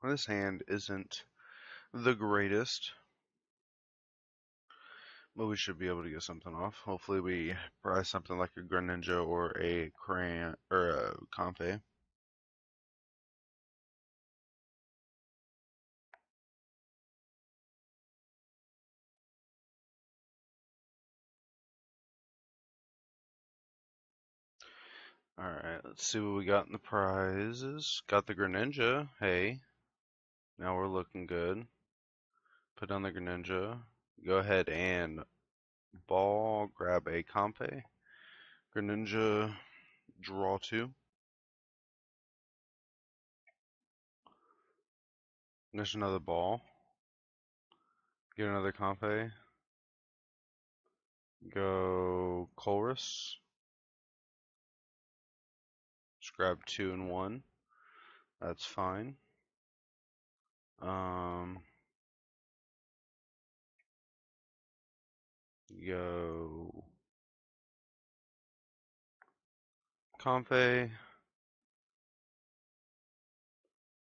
This hand isn't the greatest, but we should be able to get something off. Hopefully we prize something like a Greninja or a Cran or a Compe. Alright, let's see what we got in the prizes. Got the Greninja. Hey, now we're looking good. Put down the Greninja. Go ahead and ball, grab a Compe. Greninja, draw 2. There's another ball. Get another Compe. Go Chorus. Just grab 2 and 1. That's fine. Go Compe.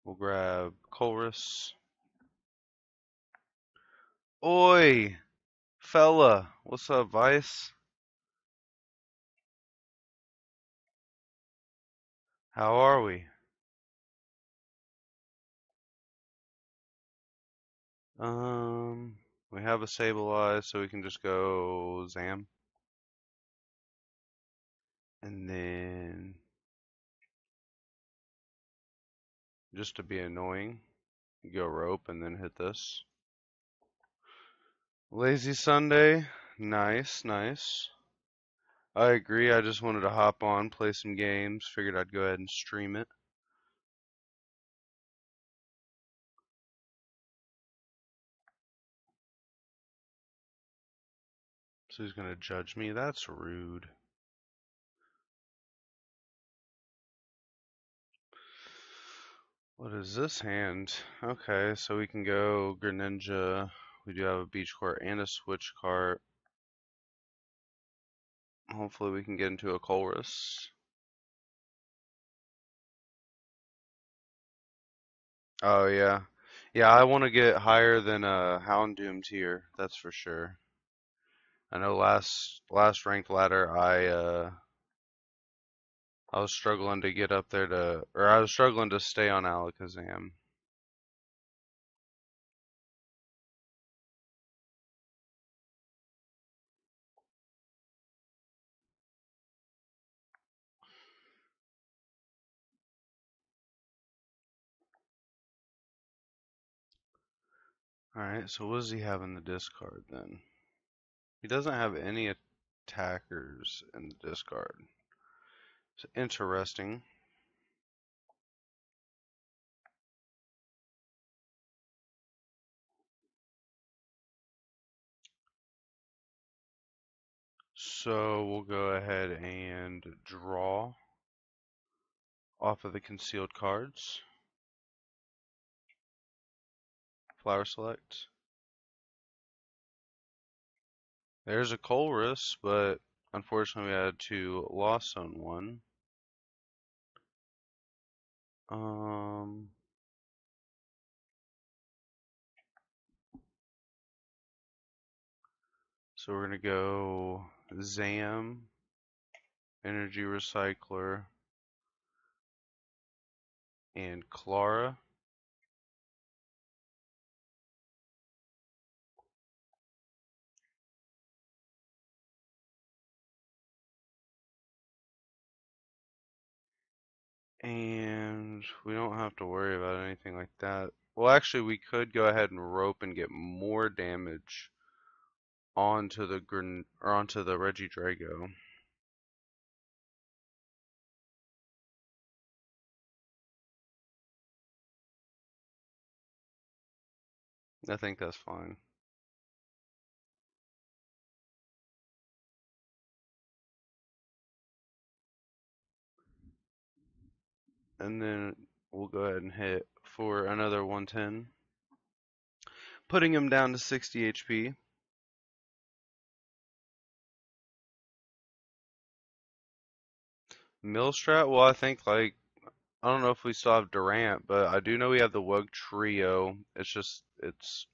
We'll grab Chorus. Oi! Fella! What's up, Vice? How are we? We have a Sableye, so we can just go Zam. And then, just to be annoying, go Rope and then hit this. Lazy Sunday. Nice, nice. I agree, I just wanted to hop on, play some games. Figured I'd go ahead and stream it. So he's gonna judge me? That's rude. What is this hand? Okay, so we can go Greninja. We do have a Beach Cart and a Switch Cart. Hopefully we can get into a Chorus. Oh yeah. Yeah, I want to get higher than a Houndoom tier, that's for sure. I know last ranked ladder I was struggling to get up there or I was struggling to stay on Alakazam. Alright, so what does he have in the discard then? He doesn't have any attackers in the discard. It's interesting. So we'll go ahead and draw off of the concealed cards. Flower select. There's a Colress, but unfortunately we had to Lost Zone one. So we're gonna go Zam, Energy Recycler, and Clara. And we don't have to worry about anything like that. Well, actually, we could go ahead and rope and get more damage onto the onto the Regidrago. I think that's fine. And then we'll go ahead and hit for another 110, putting him down to 60 HP. Millstrat, well, I think like I don't know if we still have Durant, but I do know we have the Wug Trio. It's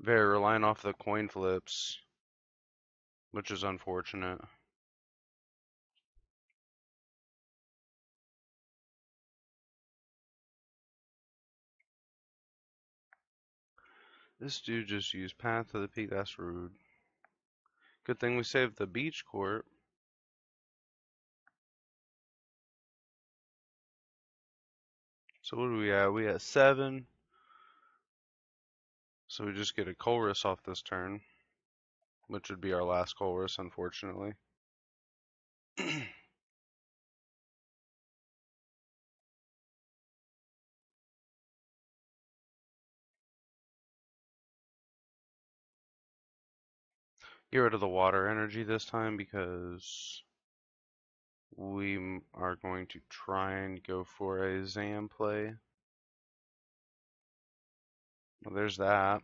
very reliant off the coin flips, which is unfortunate. This dude just used Path to the Peak. That's rude. Good thing we saved the beach court. So what do we have? We at 7. So we just get a Colress off this turn, which would be our last Colress, unfortunately. Get rid of the water energy this time because we are going to try and go for a Zam play. Well, there's that.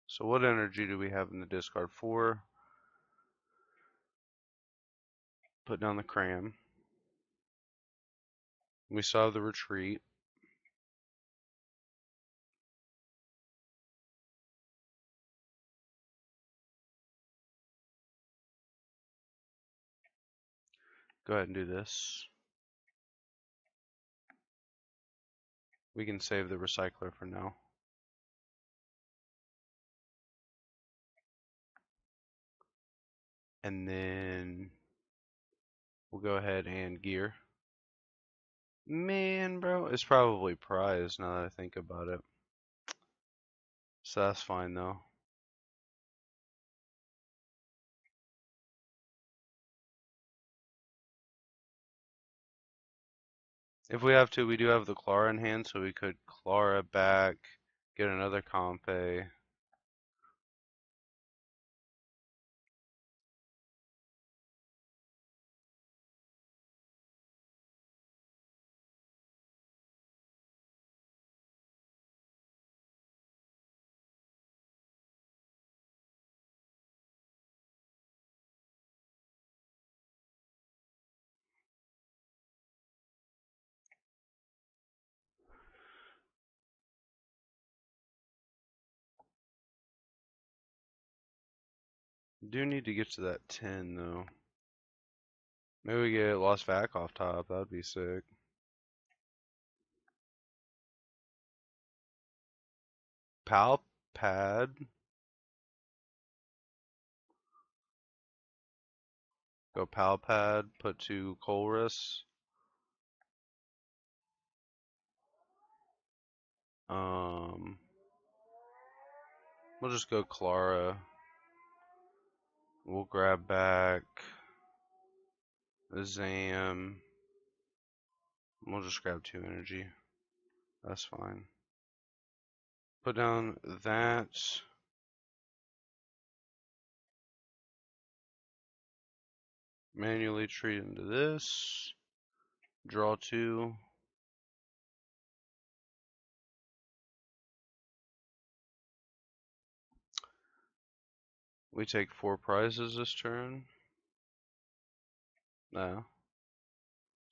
So what energy do we have in the discard? 4. Put down the cram. We still have the retreat. Go ahead and do this. We can save the recycler for now. And then we'll go ahead and gear. Man, bro, it's probably prize now that I think about it. So that's fine though. If we have to, we do have the Clara in hand, so we could Clara back, get another Compe. Do need to get to that 10 though. Maybe we get Lost Vac off top, that'd be sick. Pal Pad. Go Pal Pad, put 2 Colress. Um, we'll just go Clara. We'll grab back the Zam. We'll just grab 2 energy. That's fine. Put down that. Manually treat into this. Draw 2. We take 4 prizes this turn. No.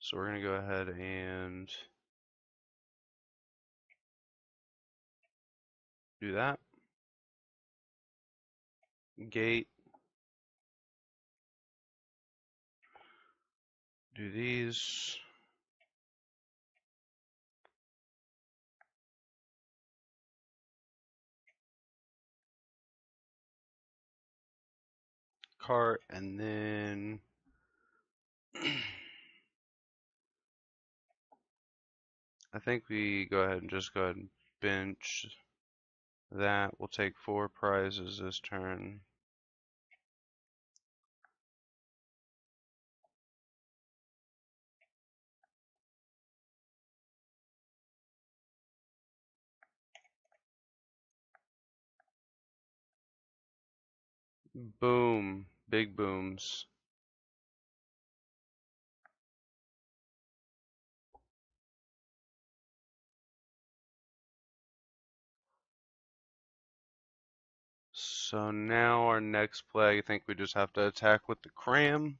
So we're going to go ahead and do that. Gate. Do these. Cart, and then I think we go ahead and bench that. We'll take 4 prizes this turn. Boom. Big booms. So now our next play, I think we just have to attack with the cram.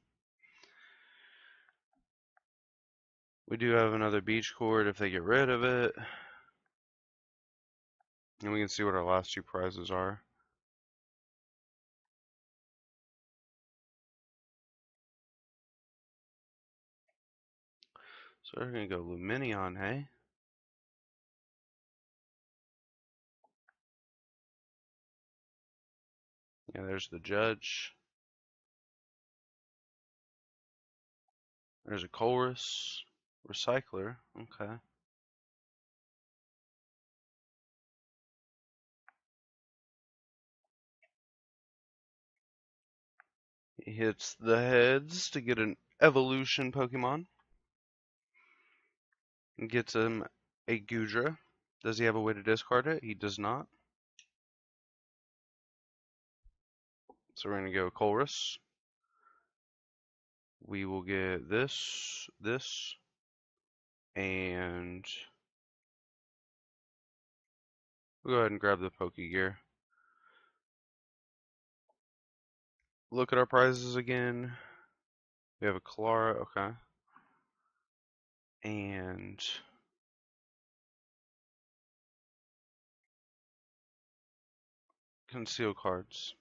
We do have another beach cord if they get rid of it. And we can see what our last 2 prizes are. So we're going to go Luminion, hey? Yeah, there's the judge. There's a chorus. Recycler, okay. He hits the heads to get an evolution Pokemon. And gets him a Gudra. Does he have a way to discard it? He does not. So we're going to go Chorus. We will get this, and we'll go ahead and grab the Pokegear. Look at our prizes again. We have a Clara, okay. And conceal cards.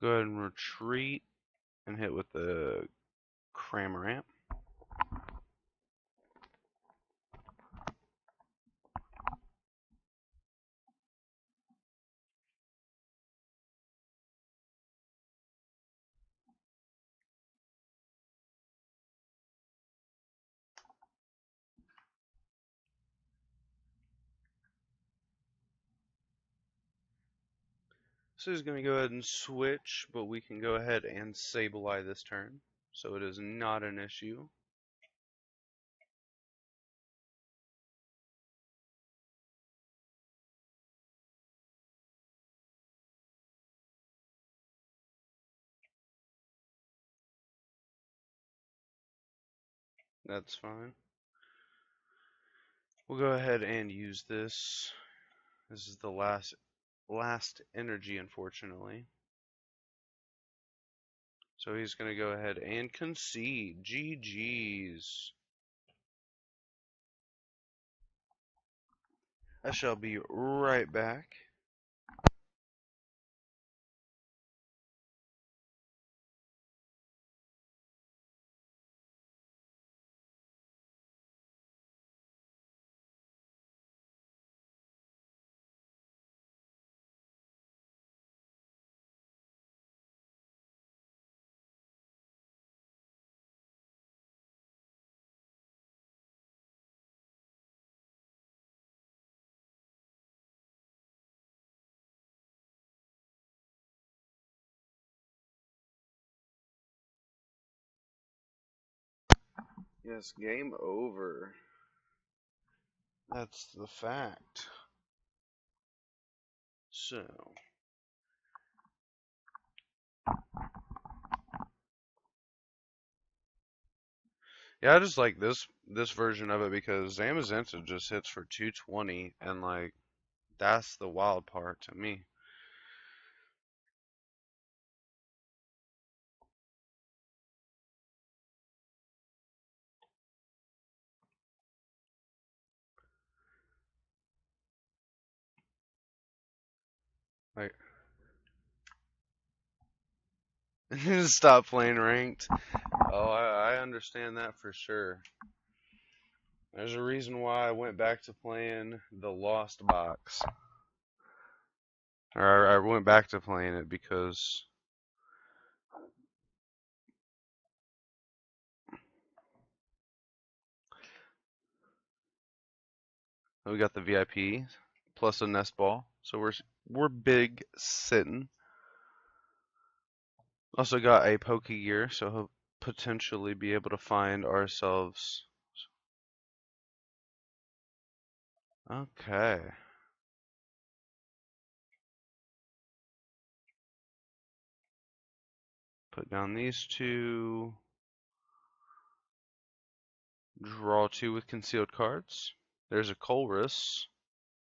Go ahead and retreat and hit with the Cramorant. So he's going to go ahead and switch, but we can go ahead and Sableye this turn. So it is not an issue. That's fine. We'll go ahead and use this. This is the last energy, unfortunately. So he's going to go ahead and concede. GG's. I shall be right back. Yes, game over. That's the fact. So, yeah, I just like this version of it because Zamazenta just hits for 220, and like that's the wild part to me. Like, stop playing ranked. Oh, I understand that for sure. There's a reason why I went back to playing the Lost Box. Or I went back to playing it because we got the VIP plus a nest ball, so we're big sitting. Also got a Poke Gear, so he'll potentially be able to find ourselves. Okay. Put down these two. Draw two with concealed cards. There's a Colress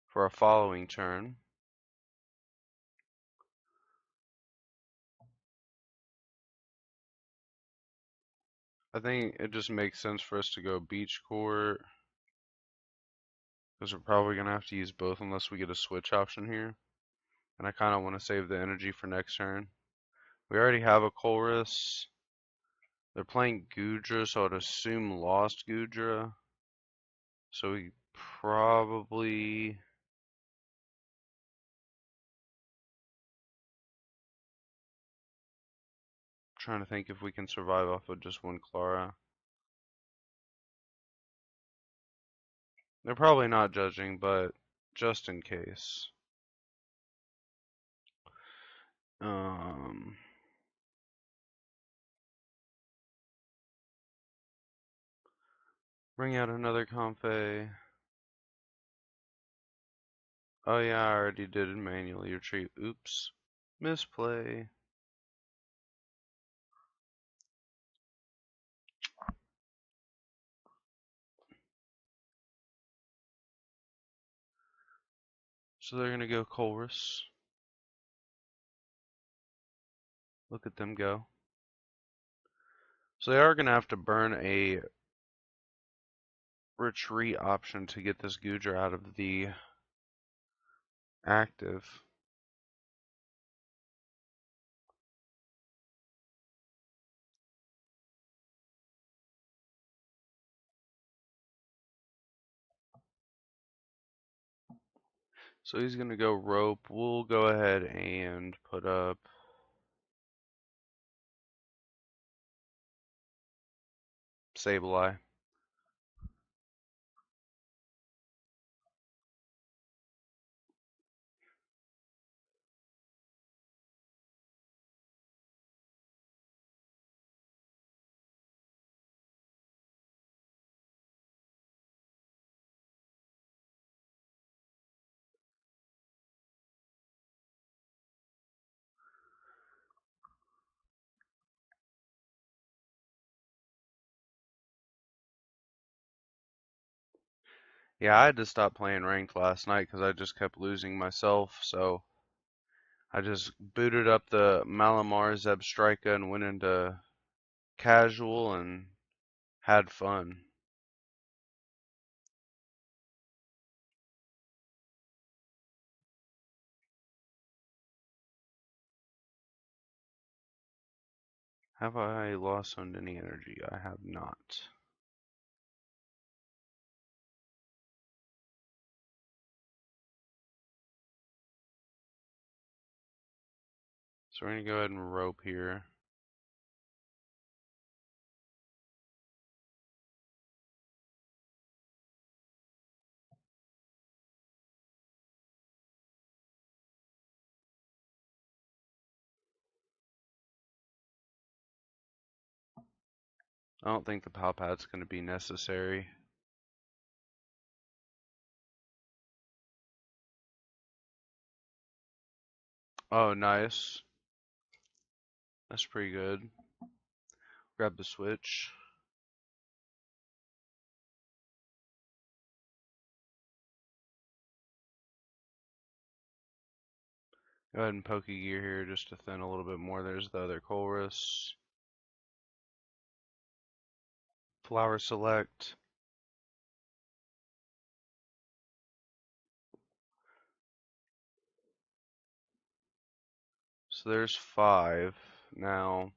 for our following turn. I think it just makes sense for us to go Beach Court, because we're probably going to have to use both unless we get a switch option here. And I kind of want to save the energy for next turn. We already have a Colress. They're playing Goodra, so I'd assume lost Goodra. So we probably... Trying to think if we can survive off of just one Clara. They're probably not judging, but just in case. Bring out another Comfey. Oh yeah, I already did it manually retreat. Oops. Misplay. So they're gonna go Colress. Look at them go. So they are gonna have to burn a retreat option to get this Goodra out of the active. So he's gonna go rope. We'll go ahead and put up Sableye. Yeah, I had to stop playing ranked last night because I just kept losing myself, so I just booted up the Malamar Zebstrika and went into casual and had fun. Have I lost on any energy? I have not. So we're going to go ahead and rope here. I don't think the pow pad's going to be necessary. Oh, nice. That's pretty good. Grab the switch. Go ahead and poke a gear here just to thin a little bit more. There's the other Colress. Flower select. So there's 5. Now,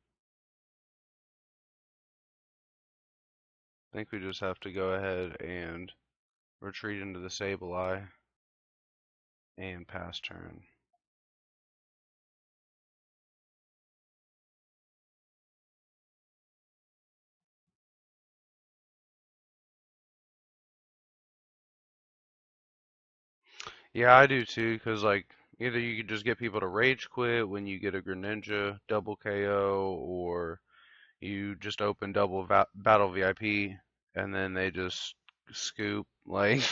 I think we just have to go ahead and retreat into the Sableye and pass turn. Yeah, I do too, because like either you could just get people to rage quit when you get a Greninja double KO, or you just open double battle VIP and then they just scoop like.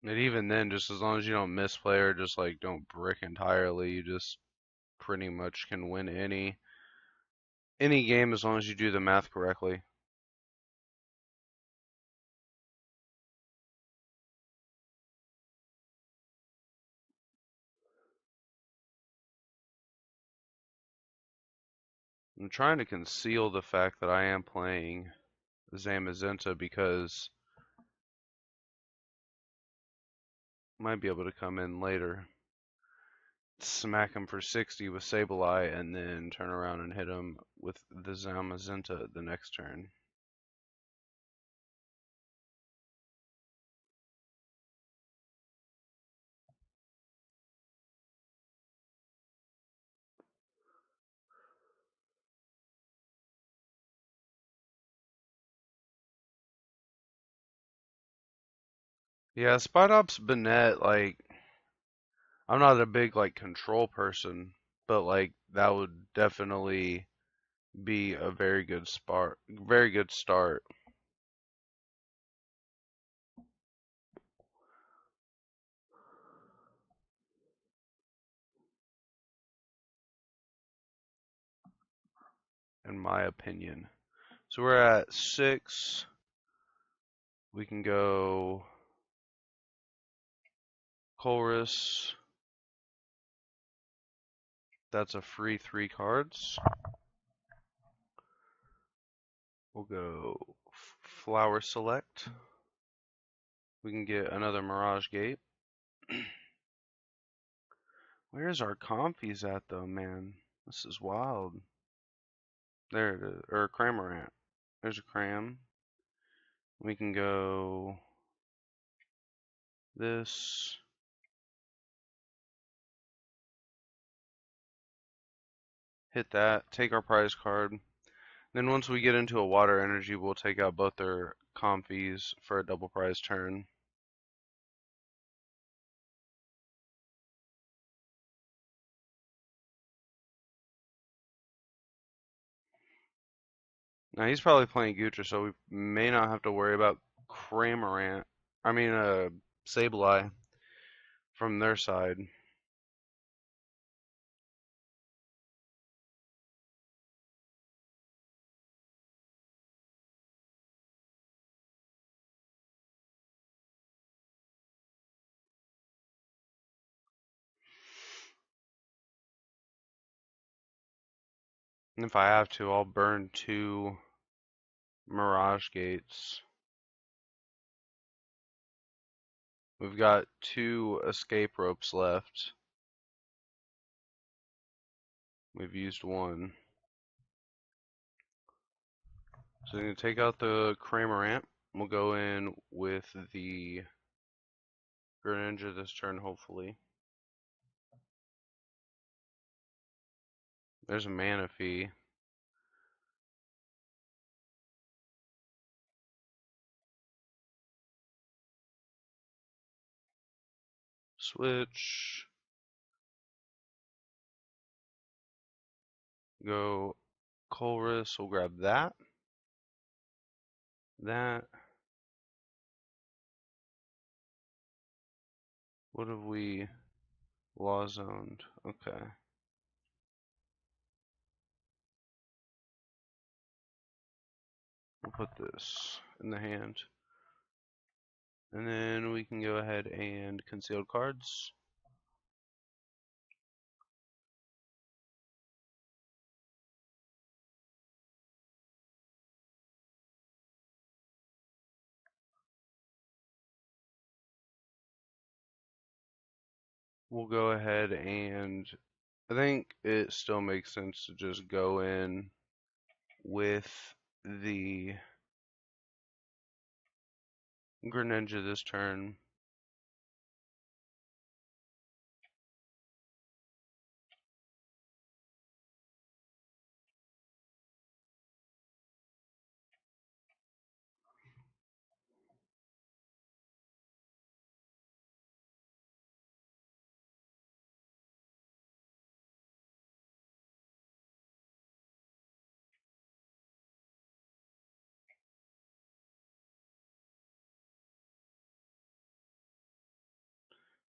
And even then, just as long as you don't misplay or just like don't brick entirely, you just pretty much can win any game as long as you do the math correctly. I'm trying to conceal the fact that I am playing Zamazenta because I might be able to come in later, smack him for 60 with Sableye, and then turn around and hit him with the Zamazenta the next turn. Yeah, Spot Ops Bennett, like, I'm not a big, like, control person, but, like, that would definitely be a very good start. In my opinion. So we're at 6. We can go Chorus. That's a free 3 cards. We'll go Flower Select. We can get another Mirage Gate. Where's our Comfies at though, man? This is wild. There it is. Or Cramorant. There's a Cram. We can go this. Hit that. Take our prize card. Then once we get into a water energy, we'll take out both their Comfies for a double prize turn. Now he's probably playing Gutra, so we may not have to worry about Cramorant. I mean, Sableye from their side. And if I have to, I'll burn 2 Mirage Gates. We've got 2 escape ropes left. We've used 1. So I'm going to take out the Cramorant. We'll go in with the Greninja this turn, hopefully. There's a Manaphy. Switch. Go Colress. We'll grab that. That. What have we law zoned? Okay. We'll put this in the hand. And then we can go ahead and conceal cards. we'll go ahead and I think it still makes sense to just go in with the Greninja this turn.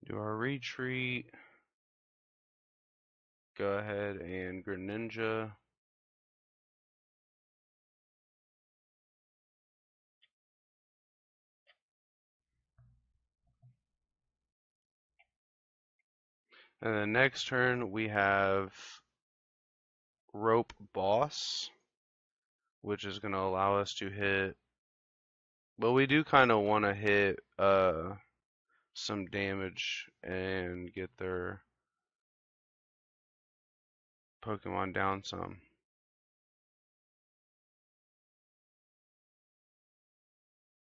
Do our retreat. Go ahead and Greninja. And then next turn we have Rope Boss, which is going to allow us to hit. But we do kind of want to hit some damage and get their Pokemon down some.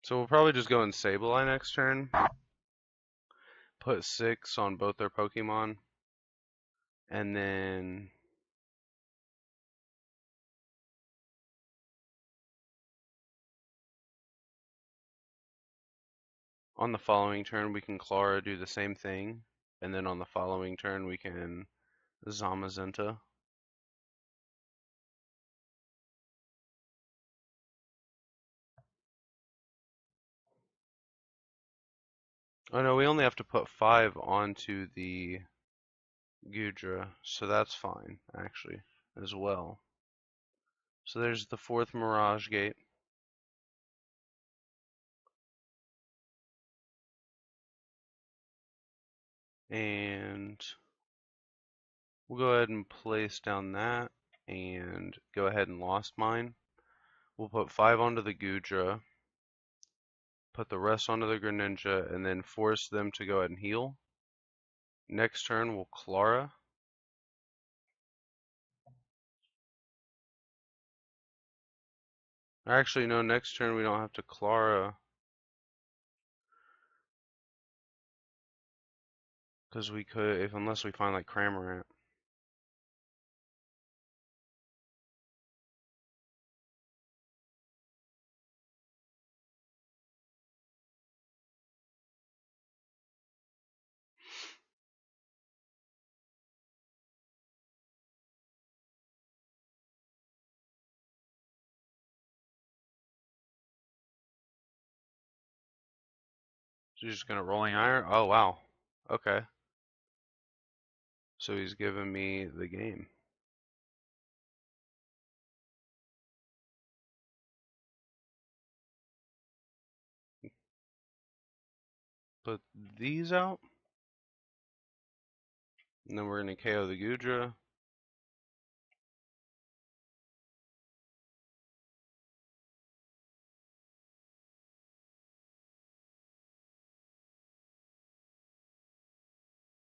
So we'll probably just go in Sableye next turn. Put 6 on both their Pokemon. And then on the following turn we can Clara do the same thing. And then on the following turn we can Zamazenta. Oh no, we only have to put 5 onto the Gudra, so that's fine, actually, as well. So there's the 4th Mirage Gate. And we'll go ahead and place down that and go ahead and Lost Mine. We'll put 5 onto the Gudra, put the rest onto the Greninja, and then force them to go ahead and heal. Next turn we'll Clara. Actually, no, next turn we don't have to Clara. Because we could, unless we find like Cramorant. So you're just gonna Rolling Iron? Oh wow. Okay. So he's giving me the game. Put these out. And then we're going to KO the Gudra.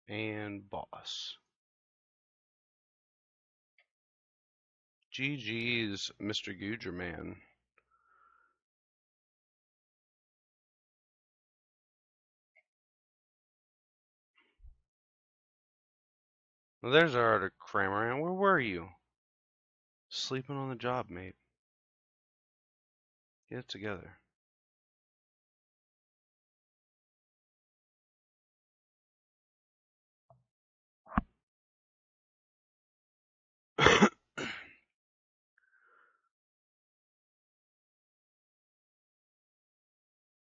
And boss. GG's, Mr. Gudra man. Well, there's our other Cramorant. Where were you? Sleeping on the job, mate. Get it together.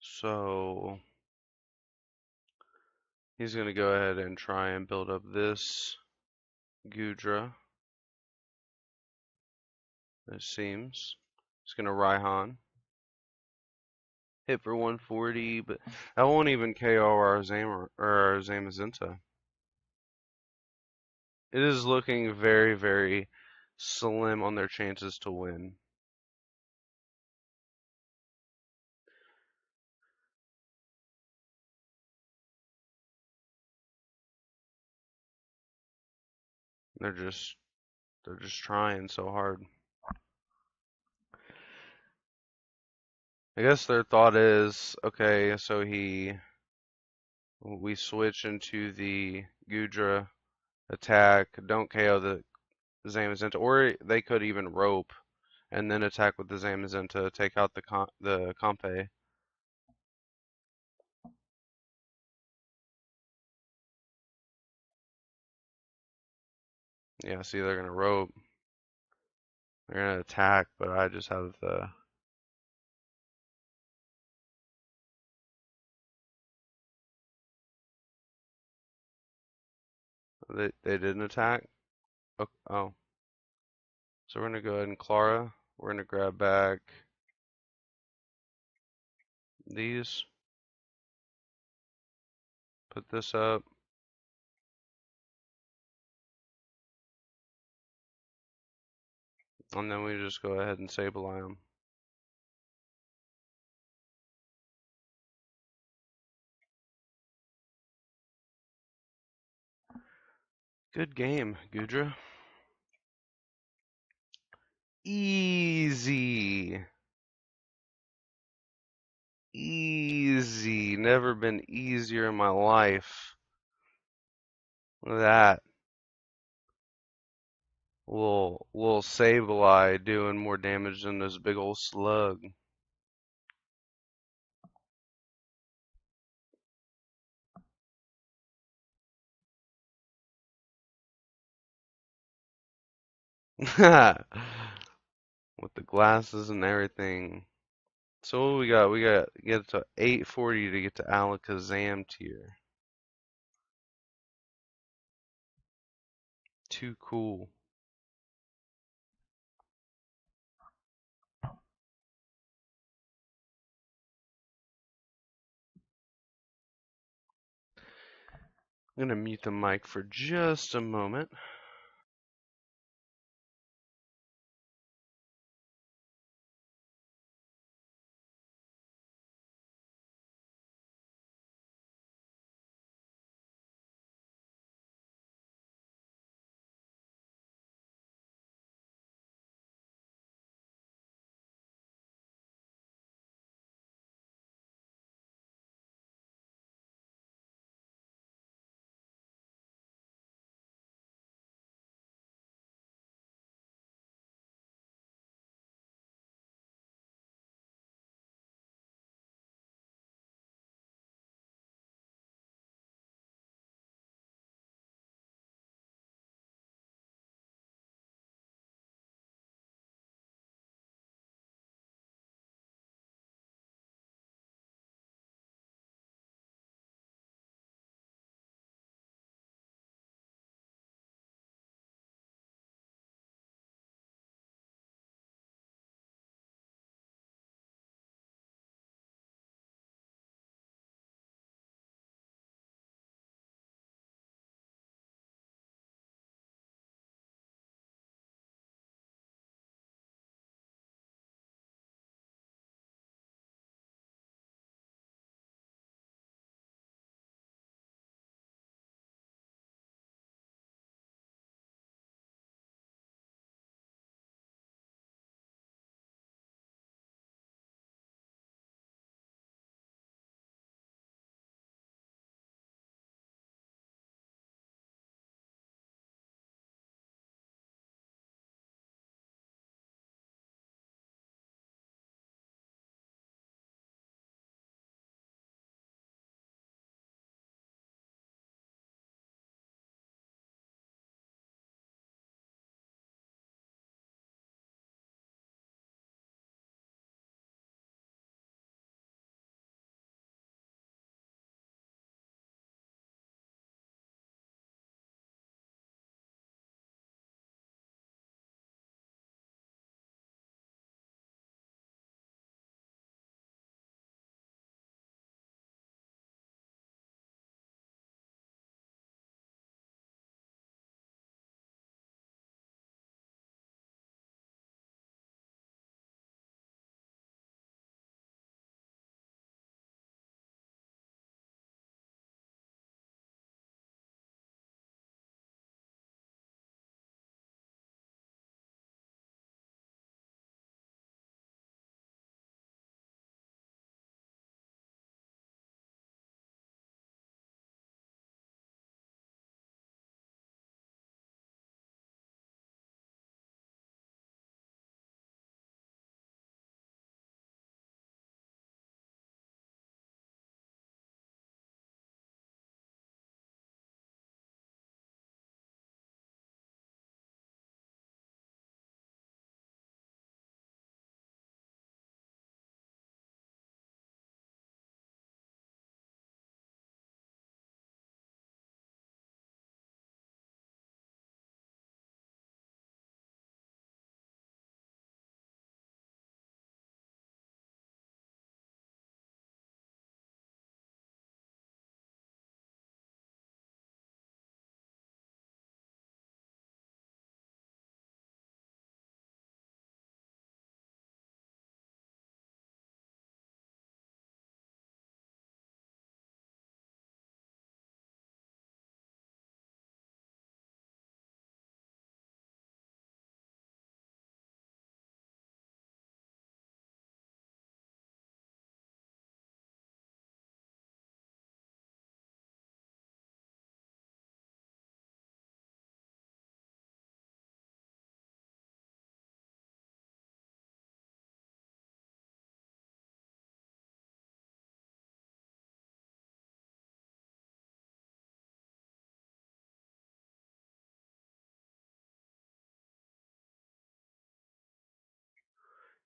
So he's going to go ahead and try and build up this Gudra. It seems. He's going to Raihan. Hit for 140, but that won't even KO our Zamazenta. It is looking very, very slim on their chances to win. They're just trying so hard. I guess their thought is, okay, so we switch into the Gudra attack, don't KO the Zamazenta, or they could even rope and then attack with the Zamazenta, take out the Compe. Yeah, see, they're gonna rope. They're gonna attack, but I just have the. They didn't attack. Oh, so we're gonna go ahead and Clara. We're gonna grab back these. Put this up. And then we just go ahead and Sableye them. Good game, Gudra. Easy. Easy. Never been easier in my life. Look at that. Little Sableye doing more damage than this big old slug. With the glasses and everything. So what we got? We got get to 840 to get to Alakazam tier. Too cool. I'm gonna mute the mic for just a moment.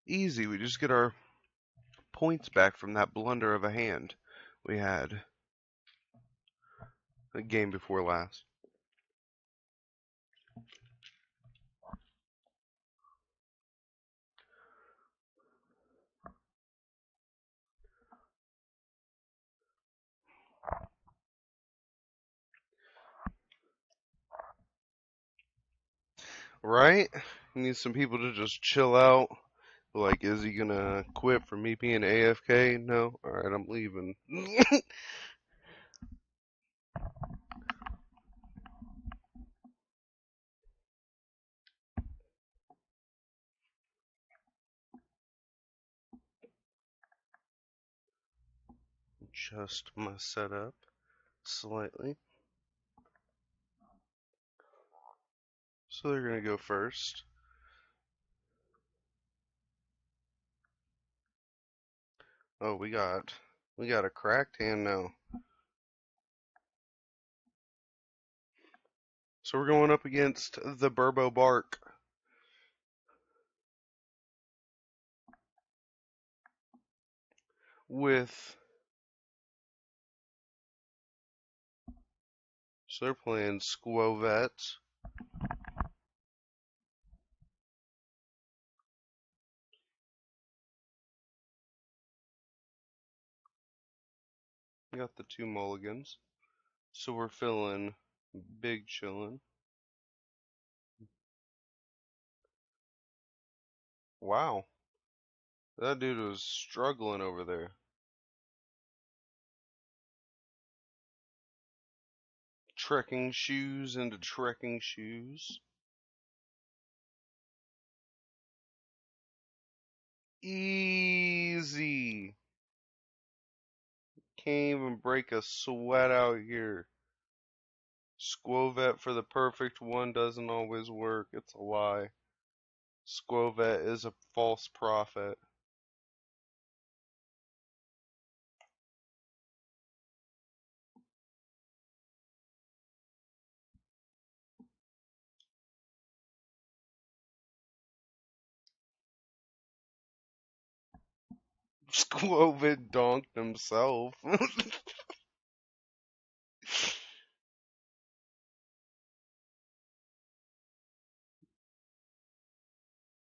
Easy, we just get our points back from that blunder of a hand we had the game before last. Right? Need some people to just chill out. Like, is he gonna quit for me being AFK? No? Alright, I'm leaving. Adjust my setup slightly. So they're gonna go first. Oh, we got a cracked hand now. So we're going up against the Burbo Bark. With so they're playing Squovet. We got the two mulligans. So we're feeling big chillin'. Wow. That dude was struggling over there. Trekking shoes into trekking shoes. Easy. Can't even break a sweat out here. Squovet for the perfect one doesn't always work. It's a lie. Squovet is a false prophet. Squovet donked himself.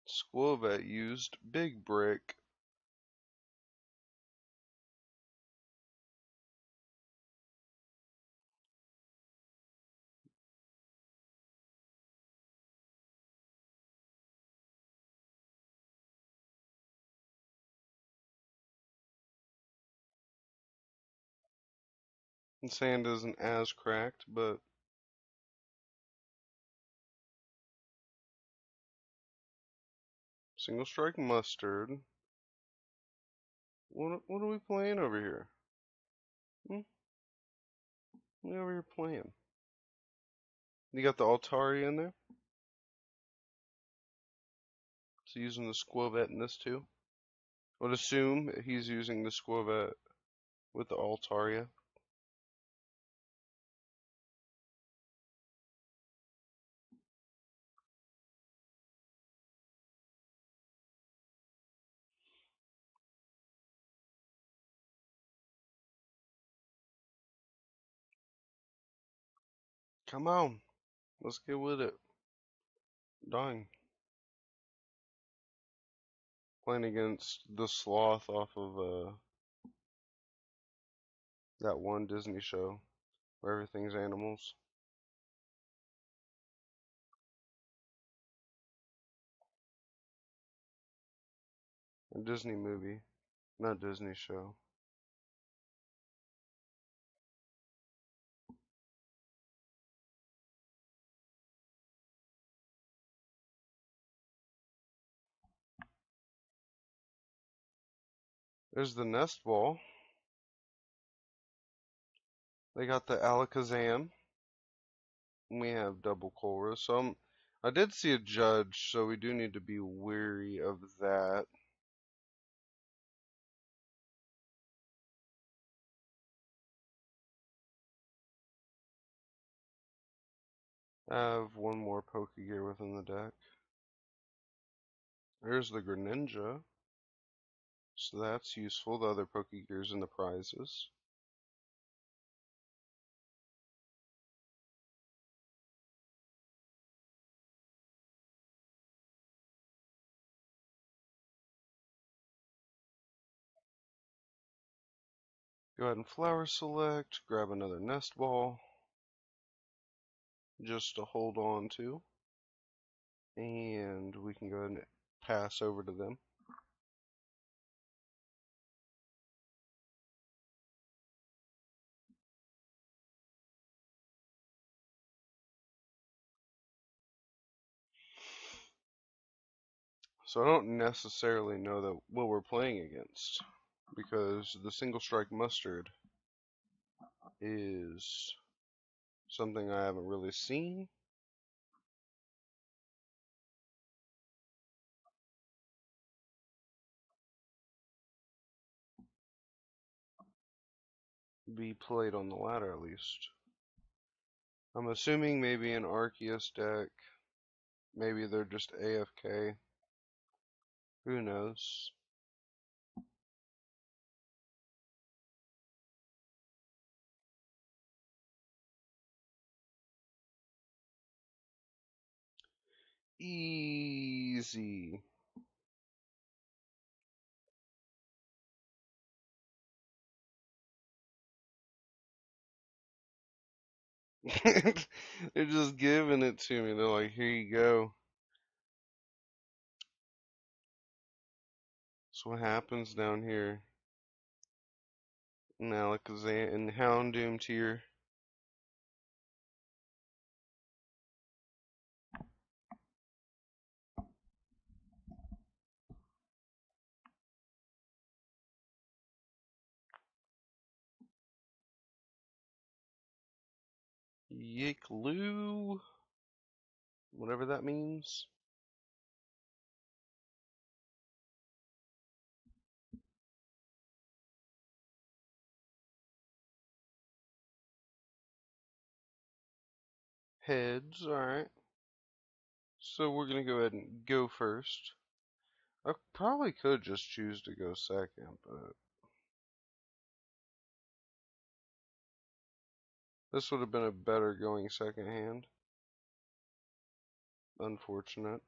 Squovet used Big Brick. And sand isn't as cracked, but single strike mustard. What are we playing over here? Hmm? What are we over here playing? You got the Altari in there? So using the Squovet in this too? I would assume he's using the Squovet with the Altaria. Come on, let's get with it. Dying. Playing against the Sloth off of that one Disney show where everything's animals. A Disney movie, not Disney show. There's the Nest Ball. They got the Alakazam. We have double Cora. So I did see a judge, so we do need to be wary of that. I have one more Pokegear within the deck. There's the Greninja. So that's useful. The other Pokegears in the prizes. Go ahead and flower select, grab another nest ball, just to hold on to, and we can go ahead and pass over to them. So I don't necessarily know that what we're playing against, because the single strike mustard is something I haven't really seen. Be played on the ladder at least. I'm assuming maybe an Arceus deck. Maybe they're just AFK. Who knows? Easy. They're just giving it to me. They're like, here you go. That's what happens down here in Alakazam and Houndoom tier. Yickloo. Whatever that means. Heads, alright. So we're gonna go ahead and go first. I probably could just choose to go second, but this would have been a better going second hand. Unfortunate.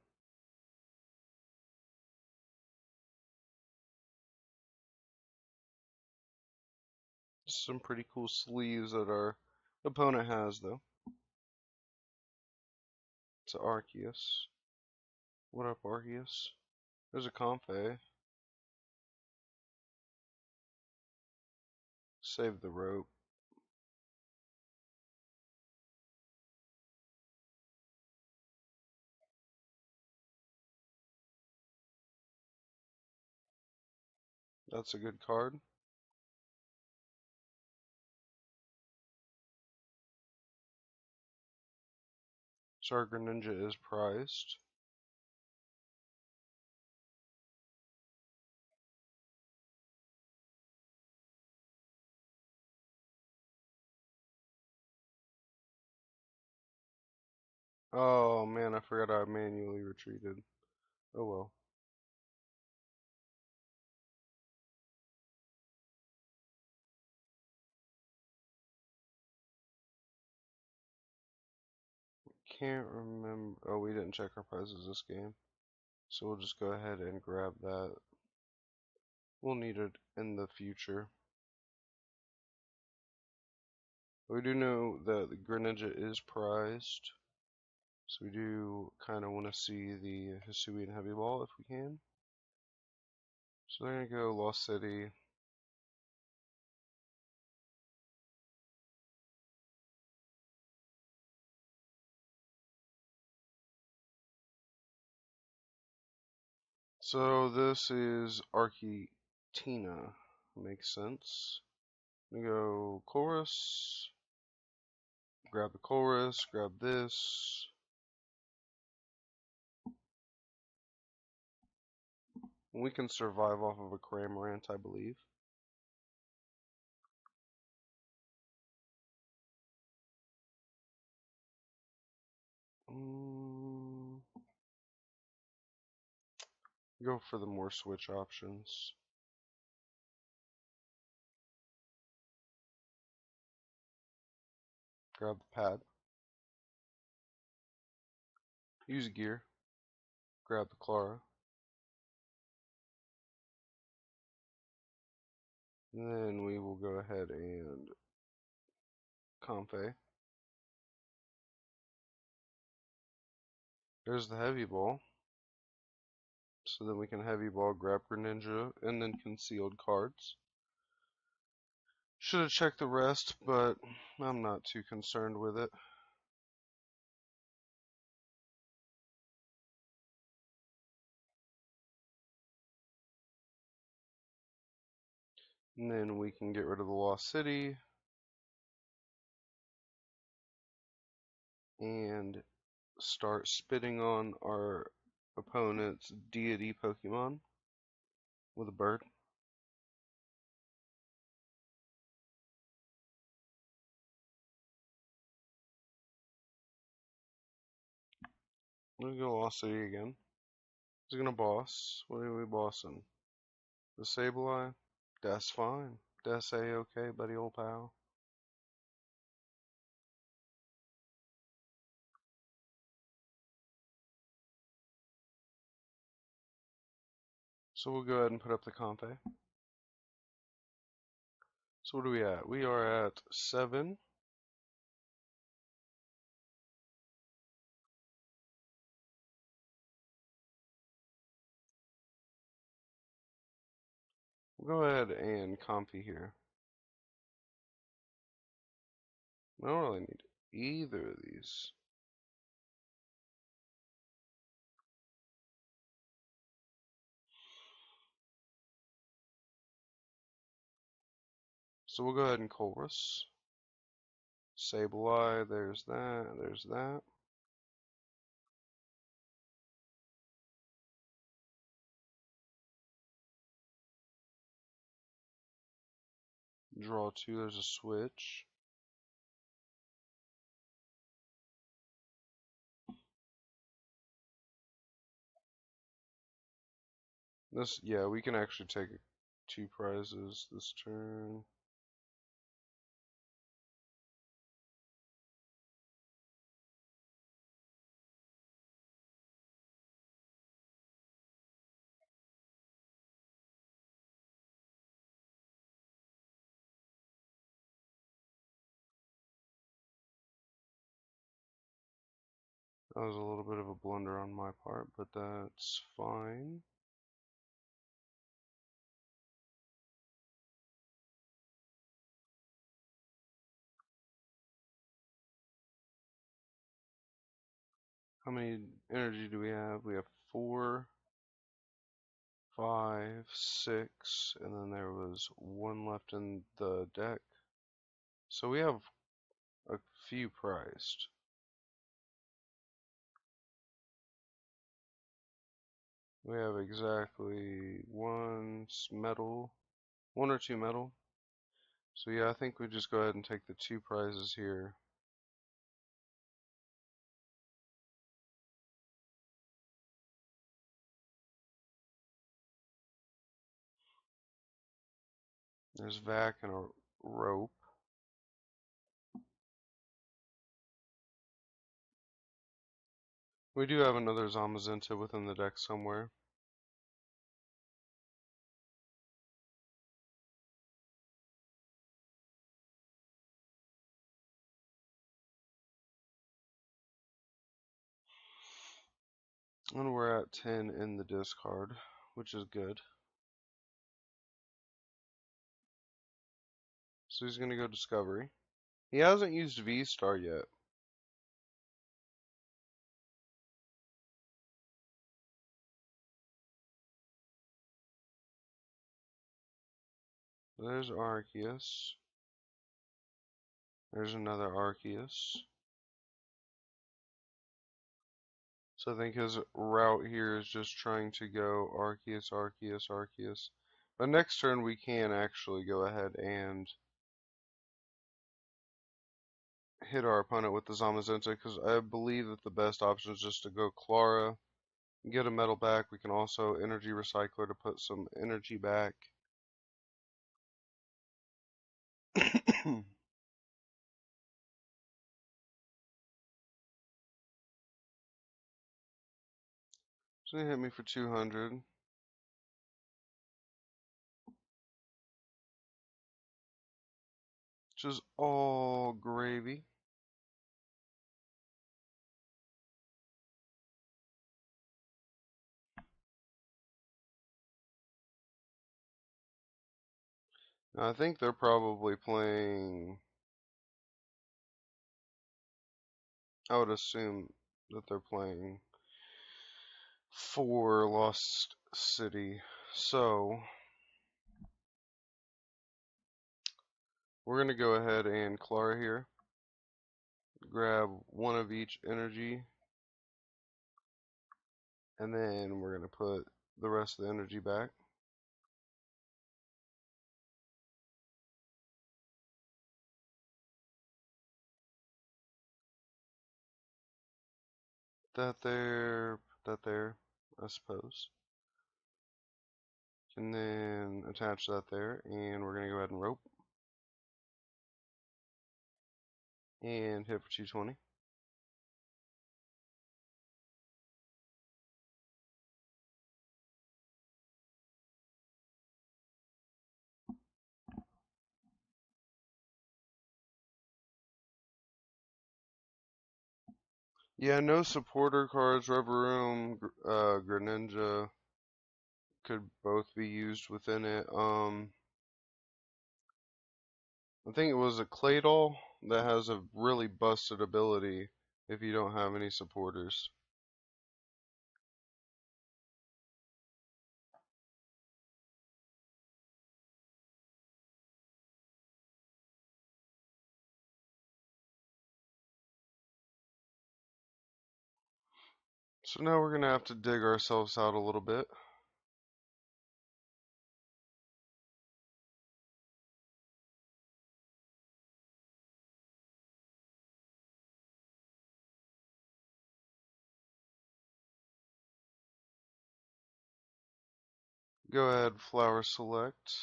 Some pretty cool sleeves that our opponent has, though. It's Arceus. What up, Arceus? There's a Comfey. Save the rope. That's a good card. So our Greninja is prized. Oh man, I forgot I manually retreated. Oh well. Can't remember. Oh, we didn't check our prizes this game. So we'll just go ahead and grab that. We'll need it in the future. We do know that the Greninja is prized. So we do kind of want to see the Hisuian Heavy Ball if we can. So they're going to go Lost City. So this is Archetina. Makes sense. We go Chorus. Grab the Chorus. Grab this. We can survive off of a Cramorant, I believe. Go for the more switch options. Grab the pad. Use gear. Grab the Clara. Then we will go ahead and Comfey. There's the heavy ball. So then we can heavy ball, grab Greninja, and then concealed cards. Should have checked the rest, but I'm not too concerned with it. And then we can get rid of the Lost City. And start spitting on our opponent's deity Pokemon with a bird. We're gonna Lost City again. He's gonna boss. What are we bossing? The Sableye? That's fine. That's a-okay, buddy old pal. So we'll go ahead and put up the Comfey. So what are we at? We are at 7. We'll go ahead and Comfey here. I don't really need either of these. So we'll go ahead and Chorus. Sableye, there's that, there's that. Draw 2, there's a switch. This, yeah, we can actually take 2 prizes this turn. That was a little bit of a blunder on my part, but that's fine. How many energy do we have? We have 4, 5, 6, and then there was 1 left in the deck. So we have a few prized. We have exactly 1 metal, 1 or 2 metal. So yeah, I think we just go ahead and take the 2 prizes here. There's Vac and a rope. We do have another Zamazenta within the deck somewhere. And we're at 10 in the discard, which is good. So he's going to go Discovery. He hasn't used V-Star yet. There's Arceus. There's another Arceus. So I think his route here is just trying to go Arceus, Arceus, Arceus. But next turn we can actually go ahead and hit our opponent with the Zamazenta, because I believe that the best option is just to go Clara get a metal back. We can also energy recycler to put some energy back. It's gonna hit me for 200, which is all gravy. Now, I think they're probably playing, I would assume that they're playing for Lost City. So, we're going to go ahead and Clara here. Grab one of each energy. And then we're going to put the rest of the energy back. That there, I suppose. And then attach that there, and we're going to go ahead and rope. And hit for 220. Yeah, no supporter cards. Rubberoom, Greninja could both be used within it. I think it was a Claydol that has a really busted ability if you don't have any supporters. So now we're going to have to dig ourselves out a little bit. Go ahead, flower select.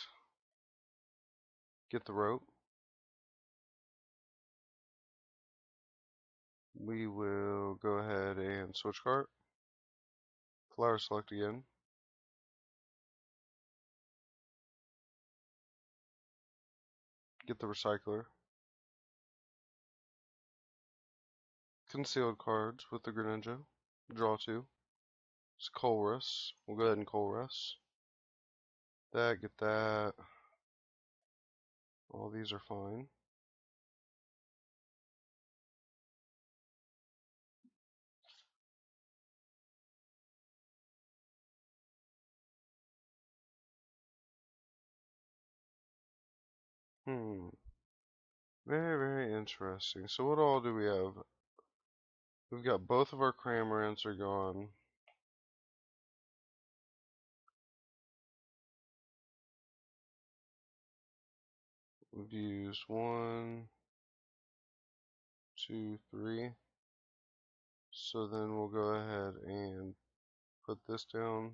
Get the rope. We will go ahead and switch cart. Flower select again. Get the recycler. Concealed cards with the Greninja. Draw two. It's Colress. We'll go ahead and Colress. That, get that. All these are fine. Very, very interesting. So what all do we have? We've got both of our Cramorants are gone. We've used 1, 2, 3. So then we'll go ahead and put this down.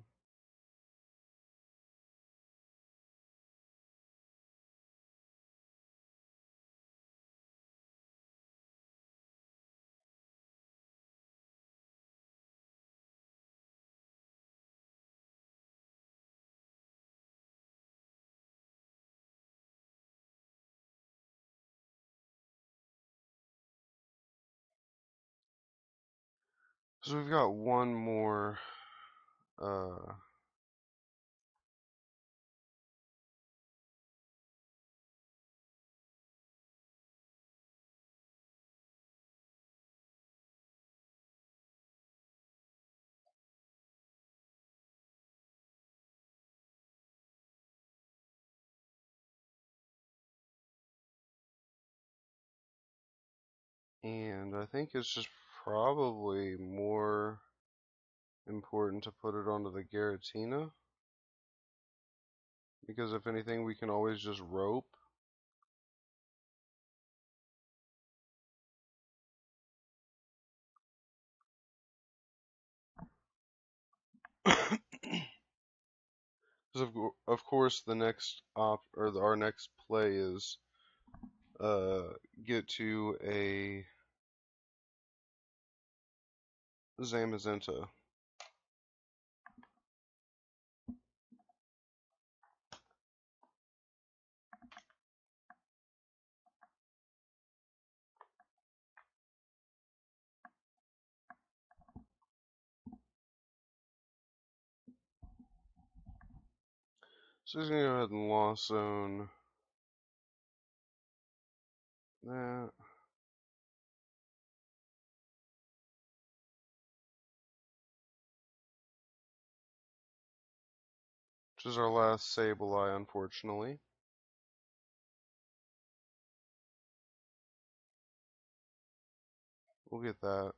So we've got one more and I think it's just probably more important to put it onto the Giratina, because if anything we can always just rope. Because of course the next our next play is get to a Zamazenta. So he's gonna go ahead and lost zone that. Which is our last Sableye, unfortunately. We'll get that.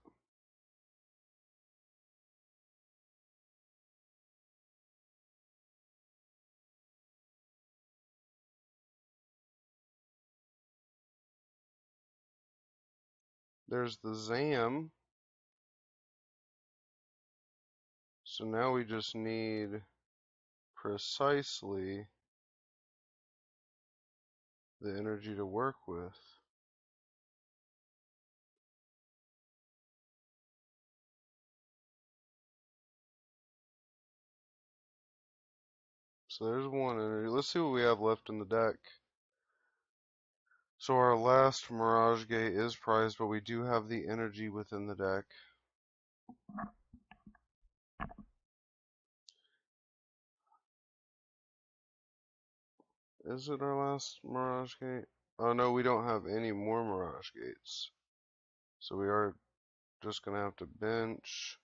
There's the Zam. So now we just need precisely the energy to work with. So there's one energy. Let's see what we have left in the deck. So our last Mirage Gate is prized, but we do have the energy within the deck. Is it our last Mirage Gate? Oh no, we don't have any more Mirage Gates. So we are just going to have to bench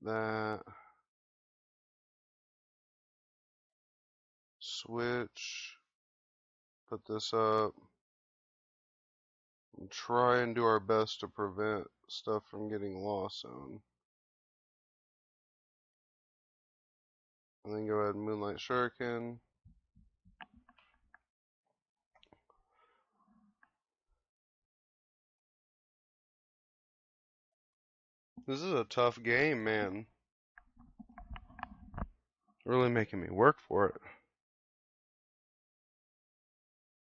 that. Switch. Put this up. And try and do our best to prevent stuff from getting lost zone. And then go ahead and Moonlight Shuriken. This is a tough game, man. Really making me work for it.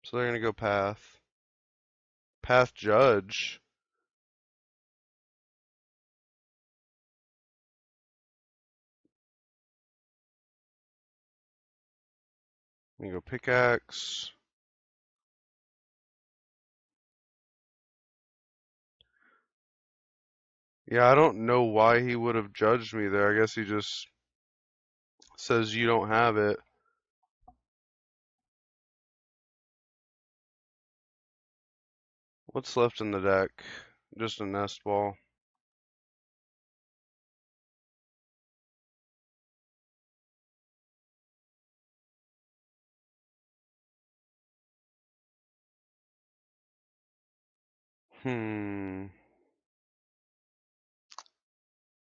So they're going to go Path. Path Judge. I'm going to go Pickaxe. Yeah, I don't know why he would have judged me there. I guess he just says you don't have it. What's left in the deck? Just a nest ball.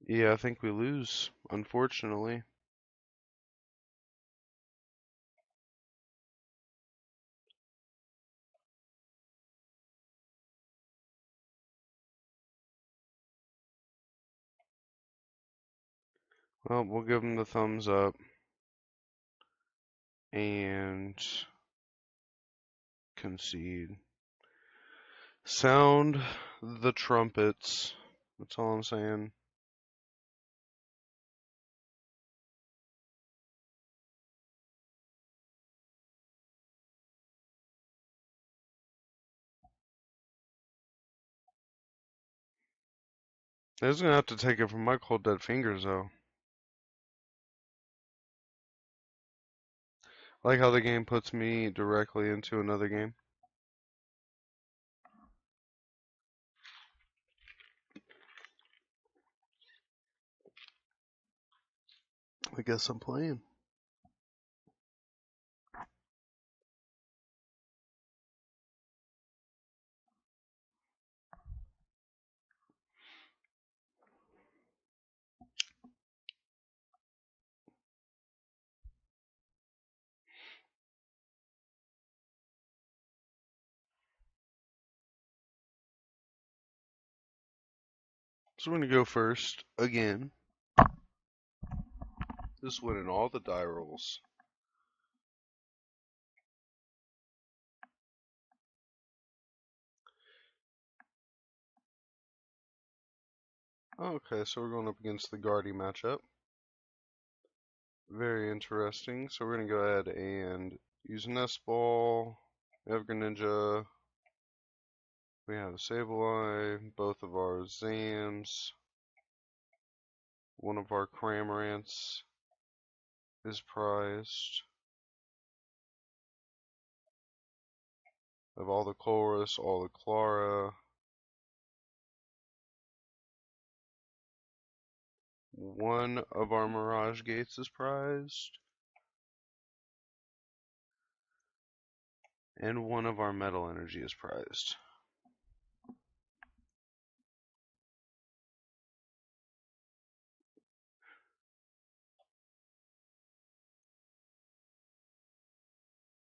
Yeah, I think we lose, unfortunately. Well, we'll give him the thumbs up and concede. Sound the trumpets. That's all I'm saying. They're just gonna have to take it from my cold dead fingers, though. I like how the game puts me directly into another game. I guess I'm playing. So we're gonna go first again. Just winning all the die rolls. Okay, so we're going up against the Guardy matchup. Very interesting. So we're going to go ahead and use Nest Ball. We have Greninja. We have Sableye. Both of our Zams. One of our Cramorants is prized. Of all the Chorus, all the Clara. One of our Mirage Gates is prized. And one of our Metal Energy is prized.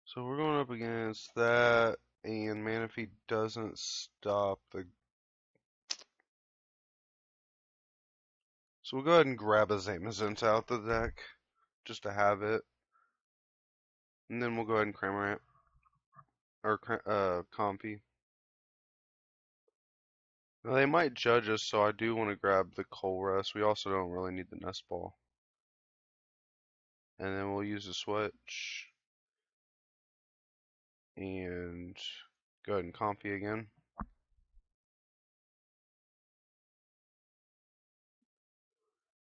So we're going up against that, and Manaphy doesn't stop the... So we'll go ahead and grab a Zamazenta out the deck, just to have it. And then we'll go ahead and Cramorant, or Comfy. Now they might judge us, so I do want to grab the Colress. We also don't really need the Nest Ball. And then we'll use a switch. And go ahead and Comfy again.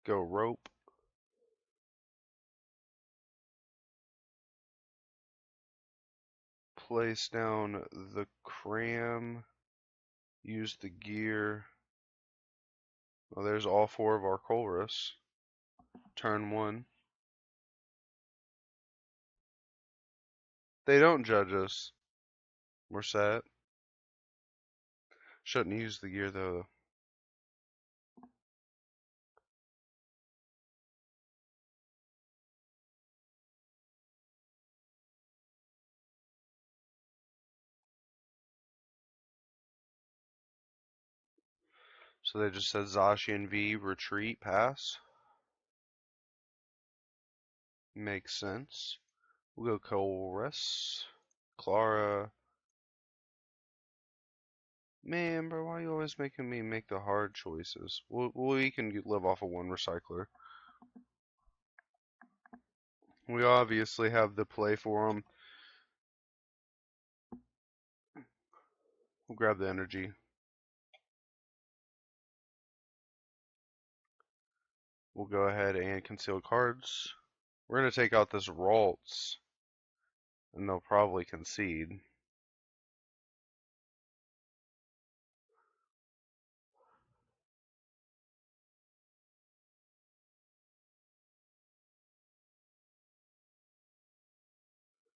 Go Rope. Place down the Cram. Use the Gear. Well, there's all four of our Colress. Turn 1. They don't judge us. We're set. Shouldn't use the gear though. So they just said Zacian V, retreat, pass. Makes sense. We'll go Colress. Clara. Man, bro, why are you always making me make the hard choices? We can live off of one recycler. We obviously have the play for them. We'll grab the energy. We'll go ahead and conceal cards. We're going to take out this Ralts, and they'll probably concede.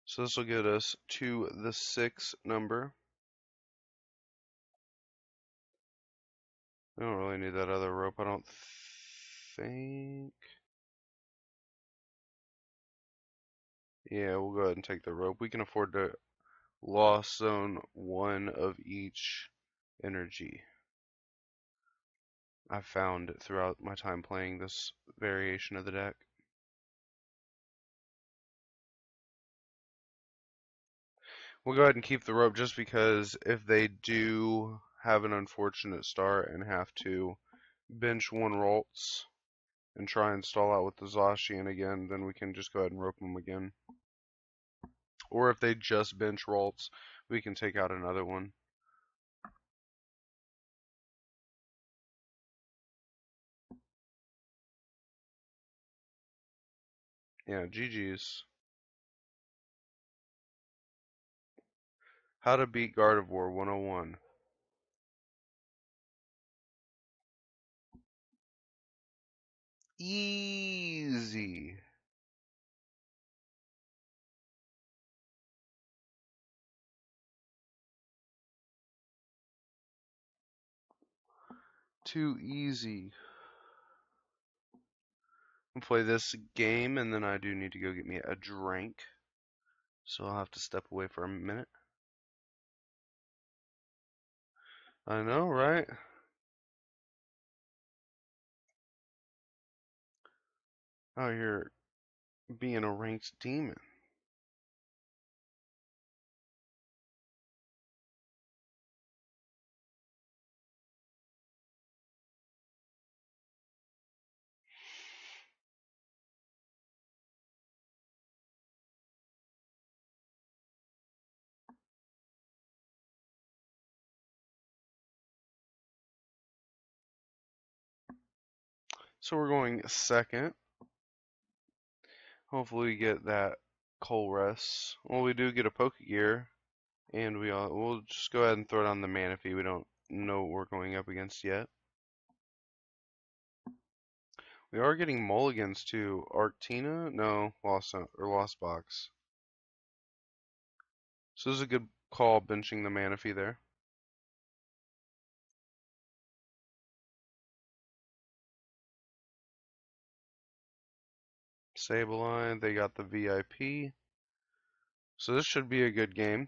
So this will get us to the 6 number. We don't really need that other rope, I don't think. Yeah, we'll go ahead and take the rope. We can afford to loss zone 1 of each energy. I've found throughout my time playing this variation of the deck. We'll go ahead and keep the rope just because if they do have an unfortunate start and have to bench one Ralts and try and stall out with the Zacian again, then we can just go ahead and rope them again. Or if they just bench Ralts, we can take out another one. Yeah, GG's. How to beat Gardevoir 101. Easy. Too easy. I'll play this game and then I do need to go get me a drink. So I'll have to step away for a minute. I know, right? out here being a ranked demon. So we're going second. Hopefully we get that Coal Rest. Well, we do get a Pokegear, and we'll just go ahead and throw down the Manaphy. We don't know what we're going up against yet. We are getting mulligans to Arctina? No, Lost Box. So this is a good call benching the Manaphy there. Sableye, they got the VIP. So this should be a good game.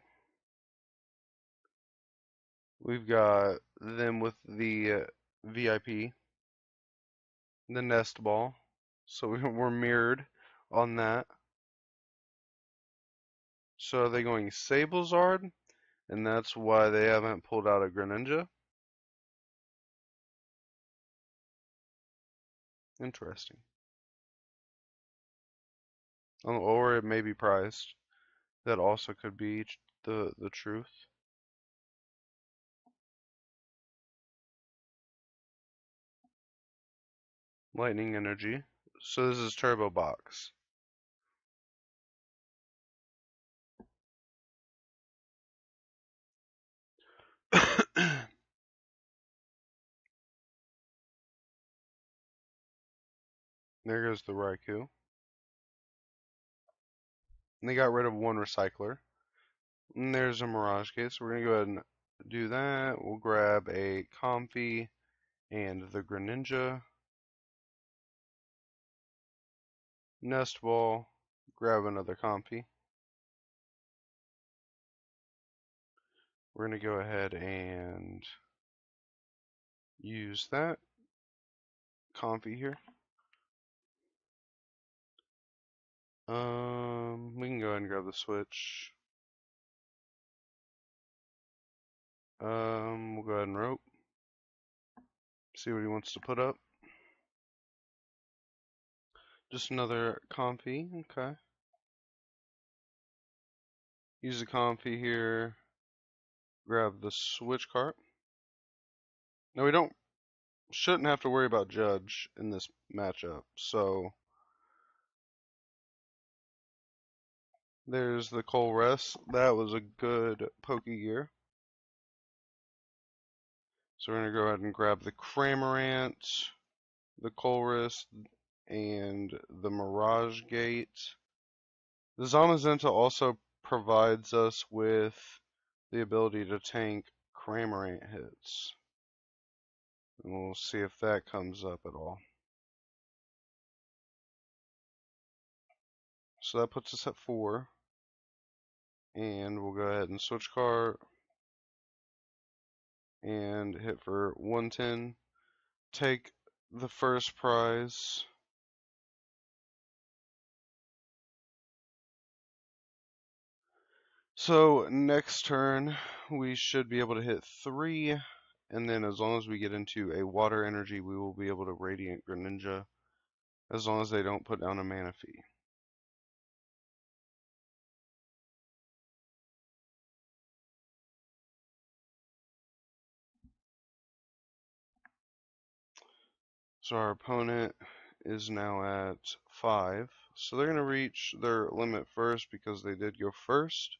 We've got them with the VIP, the Nest Ball. So we're mirrored on that. So are they going Sablezard? And that's why they haven't pulled out a Greninja? Interesting. Or it may be prized. That also could be the truth. Lightning Energy. So this is Turbo Box. There goes the Raikou. And they got rid of one Recycler. And there's a Mirage Gate, so we're going to go ahead and do that. We'll grab a Comfey and the Greninja. Nest Ball. Grab another Comfey. We're going to go ahead and use that Comfey here. We can go ahead and grab the Switch. We'll go ahead and rope. See what he wants to put up. Just another Comfey, okay. Use the Comfey here. Grab the Switch cart. Now we shouldn't have to worry about Judge in this matchup. So there's the Coal Rest. That was a good Pokegear. So we're gonna go ahead and grab the Cramorant, the Colress, and the Mirage Gate. The Zamazenta also provides us with the ability to tank Cramorant hits. And we'll see if that comes up at all. So that puts us at 4. And we'll go ahead and switch cart and hit for 110. Take the first prize. So next turn we should be able to hit 3, and then as long as we get into a water energy we will be able to Radiant Greninja, as long as they don't put down a Manaphy. So our opponent is now at 5, so they're going to reach their limit first because they did go first.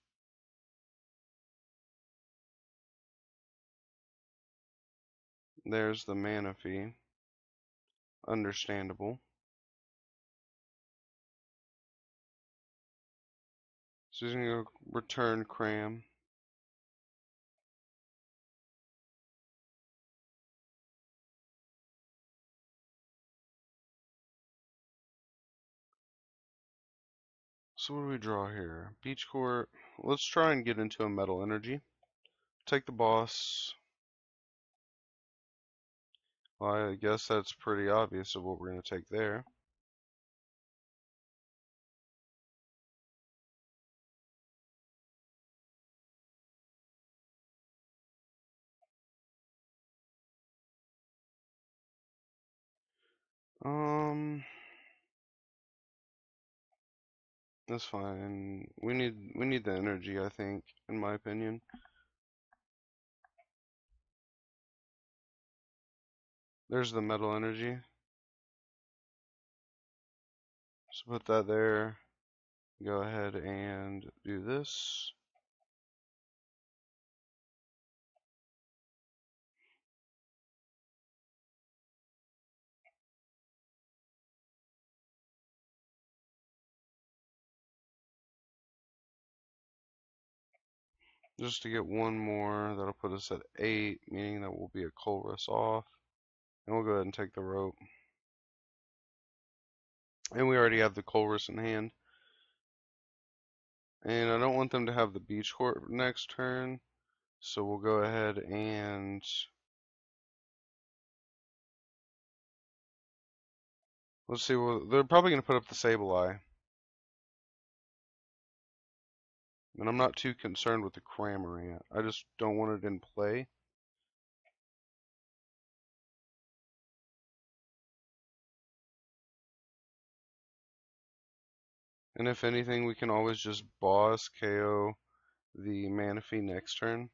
There's the Manaphy. Understandable. So he's going to go return Cram. So what do we draw here? Beach Court. Let's try and get into a Metal Energy. Take the boss. Well, I guess that's pretty obvious of what we're going to take there. That's fine. We need the energy, I think, in my opinion. There's the metal energy. So put that there. Go ahead and do this. Just to get one more, that'll put us at 8, meaning that we'll be a Colress off. And we'll go ahead and take the rope. And we already have the Colress in hand. And I don't want them to have the beach court next turn. So we'll go ahead and let's see. Well, they're probably going to put up the Sableye. And I'm not too concerned with the Cramorant. I just don't want it in play. And if anything, we can always just boss KO the Manaphy next turn.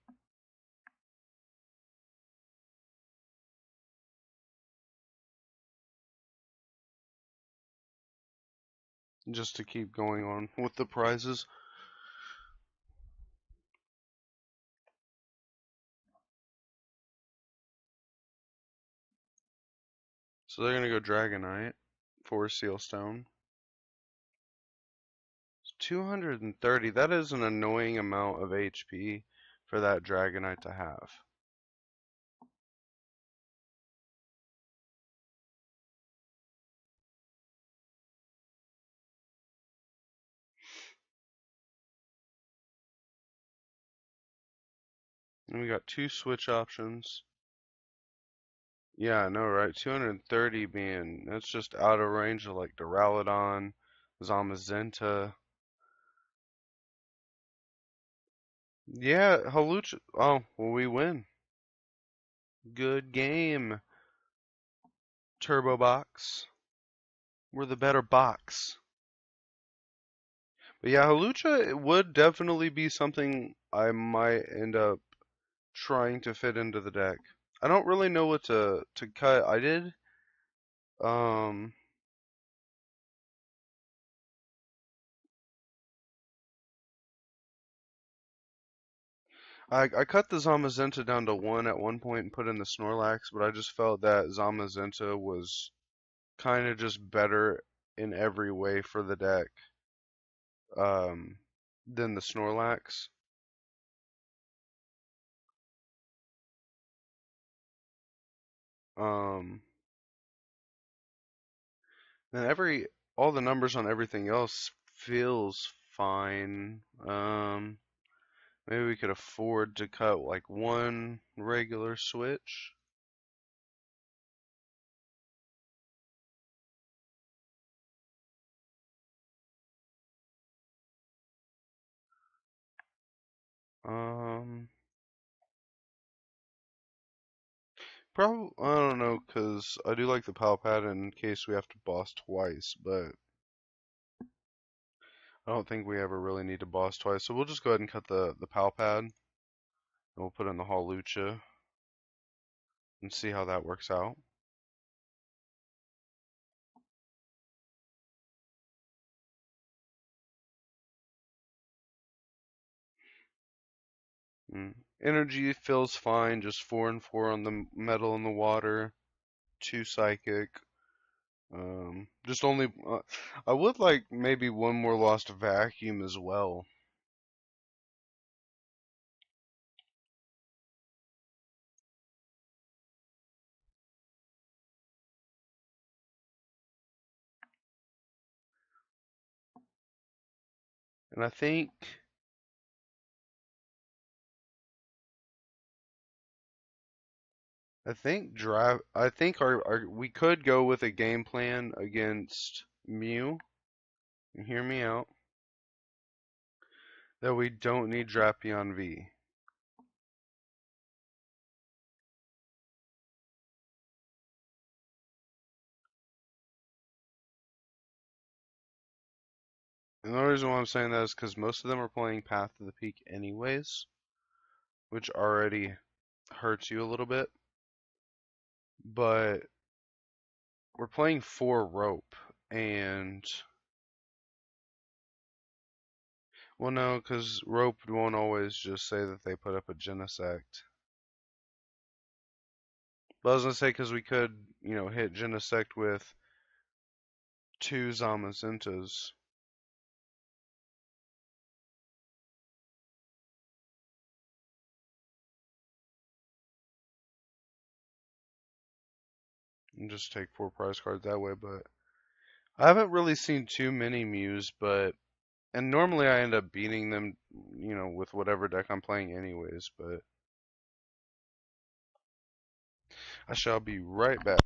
Just to keep going on with the prizes. So they're going to go Dragonite for Sealstone. 230, that is an annoying amount of HP for that Dragonite to have. And we got 2 switch options. Yeah, I know, right? 230 being, that's just out of range of like Duraludon, Zamazenta. Yeah, Halucha. Oh, well, we win. Good game, Turbo Box. We're the better box. But yeah, Halucha would definitely be something I might end up trying to fit into the deck. I don't really know what to cut. I did um I cut the Zamazenta down to 1 at one point and put in the Snorlax, but I just felt that Zamazenta was kind of just better in every way for the deck um than the Snorlax. Um and all the numbers on everything else feels fine. Maybe we could afford to cut like one regular switch. Um, Probably, I don't know, because I do like the Pal Pad in case we have to boss twice, but I don't think we ever really need to boss twice. So we'll just go ahead and cut the Pal Pad, and we'll put in the Hawlucha and see how that works out. Energy feels fine, just 4 and 4 on the metal and the water, 2 psychic. Just only, I would like maybe one more lost vacuum as well. And I think our we could go with a game plan against Mew. And hear me out. That we don't need Drapion V. And the only reason why I'm saying that is because most of them are playing Path to the Peak anyways, which already hurts you a little bit. But we're playing 4 rope, and well, no, because rope won't always just say that they put up a Genesect. But I was gonna say because we could, hit Genesect with 2 Zamazintas. And just take 4 prize cards that way, but I haven't really seen too many Mews, and normally I end up beating them, with whatever deck I'm playing anyways, but I shall be right back.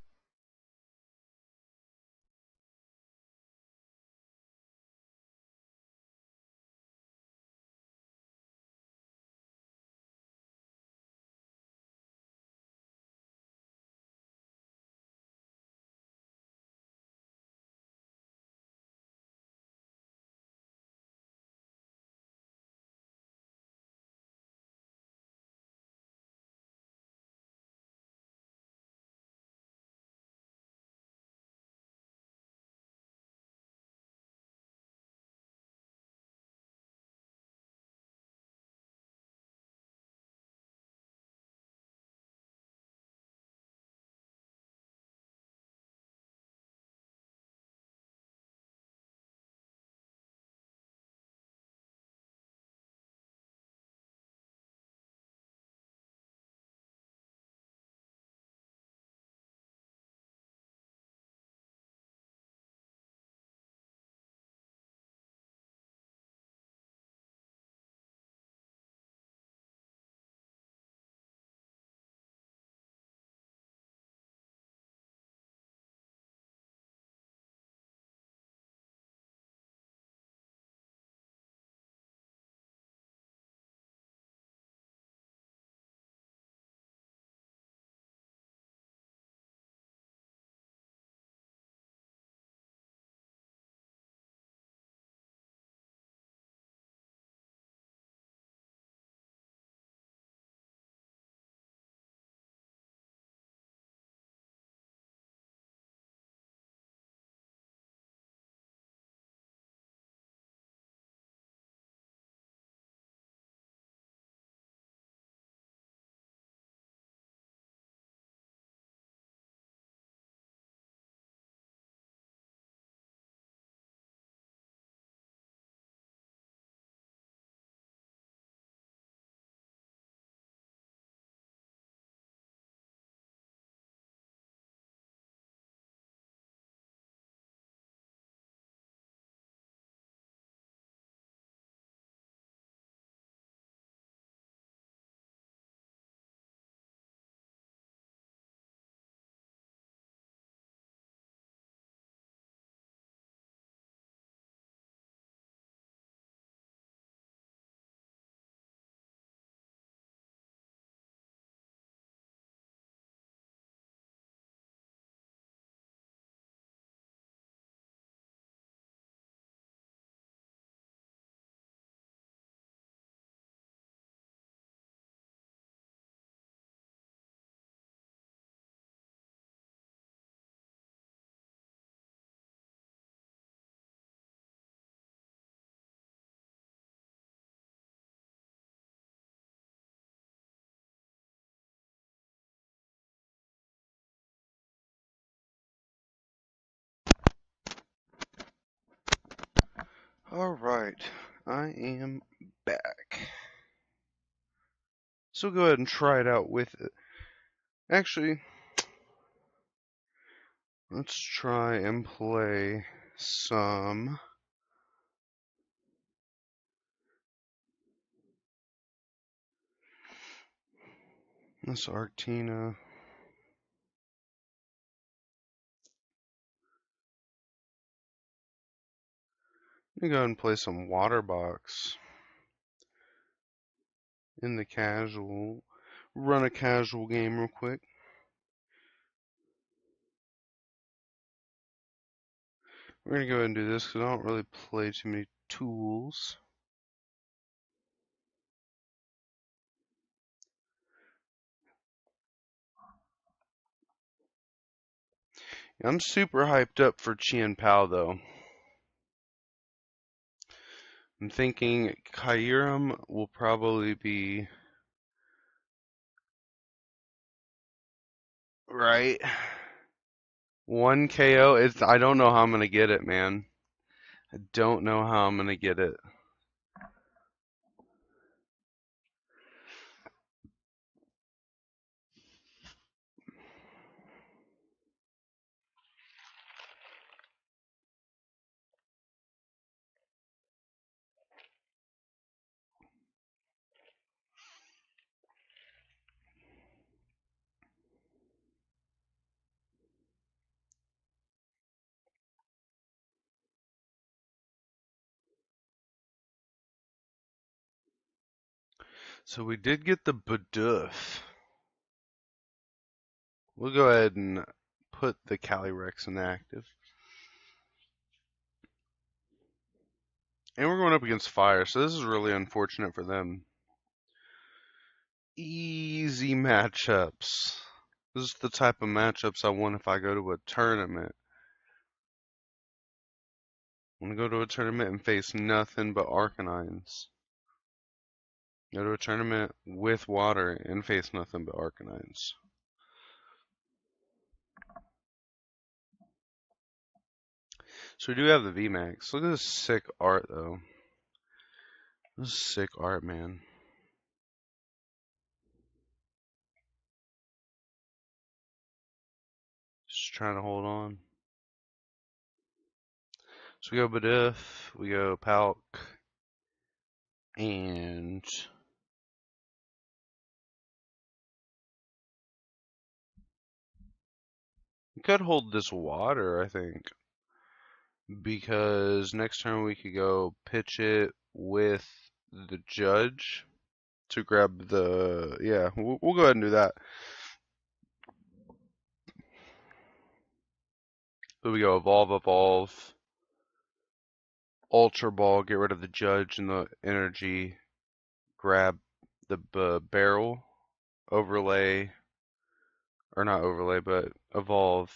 Alright, I am back. So go ahead and try it out with it. Actually, let's try and play some this Arctina. Let me go ahead and play some Waterbox in the casual. Run a casual game real quick. We're gonna go ahead and do this because I don't really play too many tools. I'm super hyped up for Chien Pao though. I'm thinking Kyurem will probably be right. 1 KO. I don't know how I'm gonna get it, man. I don't know how I'm gonna get it. So we did get the Bidoof. We'll go ahead and put the Calyrex in active. And we're going up against fire, so this is really unfortunate for them. Easy matchups. This is the type of matchups I want if I go to a tournament. I want to go to a tournament and face nothing but Arcanines. Go to a tournament with water and face nothing but Arcanines. So we do have the VMAX. Look at this sick art, though. This is sick art, man. Just trying to hold on. So we go Bidoof, we go Palk, and we could hold this water, I think, because next turn we could go pitch it with the judge to grab the, yeah, we'll go ahead and do that. So we go evolve, Ultra Ball, get rid of the judge and the energy, grab the barrel, overlay, or not overlay, but evolve.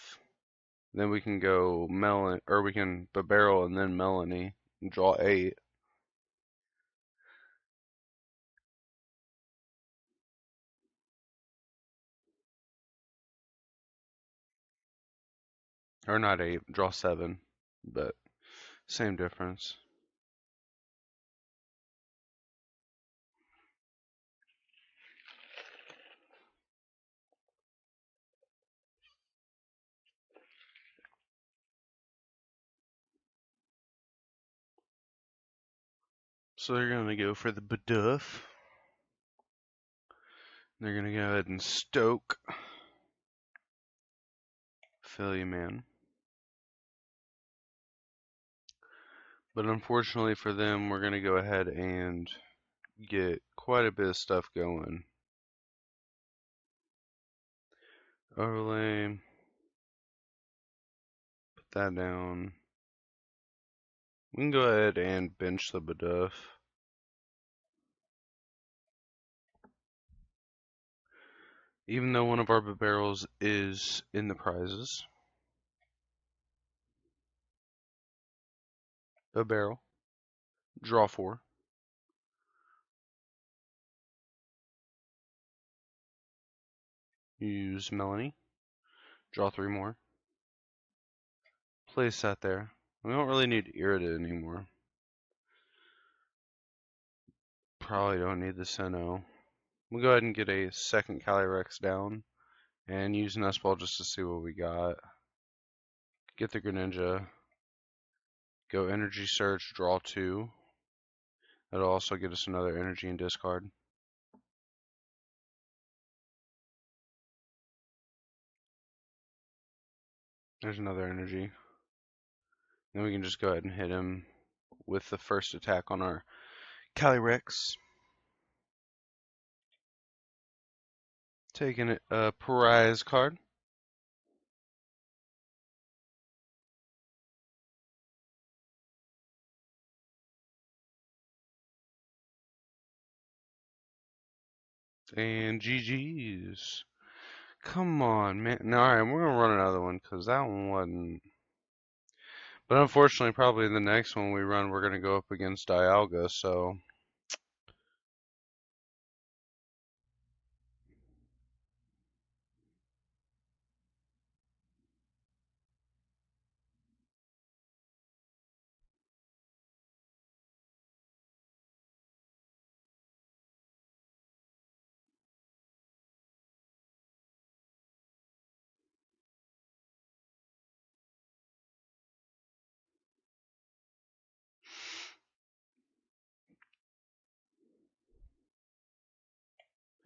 Then we can go Melon, or we can barrel and then Melanie and draw 8. Or not 8, draw 7, but same difference. So they're going to go for the Bidoof. They're going to go ahead and stoke Philly Man. But unfortunately for them, we're going to go ahead and get quite a bit of stuff going. Overlay. Put that down. We can go ahead and bench the Bidoof. Even though one of our barrels is in the prizes. A barrel. Draw 4. Use Melanie. Draw 3 more. Place that there. We don't really need Irida anymore. Probably don't need the Sinnoh. We'll go ahead and get a second Calyrex down and use Nestball just to see what we got. Get the Greninja. Go Energy Search, draw 2. That'll also get us another energy and discard. There's another energy. Then we can just go ahead and hit him with the first attack on our Calyrex. Taking a prize card. And GG's. Come on, man. No, alright, we're gonna run another one because that one wasn't. But unfortunately, probably the next one we run, we're gonna go up against Dialga, so.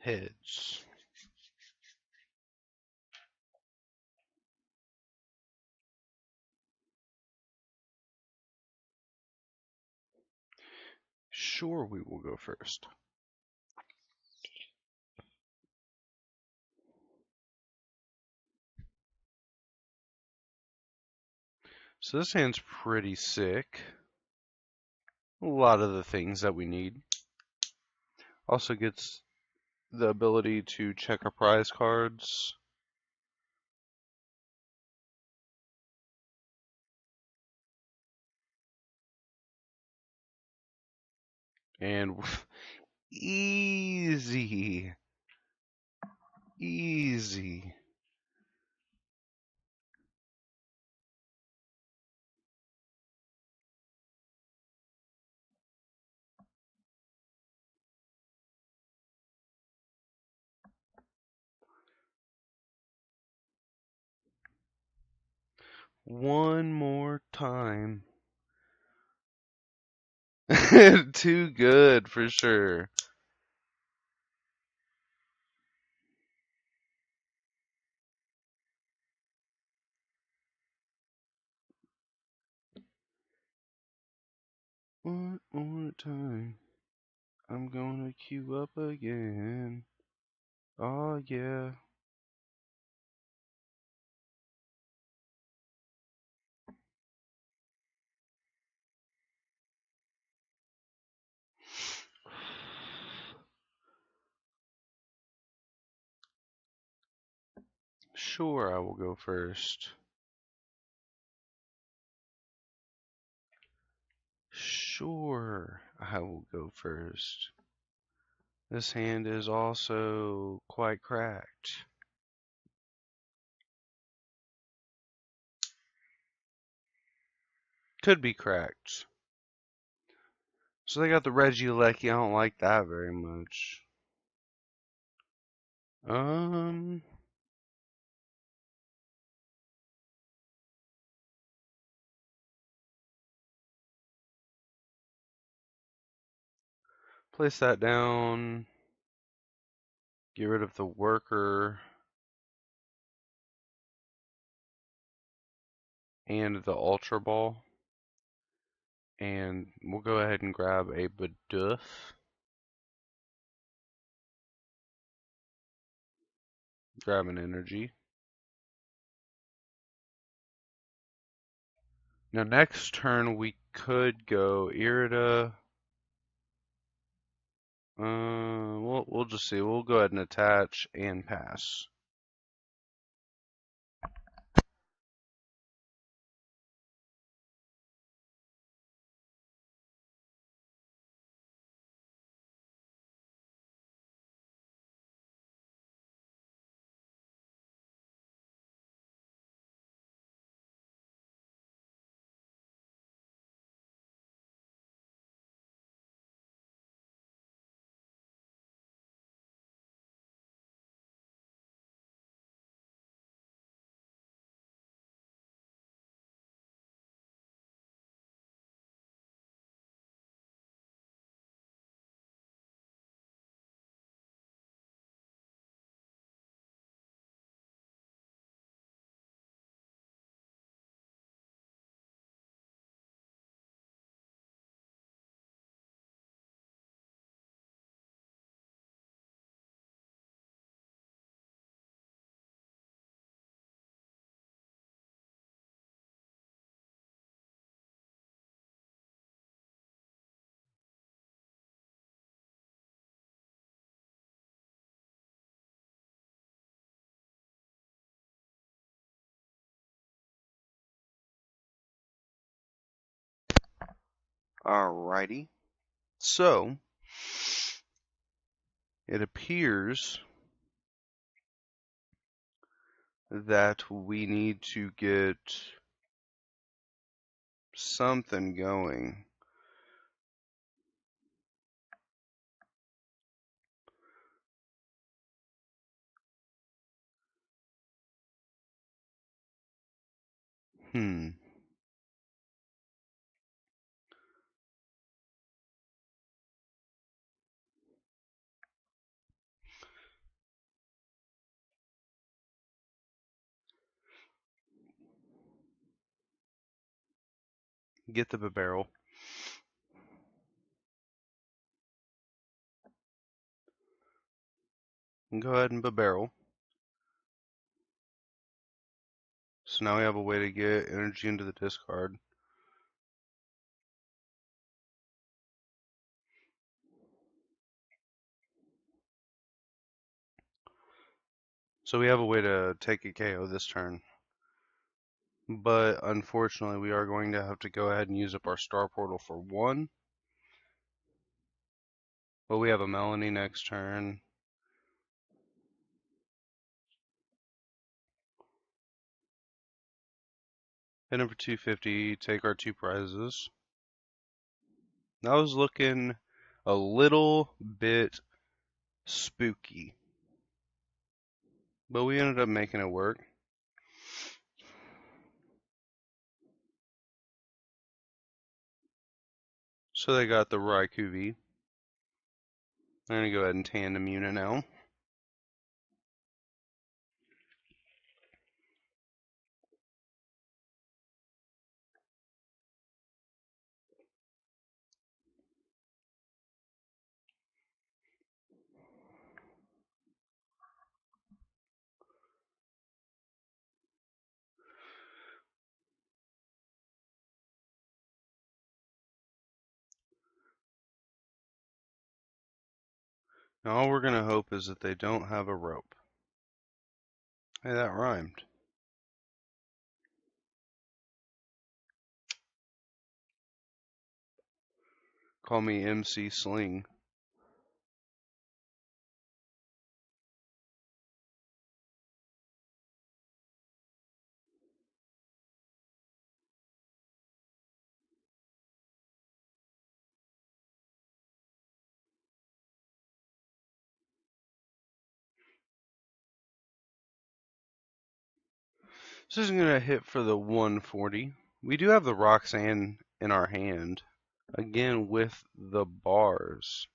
Heads. Sure, we will go first. So this hand's pretty sick. A lot of the things that we need. Also gets the ability to check our prize cards. And easy. Easy. One more time. Too good for sure. One more time. I'm gonna queue up again. Oh yeah. Sure, I will go first. Sure, I will go first. This hand is also quite cracked. Could be cracked. So they got the Regieleki. I don't like that very much. Place that down. Get rid of the worker and the Ultra Ball. And we'll go ahead and grab a Bidoof. Grab an energy. Now next turn we could go Irida. We'll just see. We'll go ahead and attach and pass. Alrighty. So, it appears that we need to get something going. Get the barrel. Go ahead and barrel. So now we have a way to get energy into the discard. So we have a way to take a KO this turn. But unfortunately, we are going to have to go ahead and use up our star portal for 1. But we have a Melanie next turn. Hit him for 250, take our 2 prizes. That was looking a little bit spooky. But we ended up making it work. So they got the Raikou V. I'm going to go ahead and tandem unit now. Now all we're going to hope is that they don't have a rope. Hey, that rhymed. Call me MC Sling. This isn't going to hit for the 140. We do have the Roxanne in our hand. Again with the bars.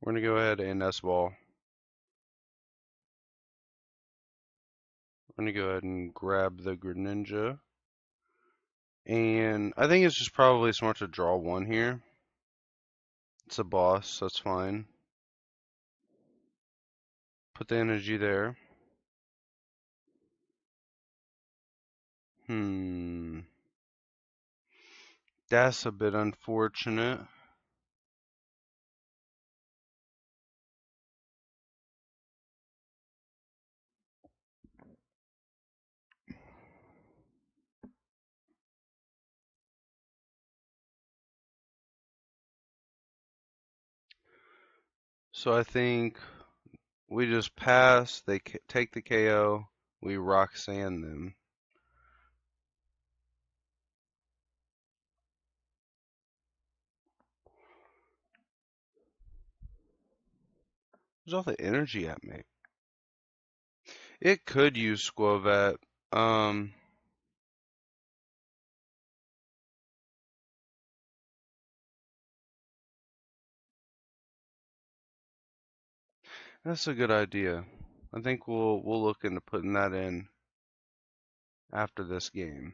We're going to go ahead and S-ball. I'm going to go ahead and grab the Greninja. And I think it's just probably smart to draw 1 here. It's a boss, that's fine. Put the energy there. That's a bit unfortunate. So I think we just pass, they take the KO, we Roxanne them. Where's all the energy at me? It could use Squavet. That's a good idea. I think we'll look into putting that in after this game.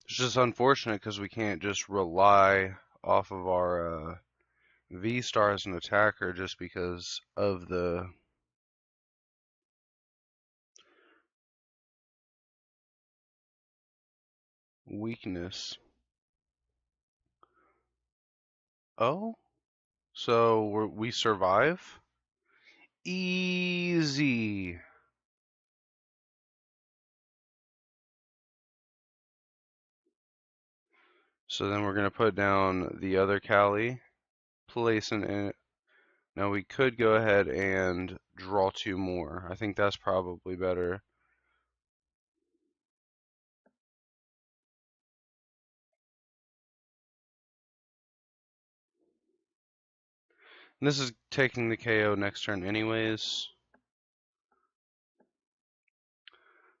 It's just unfortunate because we can't just rely off of our V-Star as an attacker just because of the weakness. Oh, so we survive? Easy. So then we're going to put down the other Cali, place an. Now we could go ahead and draw two more. I think that's probably better. And this is taking the KO next turn anyways.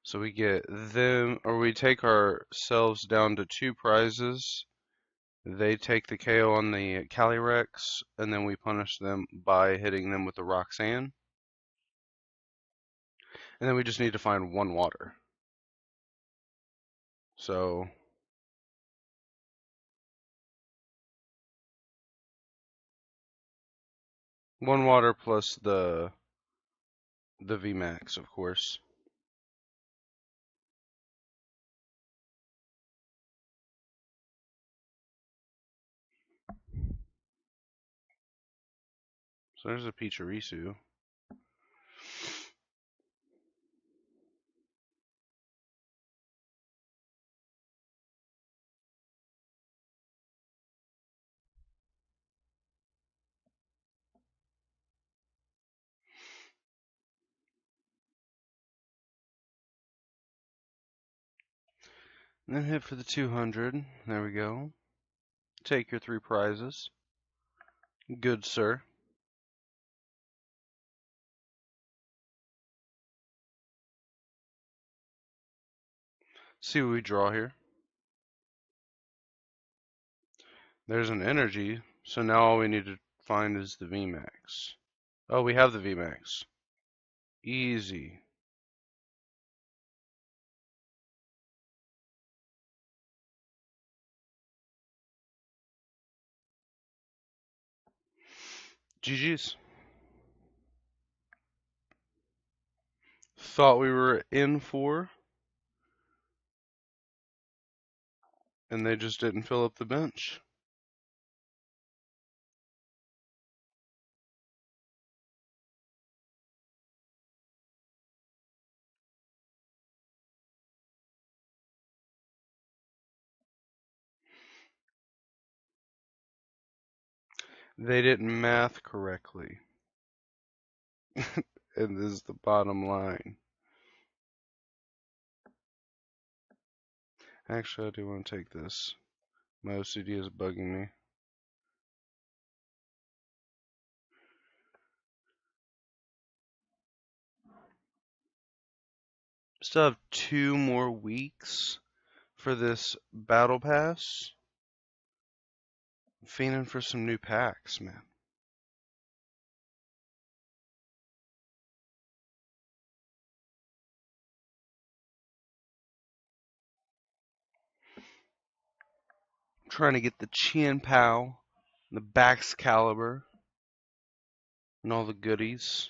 So we get them, or we take ourselves down to two prizes. They take the KO on the Calyrex, and then we punish them by hitting them with the Roxanne. And then we just need to find one water. So one water plus the VMAX, of course. So there's a Pichirisu. And then hit for the 200. There we go. Take your three prizes. Good, sir. See what we draw here. There's an energy, so now all we need to find is the VMAX. Oh, we have the VMAX. Easy. GG's. Thought we were in for, and they just didn't fill up the bench. They didn't math correctly. And this is the bottom line. Actually, I do want to take this. My OCD is bugging me. Still have 2 more weeks for this battle pass. I'm fiending for some new packs, man. I'm trying to get the Chin Pow, the Bax Caliber, and all the goodies.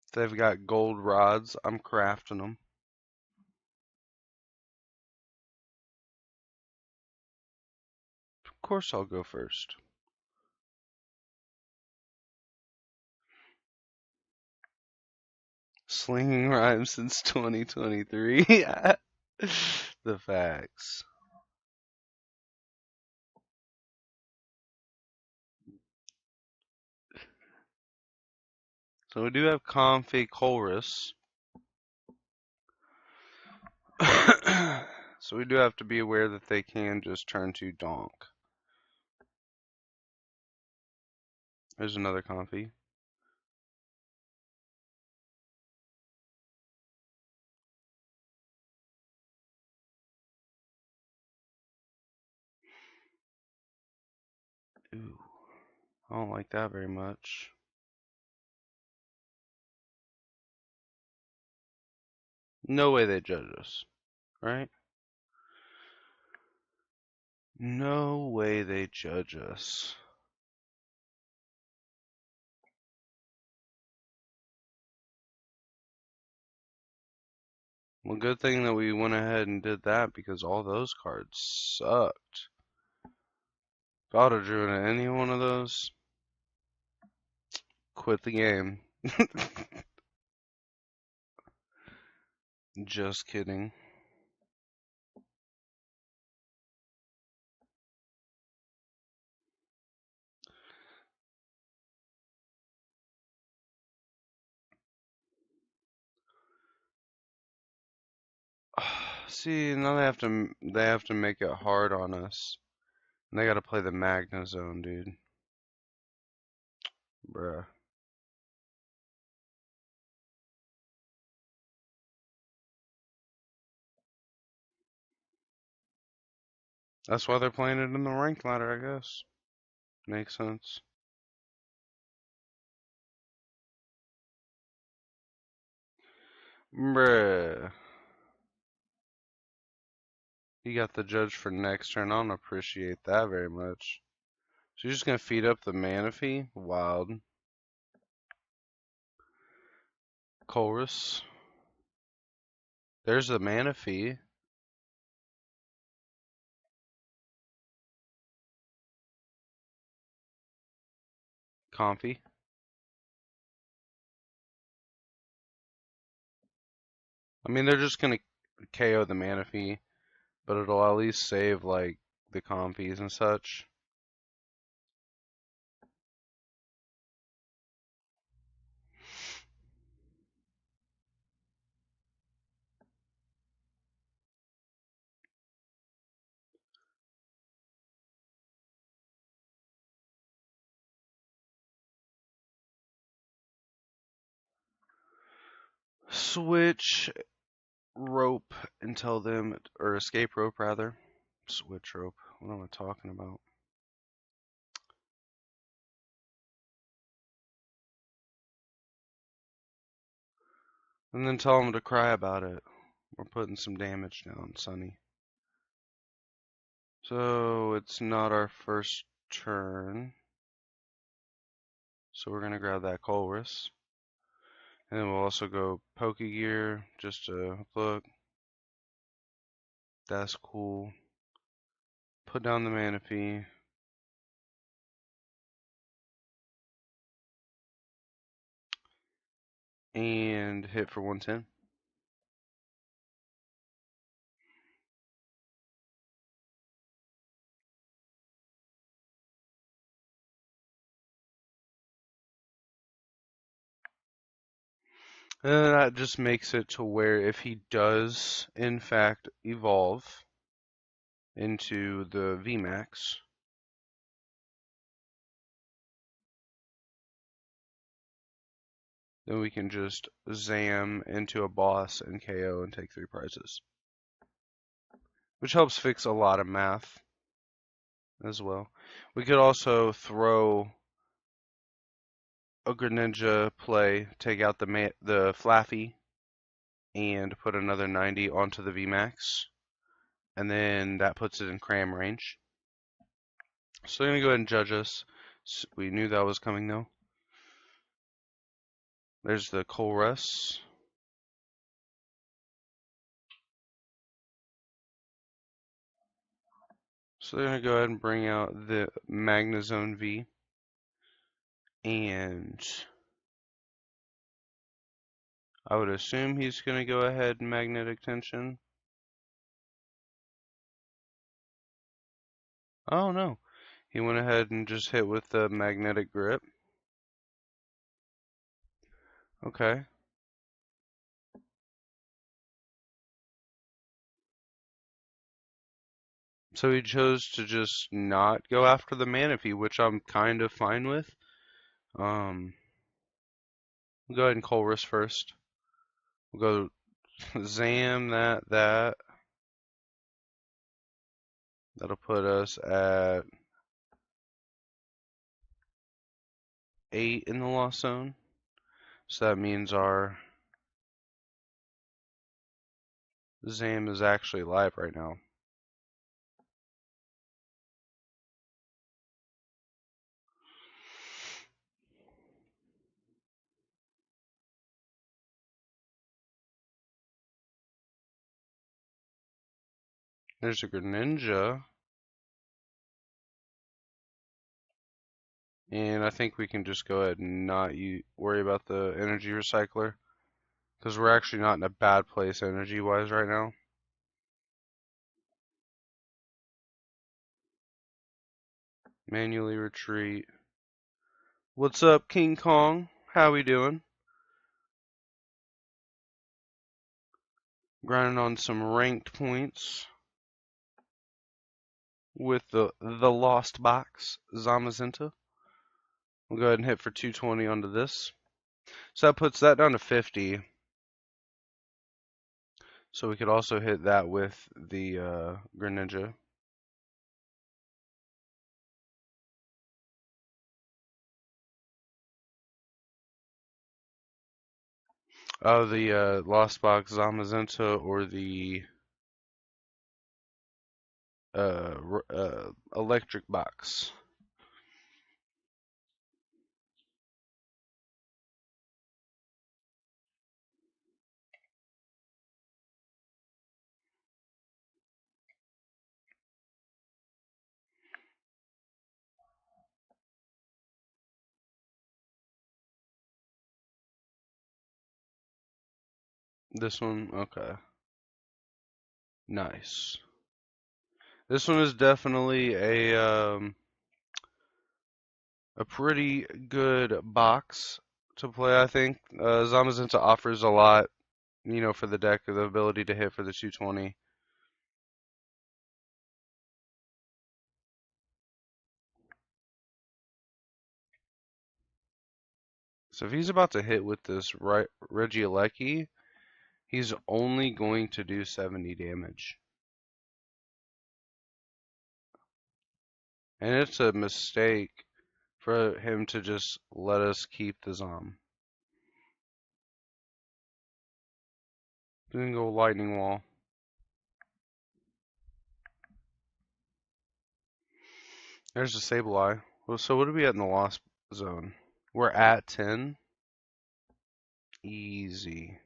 If they've got gold rods, I'm crafting them. Of course I'll go first. Slinging rhymes since 2023. The facts. So we do have Config Chorus. So we do have to be aware that they can just turn to Donk. There's another Confi. Ooh, I don't like that very much. No way they judge us, right? No way they judge us. Well, good thing that we went ahead and did that because all those cards sucked. If I would have drew any one of those, quit the game. Just kidding. See, now they have to make it hard on us. And they gotta play the Magna Zone, dude. Bruh. That's why they're playing it in the ranked ladder, I guess. Makes sense. Bruh. You got the judge for next turn. I don't appreciate that very much. So you're just gonna feed up the Manaphy? Wild. Chorus. There's the Manaphy. Comfy. I mean, they're just gonna KO the Manaphy, but it'll at least save, like, the Comfies and such. Switch rope and tell them, or escape rope rather. Switch rope. What am I talking about? And then tell them to cry about it. We're putting some damage down, Sonny. So it's not our first turn. So we're gonna grab that Colress. And then we'll also go Pokegear just to look. That's cool. Put down the Manaphy. And hit for 110. And that just makes it to where if he does, in fact, evolve into the VMAX, then we can just Zam into a boss and KO and take 3 prizes. Which helps fix a lot of math as well. We could also throw a Greninja play, take out the Flaffy, and put another 90 onto the VMAX. And then that puts it in cram range. So they're going to go ahead and judge us. So we knew that was coming though. There's the Colress. So they're going to go ahead and bring out the Magnezone V. And I would assume he's going to go ahead and Magnetic Tension. Oh no. He went ahead and just hit with the Magnetic Grip. Okay. So he chose to just not go after the Manaphy, which I'm kind of fine with. We'll go ahead and Colress first. We'll go Zam that. That'll put us at 8 in the lost zone. So that means our Zam is actually live right now. There's a Greninja. And I think we can just go ahead and not worry about the energy recycler. Because we're actually not in a bad place energy-wise right now. Manually retreat. What's up, King Kong? How we doing? Grinding on some ranked points with the Lost Box, Zamazenta. We'll go ahead and hit for 220 onto this. So that puts that down to 50. So we could also hit that with the Greninja. Oh, the Lost Box Zamazenta or the Electric Box. This one, okay. Nice. This one is definitely a pretty good box to play, I think. Zamazenta offers a lot, you know, for the deck, the ability to hit for the 220. So if he's about to hit with this Regieleki, he's only going to do 70 damage. And it's a mistake for him to just let us keep the Zom. Then go Lightning Wall. There's a Sableye. Well, so what are we at in the Lost Zone? We're at 10. Easy.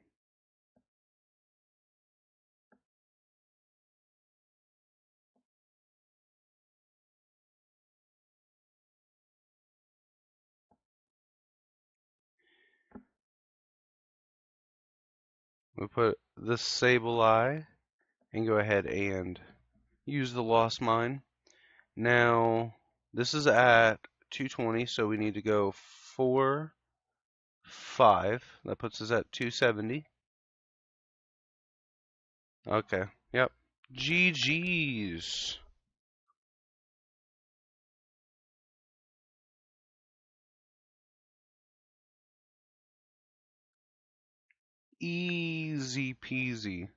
We put the Sableye and go ahead and use the Lost Mine. Now, this is at 220, so we need to go 4, 5. That puts us at 270. Okay, yep. GG's. Easy peasy.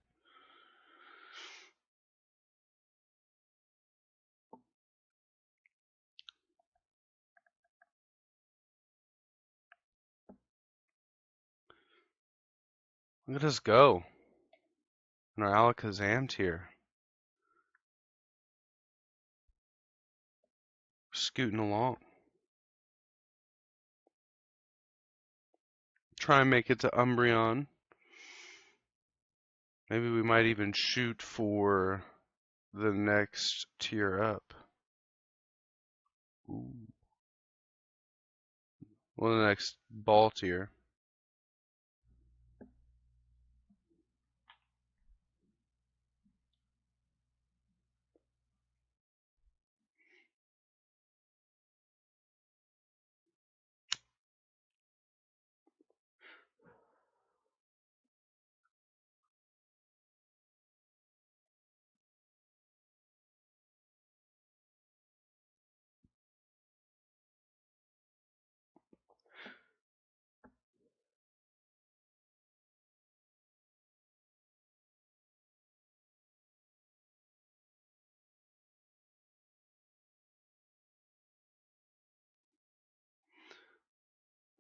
Look at us go. And our Alakazam tier. Scooting along. Try and make it to Umbreon. Maybe we might even shoot for the next tier up. Ooh. Well, the next ball tier.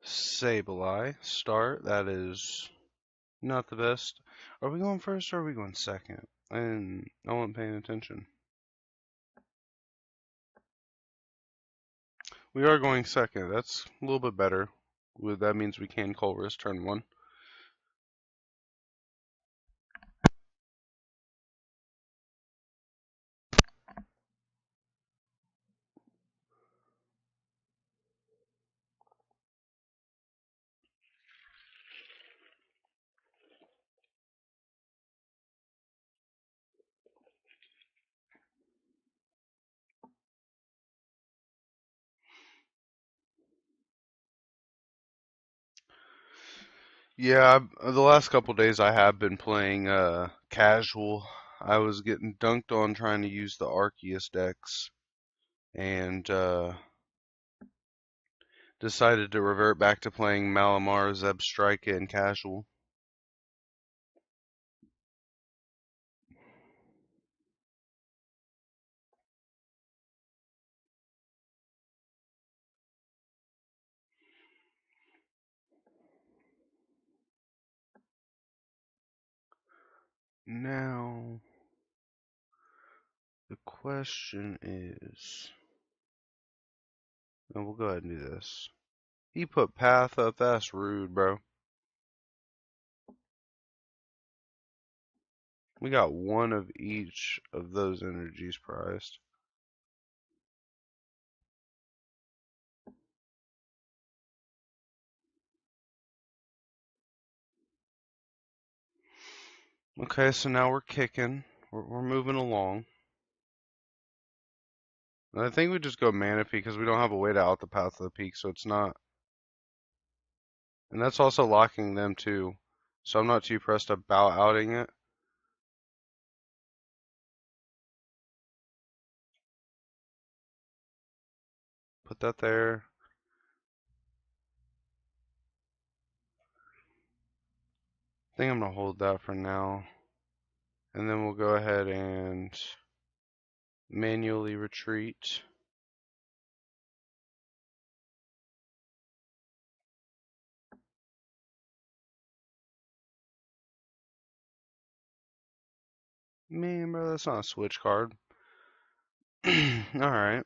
Sableye, start. That is not the best. Are we going first or are we going second? And I wasn't paying attention. We are going second. That's a little bit better. That means we can Colress turn 1. Yeah, the last couple days I have been playing casual. I was getting dunked on trying to use the Arceus decks and decided to revert back to playing Malamar, Zebstrika, and casual. Now, the question is, and we'll go ahead and do this. He put Path up, that's rude, bro. We got one of each of those energies prized. Okay, so now we're kicking. We're moving along. And I think we just go Manaphy because we don't have a way to out the Path of the Peak, so it's not. And that's also locking them too. So I'm not too pressed about outing it. Put that there. I think I'm going to hold that for now. And then we'll go ahead and manually retreat. Man, bro, that's not a switch card. Alright.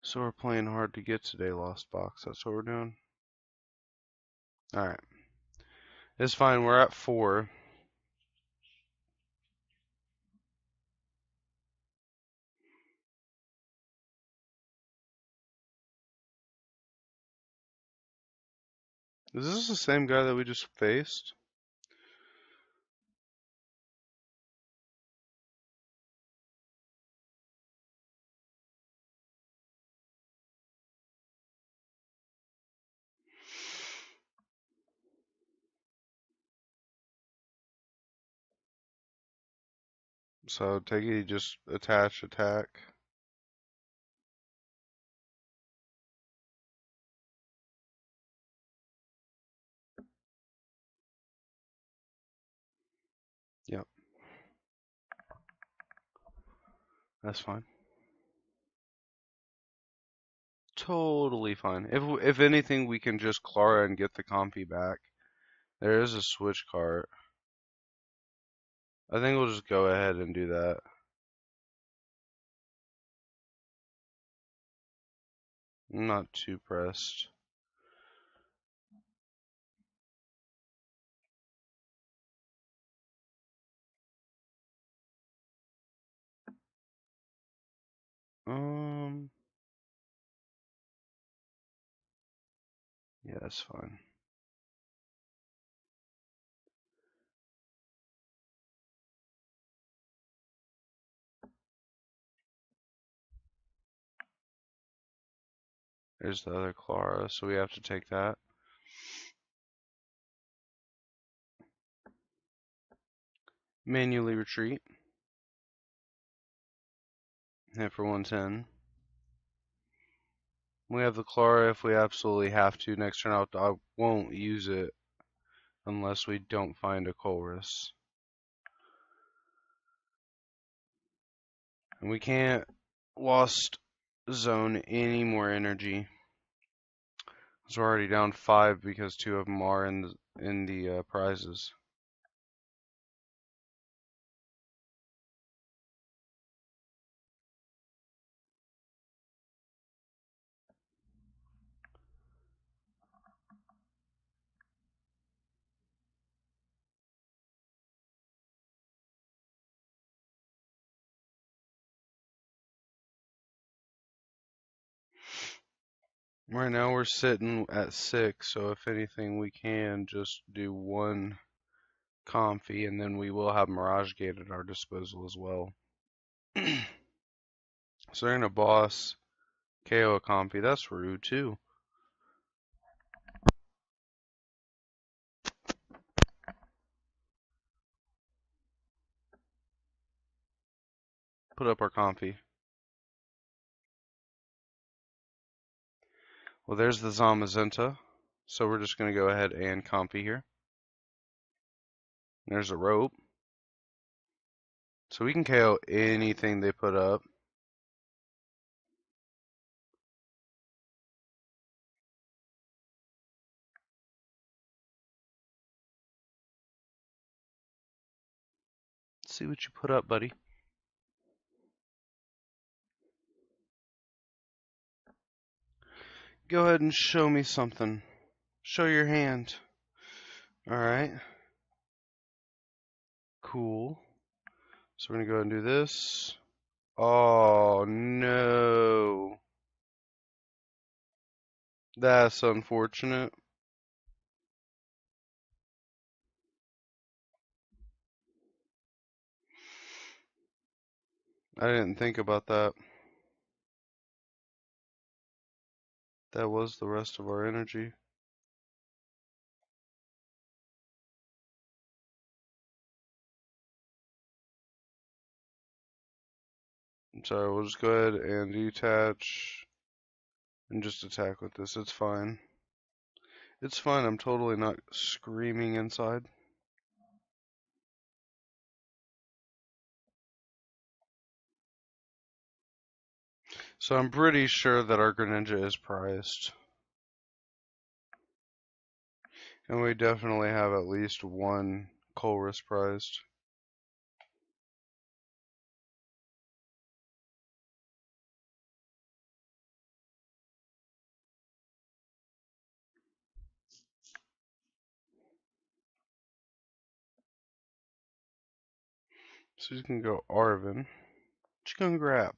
So we're playing hard to get today, Lost Box. That's what we're doing. Alright. It's fine. We're at 4. Is this the same guy that we just faced? So take it, you just attach, attack. Yep, that's fine. Totally fine. If anything, we can just Clara and get the Comfy back. There is a switch cart. I think we'll just go ahead and do that. I'm not too pressed. Yeah, that's fine. There's the other Clara, so we have to take that. Manually retreat. Hit for 110. We have the Clara if we absolutely have to. Next turn out, I won't use it unless we don't find a Colress. And we can't lost zone any more energy. So we're already down 5 because 2 of them are in the prizes. Right now we're sitting at 6, so if anything we can just do 1 Comfy and then we will have Mirage Gate at our disposal as well. So they're gonna boss KO a Comfy. That's rude too. put up our compy. Well, there's the Zamazenta. So we're just going to go ahead and compy here. There's a rope. So we can KO anything they put up. Let's see what you put up, buddy. Go ahead and show me something. Show your hand. Alright. Cool. So we're going to go ahead and do this. Oh, no. That's unfortunate. I didn't think about that. That was the rest of our energy. So we'll just go ahead and detach and just attack with this. It's fine. It's fine. I'm totally not screaming inside. So I'm pretty sure that our Greninja is prized. And we definitely have at least one Colress prized. So you can go Arvin. What you gonna grab?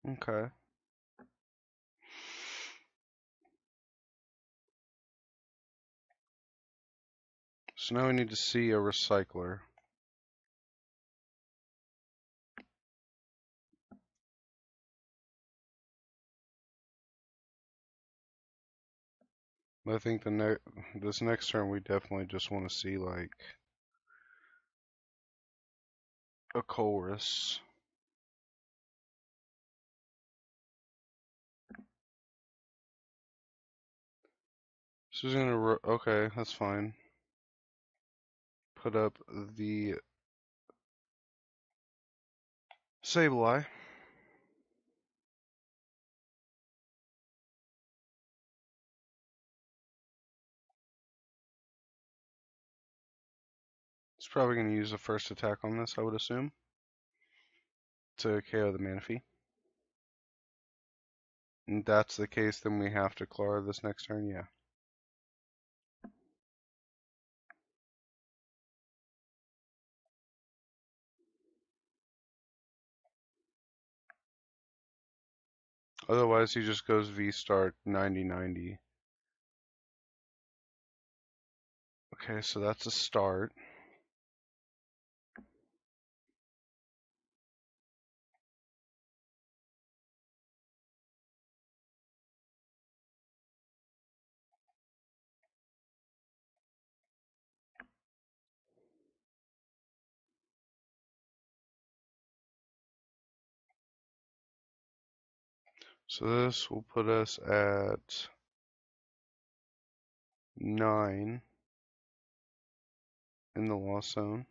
Okay. So now we need to see a recycler. I think this next turn we definitely just want to see like a Colress. So he's gonna okay, that's fine. Put up the Sableye. It's probably gonna use the first attack on this, I would assume, to KO the Manaphy. And that's the case, then we have to Clara this next turn, yeah. Otherwise, he just goes V-Start 90-90. Okay, so that's a start. So this will put us at 9 in the loss zone.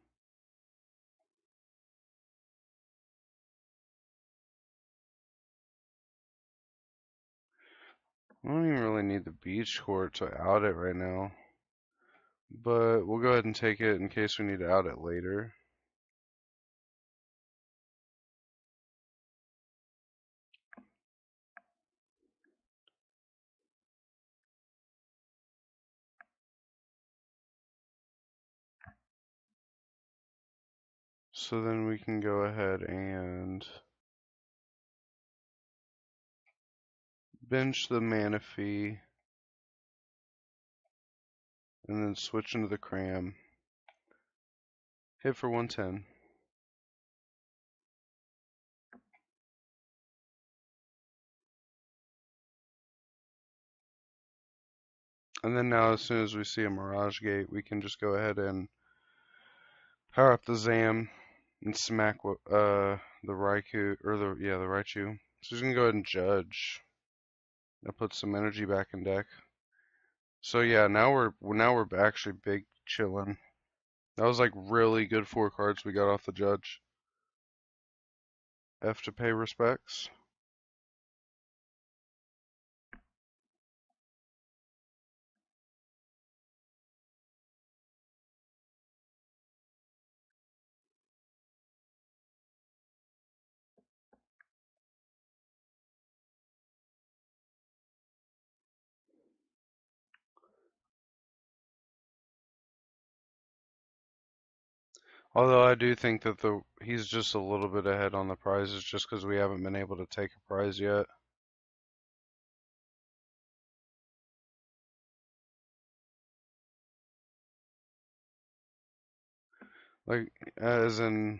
I don't even really need the beach court to out it right now. But we'll go ahead and take it in case we need to out it later. So then we can go ahead and bench the Manaphy and then switch into the Cram. Hit for 110. And then now as soon as we see a Mirage Gate, we can just go ahead and power up the Zam and smack the Raikou, or the Raichu. So he's gonna go ahead and judge. That puts some energy back in deck. So yeah, now we're actually big chillin'. That was like really good 4 cards we got off the judge. F to pay respects. Although I do think that he's just a little bit ahead on the prizes just because we haven't been able to take a prize yet. Like, as in,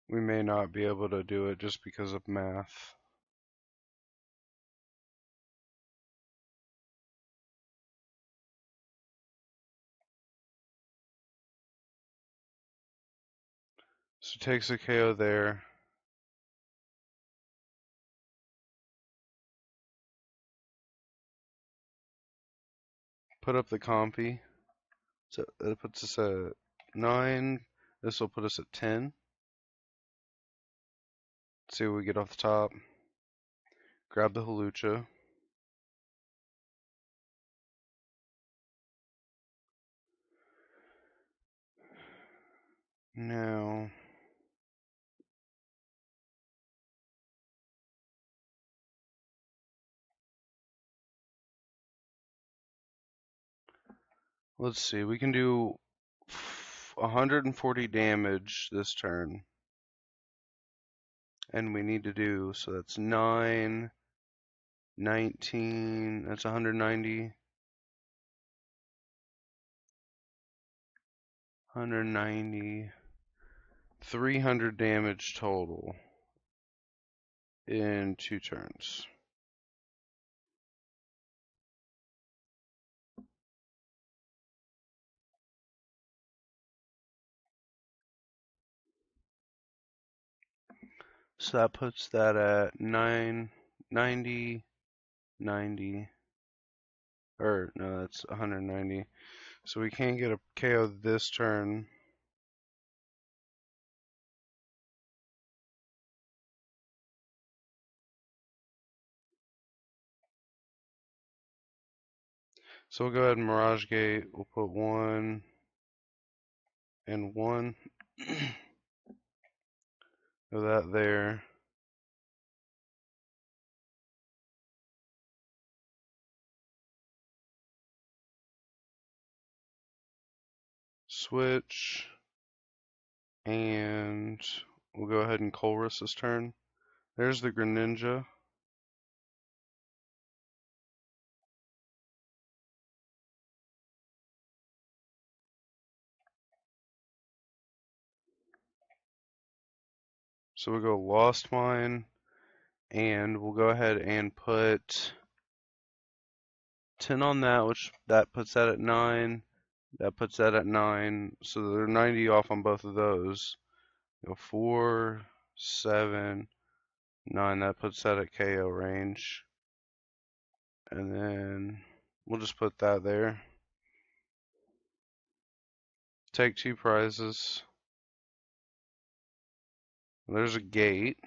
we may not be able to do it just because of math. So takes a KO there. Put up the compy. So it puts us at 9. This will put us at 10. Let's see what we get off the top. Grab the Halucha. Now, let's see. We can do 140 damage this turn. And we need to do, so that's 9, 19, that's 190. 190, 300 damage total in 2 turns. So that puts that at 90, 90, or no, that's 190. So we can't get a KO this turn. So we'll go ahead and Mirage Gate. We'll put 1 and 1. Go that there. Switch. And we'll go ahead and Colress this turn. There's the Greninja. So we'll go Lost Mine, and we'll go ahead and put 10 on that, which that puts that at 9. That puts that at 9. So they're 90 off on both of those. Go 4, 7, 9. That puts that at KO range. And then we'll just put that there. Take 2 prizes. There's a gate.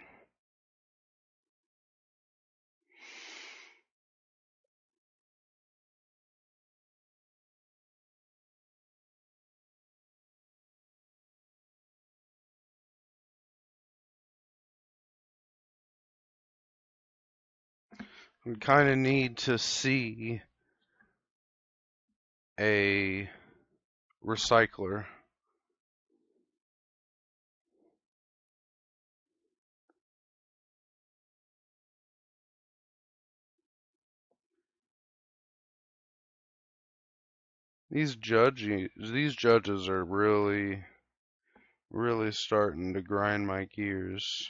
We kind of need to see a recycler. These judges are really starting to grind my gears.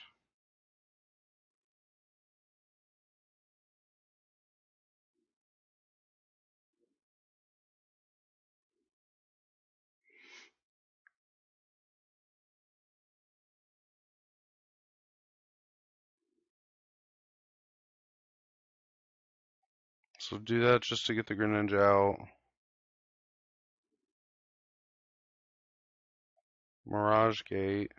So do that just to get the Greninja out. Mirage Gate.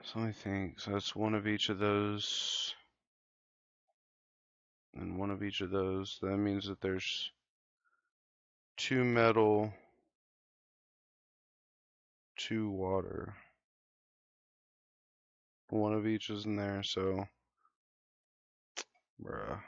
So I think so that's one of each of those. And one of each of those. That means that there's 2 metal, 2 water. One of each is in there, so bruh.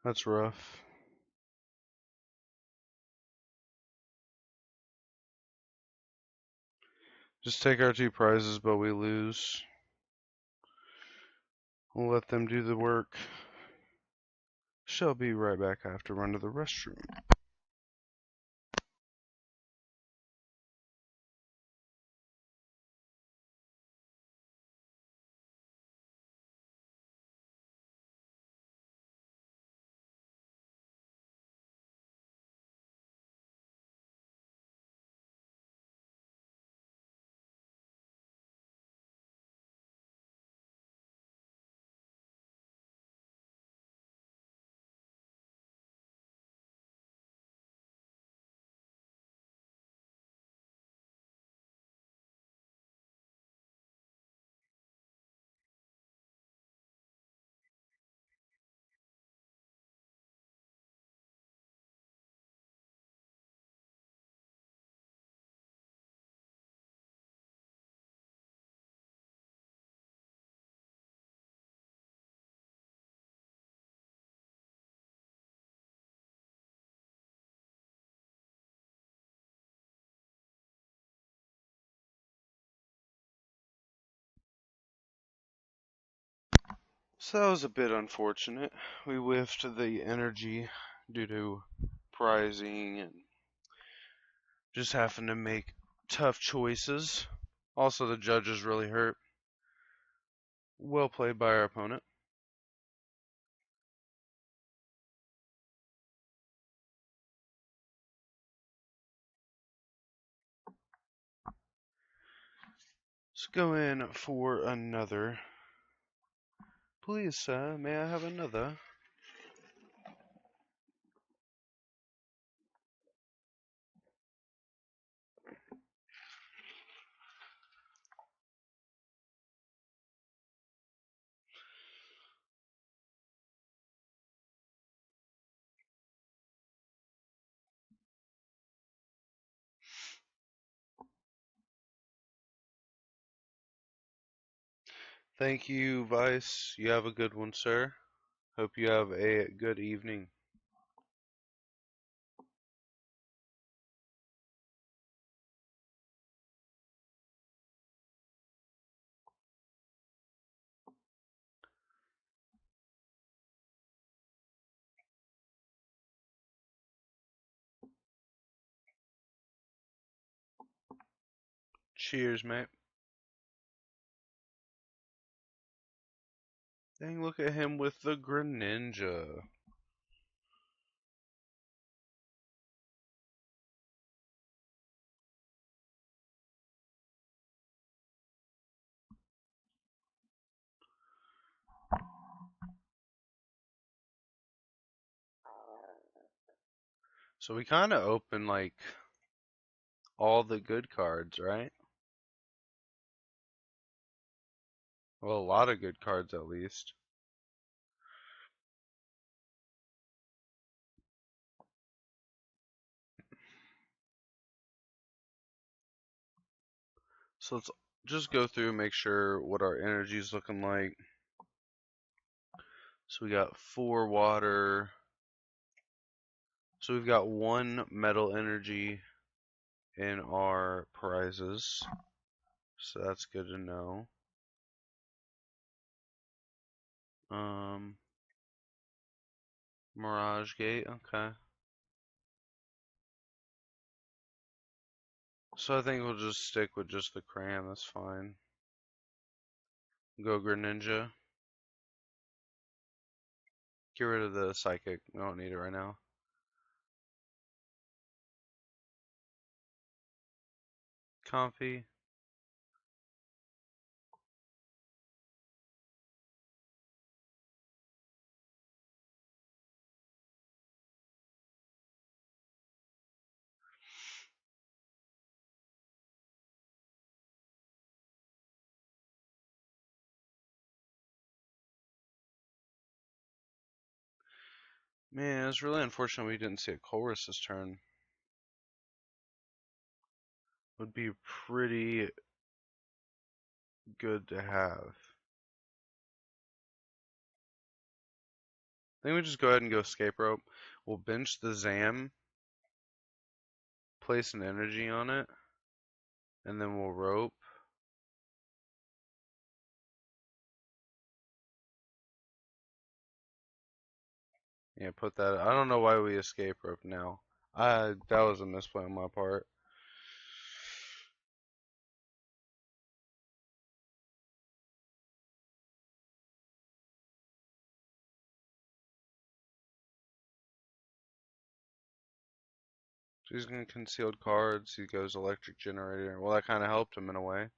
That's rough. Just take our 2 prizes, but we lose. We'll let them do the work. Shall be right back. I have to run to the restroom. So that was a bit unfortunate. We whiffed the energy due to prizing and just having to make tough choices. Also, the judges really hurt. Well played by our opponent. Let's go in for another. Please, sir, may I have another? Thank you, Vice. You have a good one, sir. Hope you have a good evening. Cheers, mate. Dang, look at him with the Greninja. So we kind of open like all the good cards, right? Well, a lot of good cards at least. So let's just go through and make sure what our energy is looking like. So we got 4 water. So we've got 1 metal energy in our prizes. So that's good to know. Mirage Gate, okay. So I think we'll just stick with just the crayon, that's fine. Go Greninja. Get rid of the psychic. We don't need it right now. Comfy. Man, it's really unfortunate we didn't see a chorus this turn. Would be pretty good to have. I think we just go ahead and go escape rope. We'll bench the Zam, place an energy on it, and then we'll rope. Yeah, put that. I don't know why we escape rope now. That was a misplay on my part. So he's gonna concealed cards. He goes electric generator. Well, that kind of helped him in a way.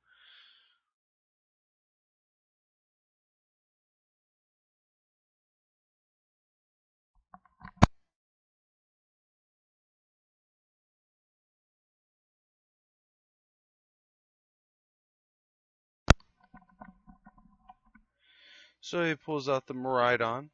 So he pulls out the Maridon.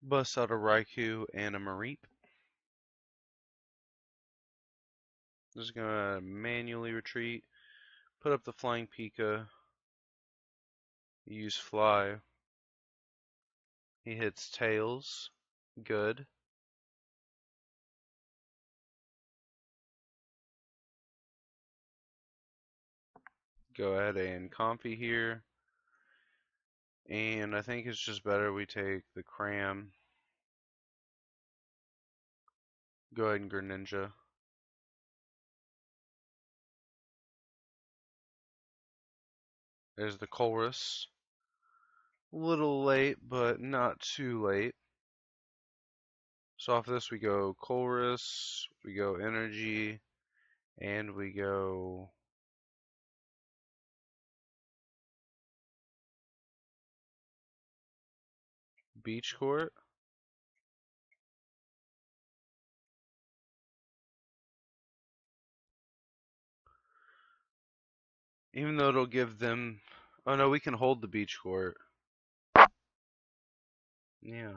Busts out a Raikou and a Mareep. Just gonna manually retreat. Put up the Flying Pika. Use Fly. He hits Tails. Good. Go ahead and Comfy here. And I think it's just better we take the Cram. Go ahead and Greninja. There's the Chorus. A little late, but not too late. So off this we go Chorus, we go Energy, and we go Beach Court. Even though it'll give them... Oh no, we can hold the Beach Court. Yeah.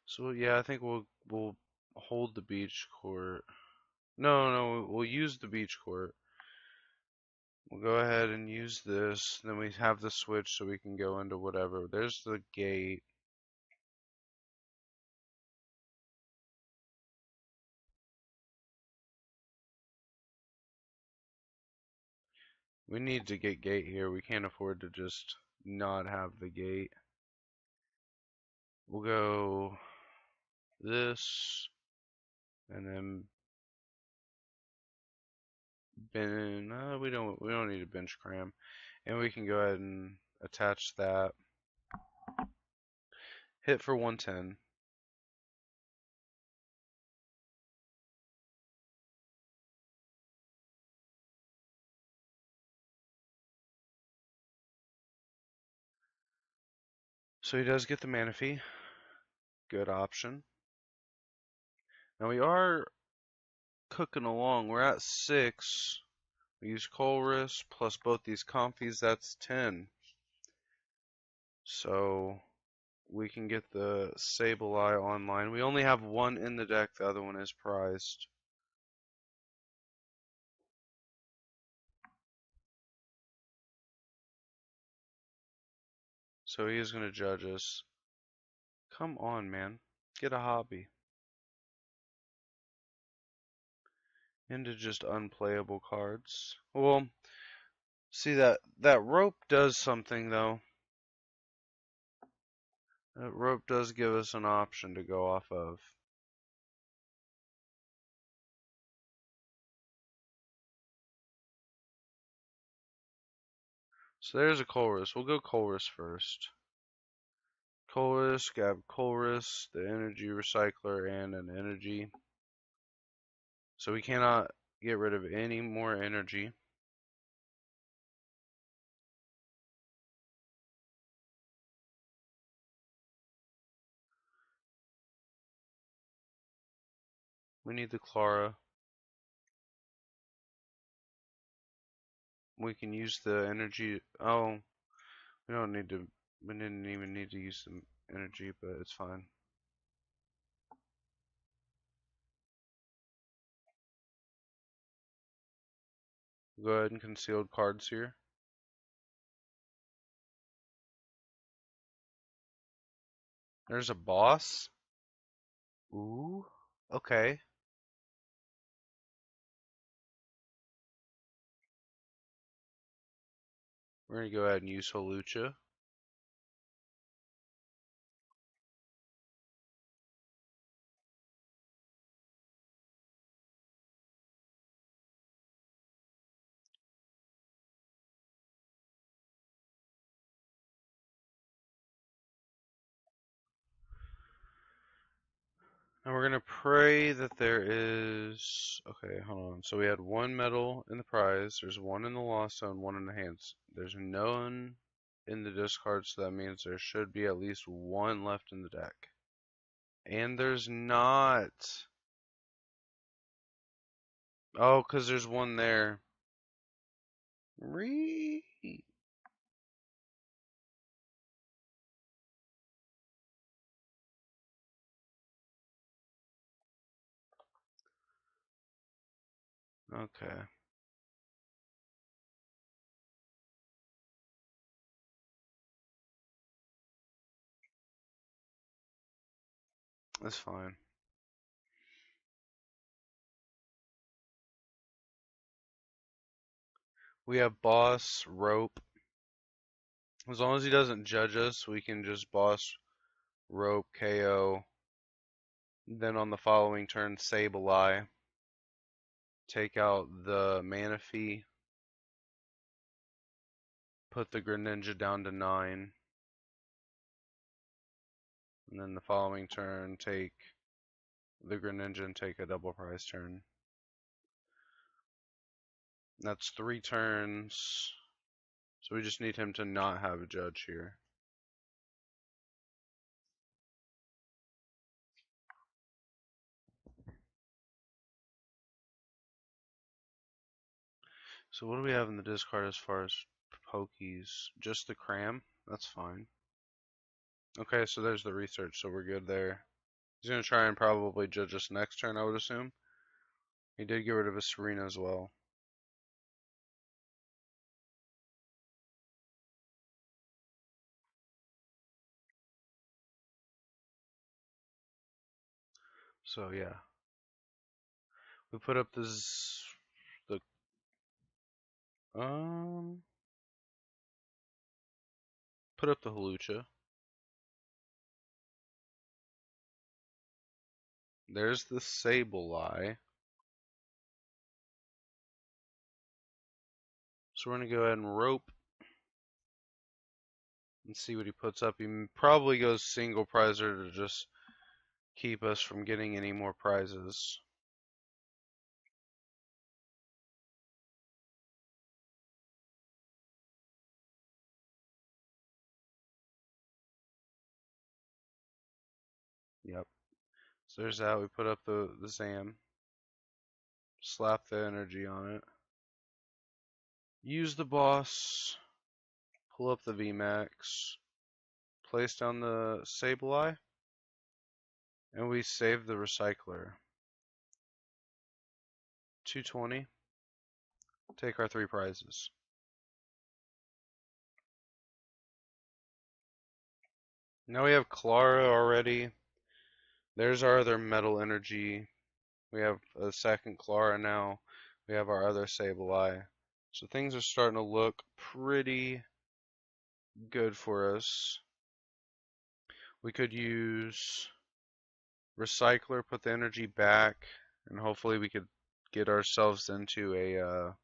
So yeah, I think we'll hold the Beach Court. No, we'll use the Beach Court. We'll go ahead and use this. Then we have the switch so we can go into whatever. There's the gate. We need to get gate here. We can't afford to just not have the gate. We'll go this and then we don't need a bench cram. And we can go ahead and attach that. Hit for 110. So he does get the Manaphy. Good option. Now we are cooking along. We're at 6. We use Colress plus both these Comfies. That's 10. So we can get the Sableye online. We only have one in the deck. The other one is prized. So he is going to judge us. Come on, man. Get a hobby. Into just unplayable cards. Well, see that rope does something though. That rope does give us an option to go off of. So there's a Colress. We'll go Colress first. Colress, grab Colress, the energy recycler, and an energy. So we cannot get rid of any more energy. We need the Clara. We can use the energy. Oh, we don't need to. We didn't even need to use the energy, but it's fine. Go ahead and concealed cards here. There's a boss. Ooh, okay. We're gonna go ahead and use Holucha. And we're gonna pray that there is. Okay, hold on. So we had one medal in the prize. There's one in the lost zone, one in the hands. There's none in the discard, so that means there should be at least one left in the deck. And there's not. Oh, because there's one there. Re. Okay. That's fine. We have boss, rope. As long as he doesn't judge us, we can just boss, rope, KO. Then on the following turn, Sableye. Take out the Manaphy. Put the Greninja down to 9. And then the following turn, take the Greninja and take a double prize turn. That's 3 turns. So we just need him to not have a judge here. So what do we have in the discard as far as Pokies? Just the Cram? That's fine. Okay, so there's the research, so we're good there. He's going to try and probably judge us next turn, I would assume. He did get rid of a Serena as well. So yeah. We put up this the put up the Holucha. There's the Sableye. So we're gonna go ahead and rope and see what he puts up. He probably goes single prizer to just keep us from getting any more prizes. Yep. So there's that. We put up the Zam. Slap the energy on it. Use the boss. Pull up the VMAX. Place down the Sableye. And we save the recycler. 220. Take our 3 prizes. Now we have Clara already. There's our other metal energy. We have a second Clara now. We have our other Sableye. So things are starting to look pretty good for us. We could use Recycler, put the energy back, and hopefully we could get ourselves into a,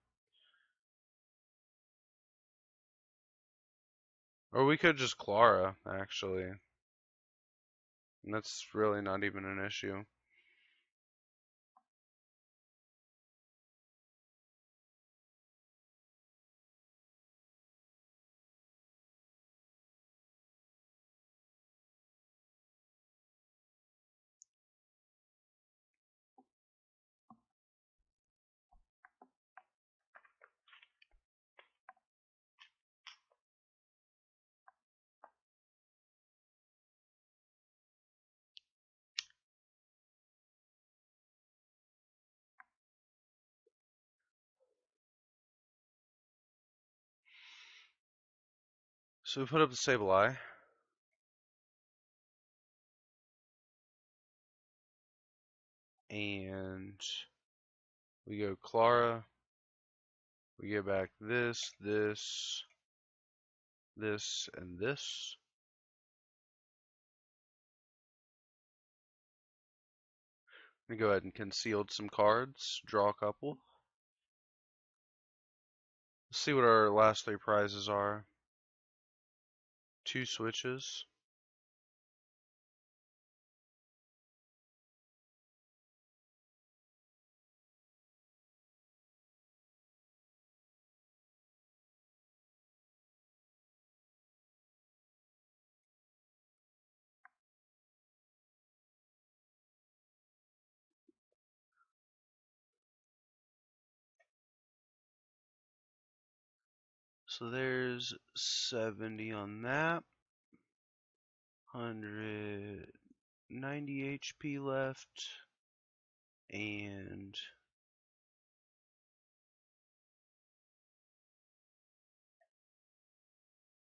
or we could just Clara, actually. And that's really not even an issue. So we put up the Sableye. And we go Clara. We get back this, this, this, and this. I'm gonna go ahead and concealed some cards, draw a couple. Let's see what our last three prizes are. 2 switches. So there's 70 on that. 190 HP left. And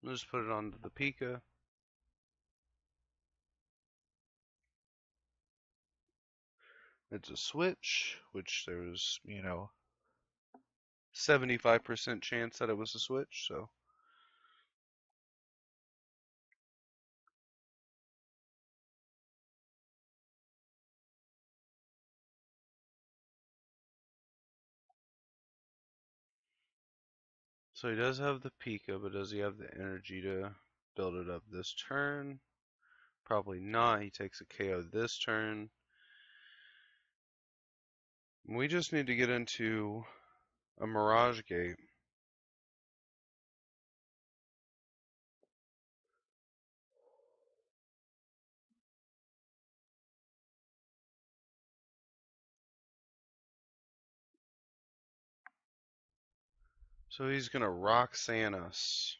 I'll just put it onto the Pika. It's a switch, which there was, 75% chance that it was a switch, so. So he does have the Pika, but does he have the energy to build it up this turn? Probably not. He takes a KO this turn. We just need to get into a Mirage Gate. So he's gonna Roxanne us.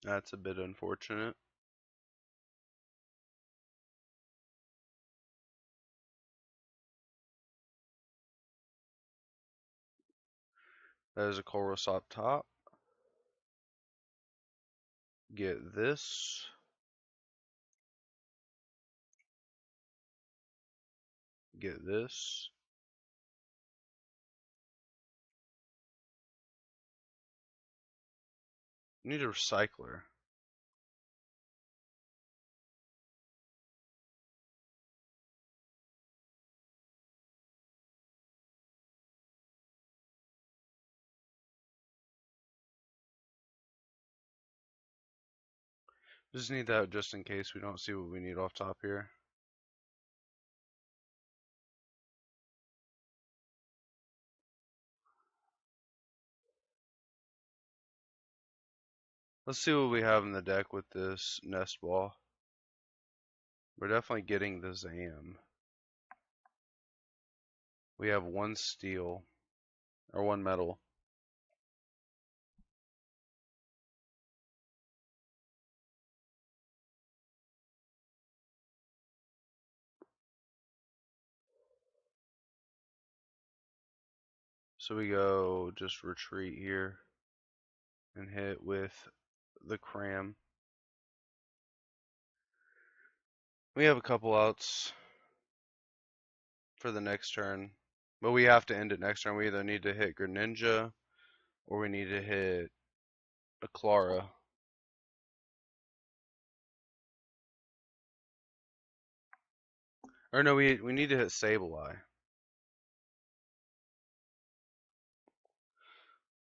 That's a bit unfortunate. That is a Koros up top. Get this. Get this. Need a recycler. Just need that just in case we don't see what we need off top here. Let's see what we have in the deck with this nest ball. We're definitely getting the Zam. We have 1 steel, or 1 metal. So we go just retreat here and hit with the cram. We have a couple outs for the next turn, but we have to end it next turn. We either need to hit Greninja or we need to hit a Clara. Or no, we need to hit Sableye.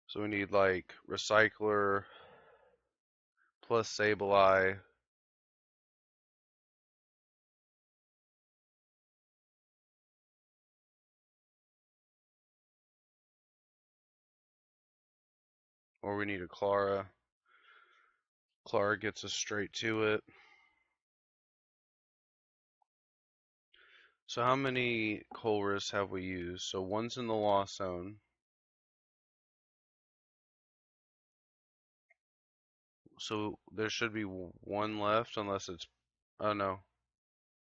So we need like Recycler plus Sableye. Or we need a Clara. Clara gets us straight to it. So how many Colress have we used? So one's in the Lost Zone. So there should be one left unless it's... Oh no.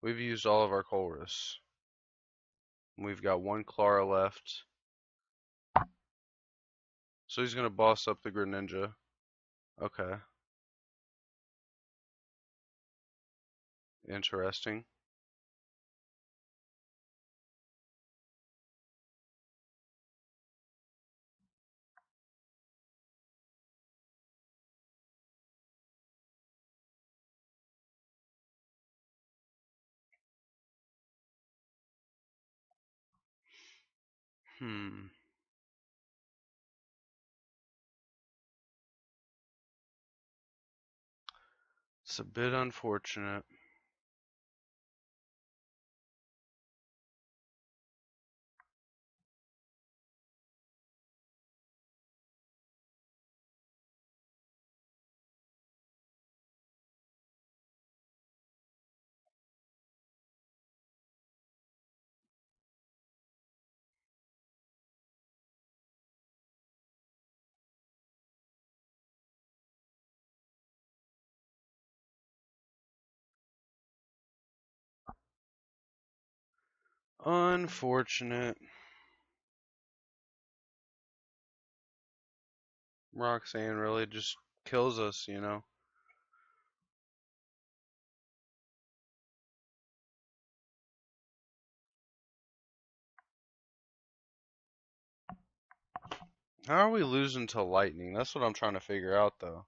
We've used all of our Colress. We've got one Clara left. So he's going to boss up the Greninja. Okay. Interesting. Hmm. It's a bit unfortunate. Unfortunate. Roxanne really just kills us, you know. How are we losing to lightning? That's what I'm trying to figure out, though.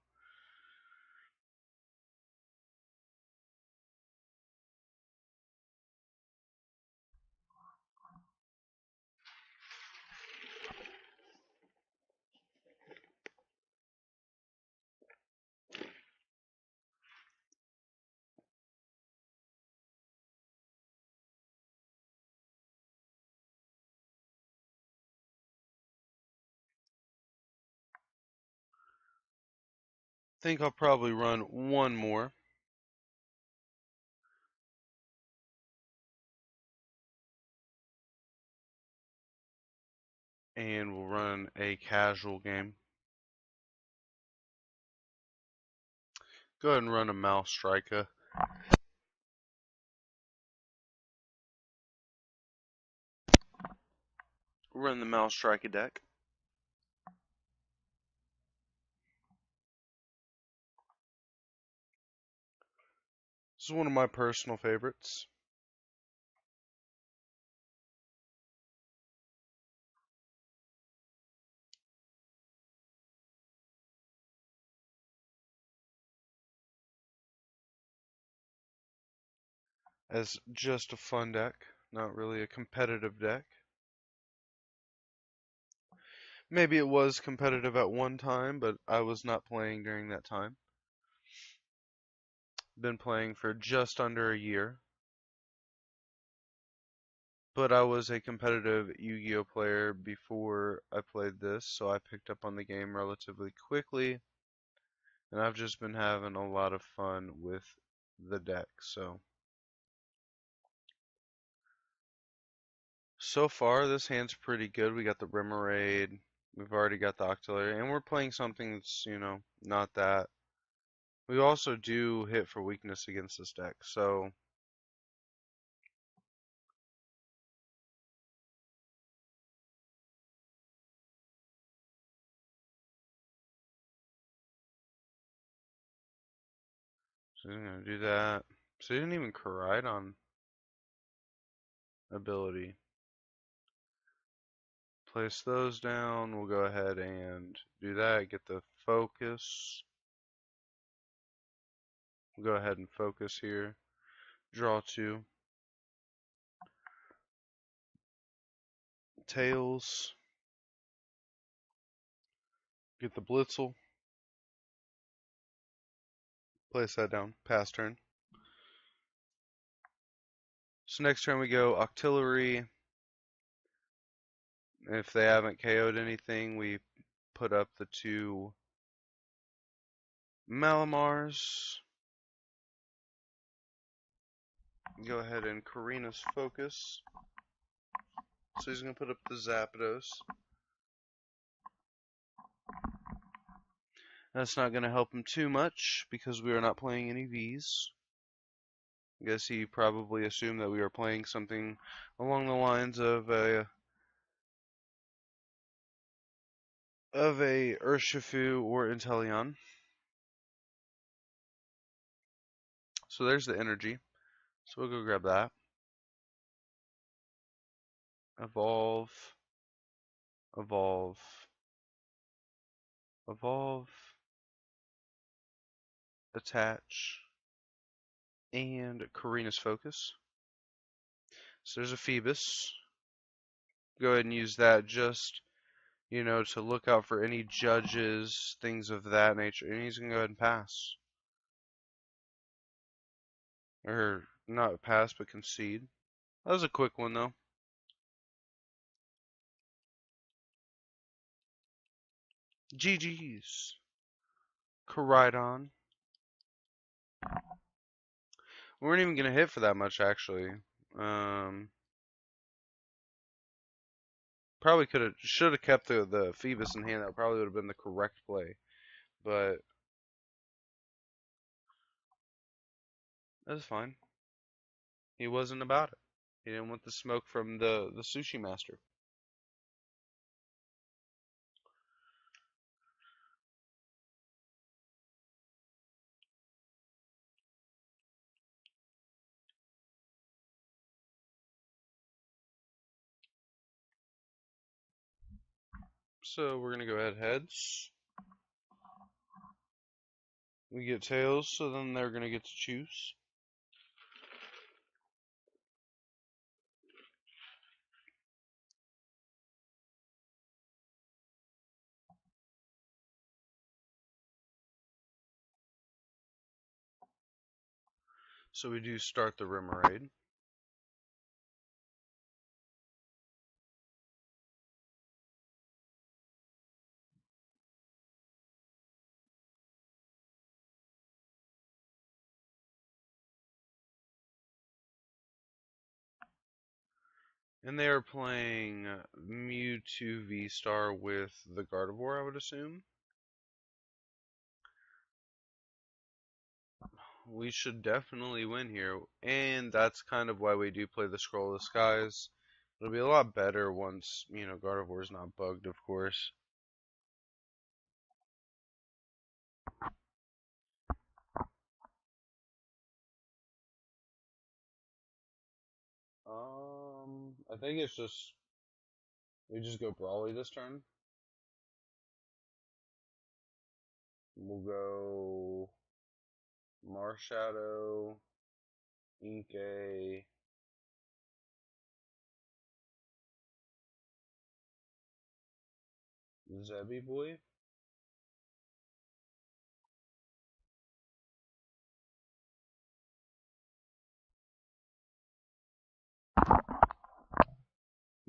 Think I'll probably run one more. And we'll run a casual game. Go ahead and run a Mouse Striker. Run the Mouse Striker deck. This is one of my personal favorites. As just a fun deck, not really a competitive deck. Maybe it was competitive at one time, but I was not playing during that time. Been playing for just under a year. But I was a competitive Yu-Gi-Oh player before I played this, so I picked up on the game relatively quickly. And I've just been having a lot of fun with the deck, so far this hand's pretty good. We got the Remoraid, we've already got the Octillery, and we're playing something that's, you know, not that. We also do hit for weakness against this deck, so So he's gonna do that. So he didn't even corride on ability. Place those down. We'll go ahead and do that. Get the focus. We'll go ahead and focus here. Draw 2. Tails. Get the Blitzel. Place that down. Pass turn. So next turn we go Octillery. If they haven't KO'd anything, we put up the 2 Malamars. Go ahead and Karina's focus. So he's going to put up the Zapdos. That's not going to help him too much because we are not playing any Vs. I guess he probably assumed that we are playing something along the lines of a Urshifu or Inteleon. So there's the energy. So we'll go grab that. Evolve. Evolve. Evolve. Attach. And Karina's focus. So there's a Phoebus. Go ahead and use that just, you know, to look out for any judges, things of that nature. And he's going to go ahead and pass. Or not pass, but concede. That was a quick one, though. GG's. Koridon. We weren't even going to hit for that much, actually. Probably should have kept the Phoebus in hand. That probably would have been the correct play. But that's fine. He wasn't about it. He didn't want the smoke from the sushi master. So we're gonna go ahead heads. We get tails, so then they're gonna get to choose. So we do start the Remoraid. And they are playing Mewtwo V-Star with the Gardevoir, I would assume. We should definitely win here, and that's kind of why we do play the Scroll of the Skies. It'll be a lot better once, you know, Gardevoir's not bugged, of course. I think it's just, we just go Brawly this turn. We'll go Marshadow, Inkay, Zebby Boy.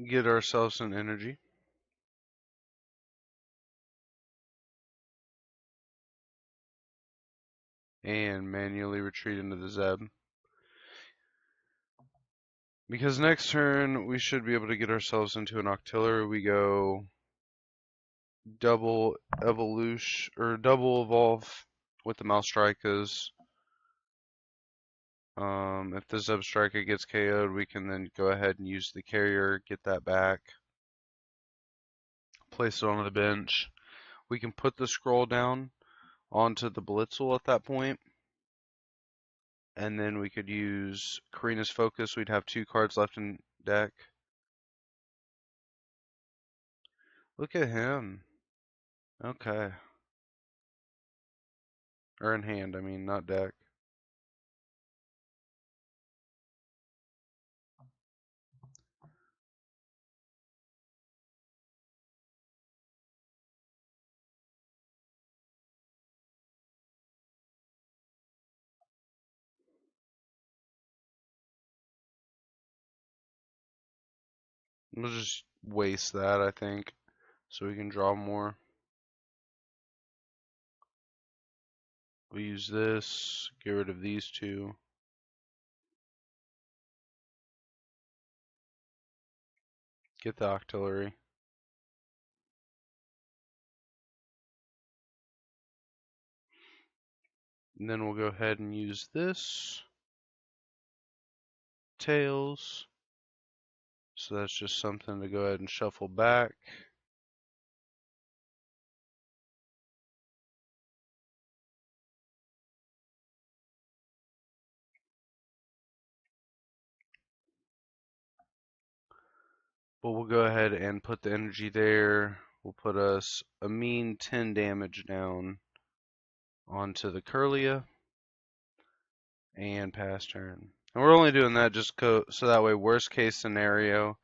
Get ourselves some energy. And manually retreat into the Zeb. Because next turn we should be able to get ourselves into an Octillery. We go double evolution or double evolve with the Malstrikers. If the Zebstrika gets KO'd, we can then go ahead and use the carrier, get that back, place it on the bench. We can put the scroll down onto the Blitzel at that point. And then we could use Karina's Focus. We'd have 2 cards left in deck. Look at him. Okay. Or in hand, I mean, not deck. We'll just waste that, I think, so we can draw more. We use this, get rid of these 2. Get the Octillery. And then we'll go ahead and use this. Tails. So that's just something to go ahead and shuffle back. But we'll go ahead and put the energy there. We'll put us a mean 10 damage down onto the Curlia and pass turn. And we're only doing that just so that way, worst case scenario,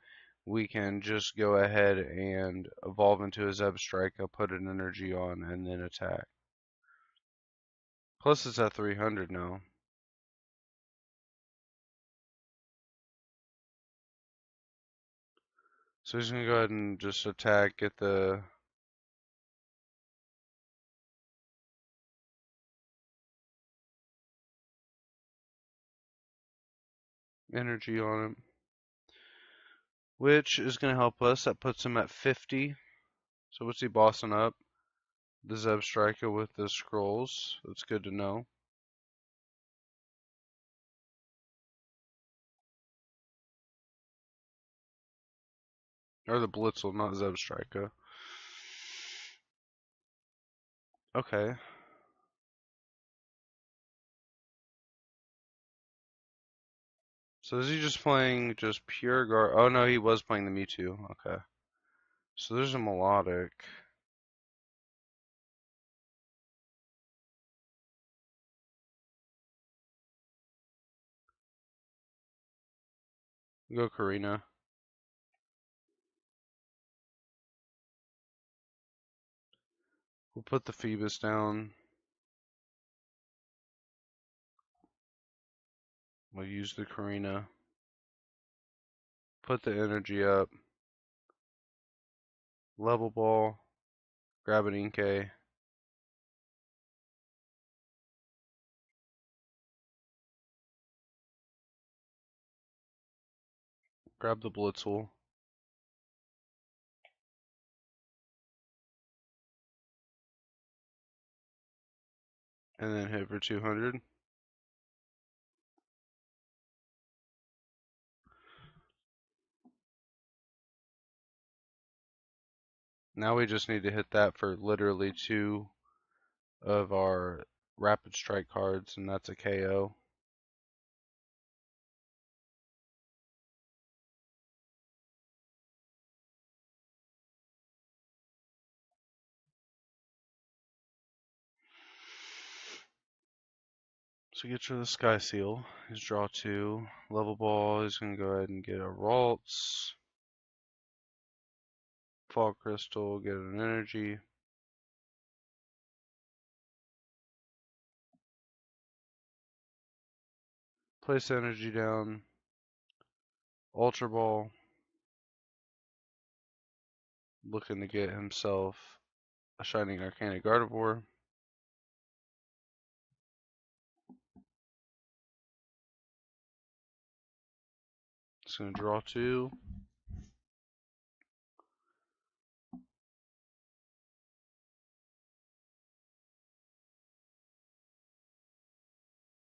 we can just go ahead and evolve into a Zebstrika, put an energy on, and then attack. Plus it's at 300 now. So he's going to go ahead and just attack, get the energy on him, which is going to help us. That puts him at 50. So what's he bossing up? The Zebstrika with the scrolls. That's good to know. Or the Blitzel, not Zebstrika. Okay. So is he just playing just pure guard? Oh no, he was playing the Mewtwo. Okay. So there's a melodic. Go Karina. We'll put the Phoebus down. We'll use the Karina. Put the energy up. Level ball. Grab an Inkay. Grab the Blitzel. And then hit for 200. Now we just need to hit that for literally 2 of our Rapid Strike cards, and that's a KO. So get rid of the Sky Seal. He's draw 2. Level ball, he's going to go ahead and get a Ralts. Fog Crystal, get an energy. Place energy down. Ultra Ball. Looking to get himself a Shining Arcana Gardevoir. It's going to draw 2.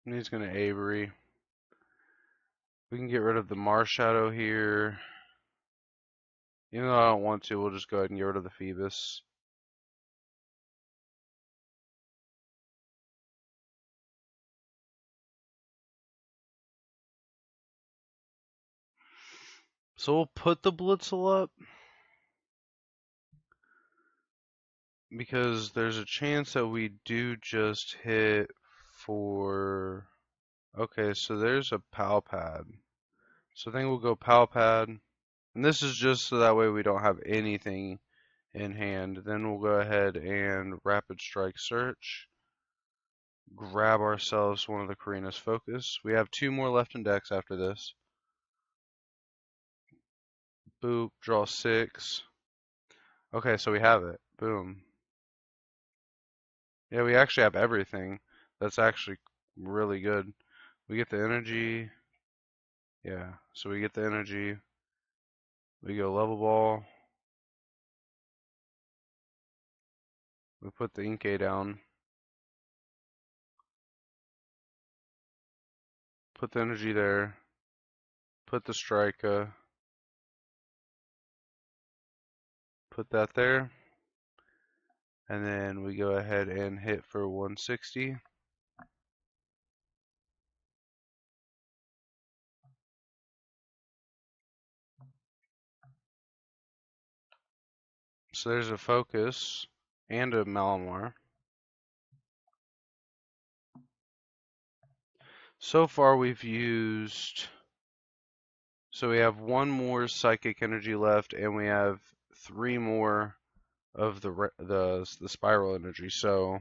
And he's going to Avery. We can get rid of the Marshadow here. Even though I don't want to, we'll just go ahead and get rid of the Phoebus. So we'll put the Blitzel up because there's a chance that we do just hit for. Okay, so there's a Pal Pad. So I think we'll go Pal Pad. And this is just so that way we don't have anything in hand. Then we'll go ahead and Rapid Strike Search. Grab ourselves one of the Karina's Focus. We have 2 more left in decks after this. Boop, draw 6. Okay, so we have it. Boom. Yeah, we actually have everything. That's actually really good. We get the energy. Yeah, so we get the energy. We go level ball. We put the Inkay down. Put the energy there. Put the Striker. Put that there. And then we go ahead and hit for 160. So there's a Focus and a Malamar. So far we've used, so we have 1 more Psychic Energy left, and we have 3 more of the Spiral Energy. So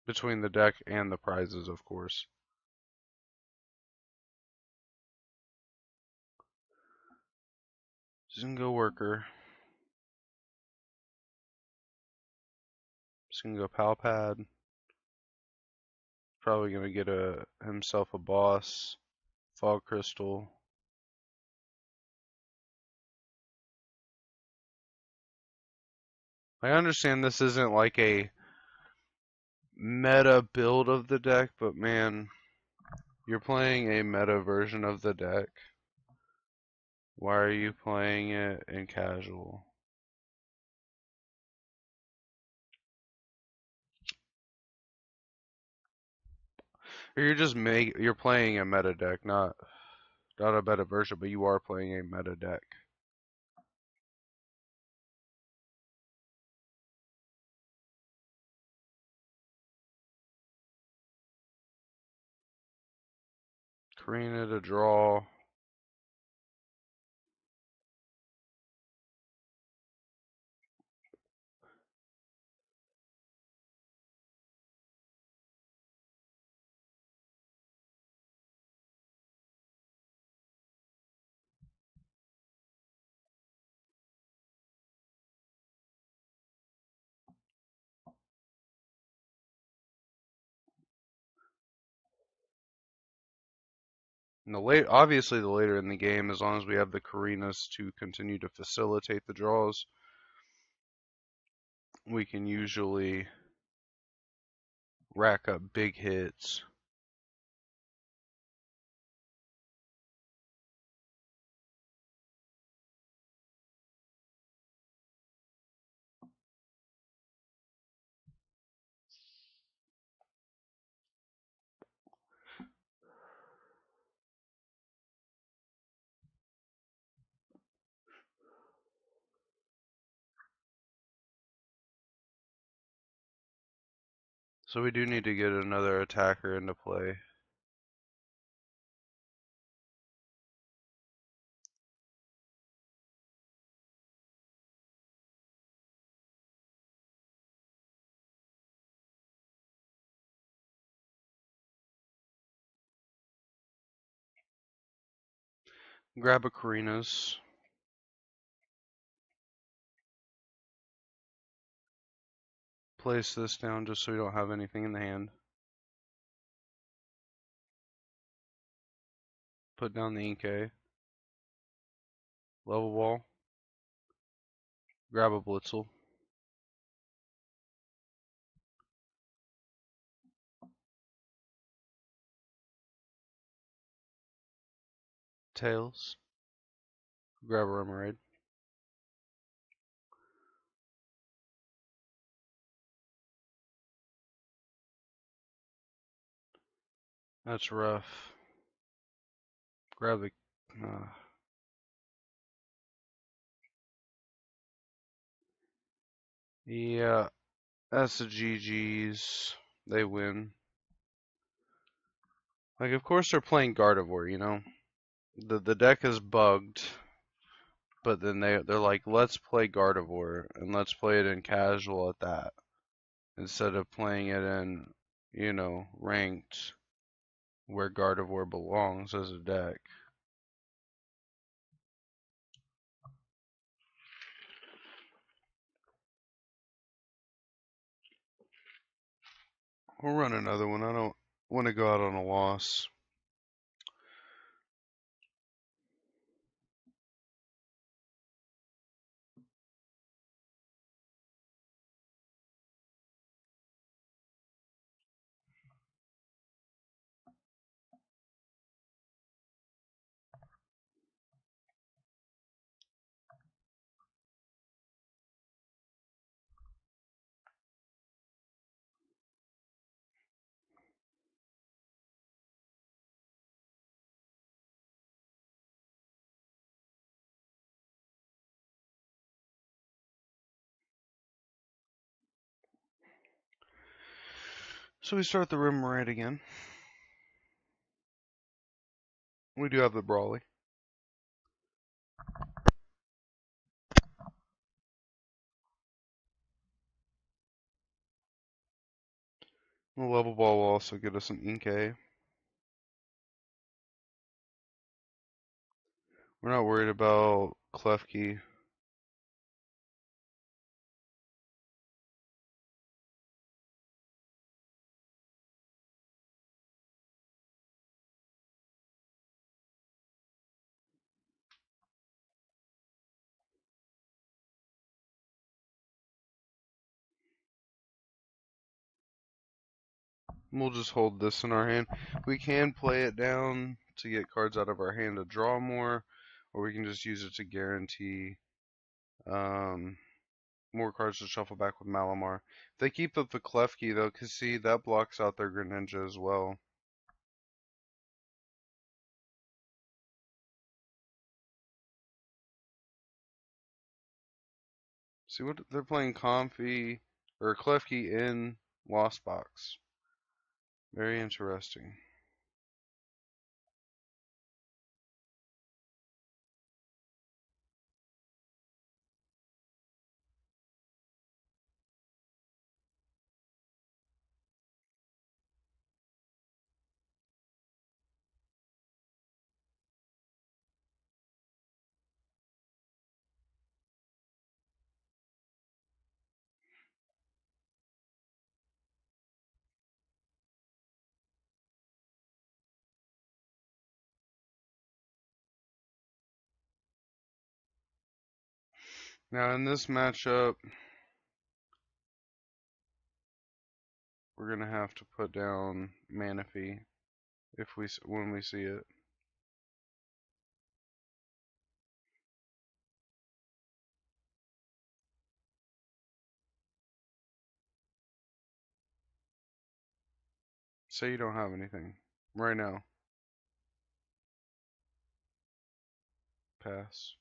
between the deck and the prizes, of course. Just gonna go Worker. Just gonna go Pal Pad. Probably gonna get himself a boss. Fog Crystal. I understand this isn't like a meta build of the deck, but man, you're playing a meta version of the deck. Why are you playing it in casual? Or you're playing a meta deck, not a meta version, but you are playing a meta deck. Karina to draw. And obviously the later in the game, as long as we have the Karinas to continue to facilitate the draws, we can usually rack up big hits. So we do need to get another attacker into play. Grab a Karinas. Place this down just so we don't have anything in the hand. Put down the Inkay. Level wall. Grab a Blitzel. Tails. Grab a Remoraid. That's rough. Grab the. Yeah, that's the GGs. They win. Like, of course they're playing Gardevoir, you know? The deck is bugged, but then they're like, let's play Gardevoir, and let's play it in casual at that, instead of playing it in, you know, ranked, where Gardevoir belongs as a deck. We'll run another one. I don't want to go out on a loss. So we start the Remoraid again. We do have the Brawly. The level ball will also get us an Inkay. We're not worried about Klefki. We'll just hold this in our hand. We can play it down to get cards out of our hand to draw more, or we can just use it to guarantee more cards to shuffle back with Malamar. If they keep up the Klefki though, cause see that blocks out their Greninja as well. See what they're playing Comfy or Klefki in Lost Box. Very interesting. Now in this matchup, we're gonna have to put down Manaphy if when we see it. Say you don't have anything right now. Pass.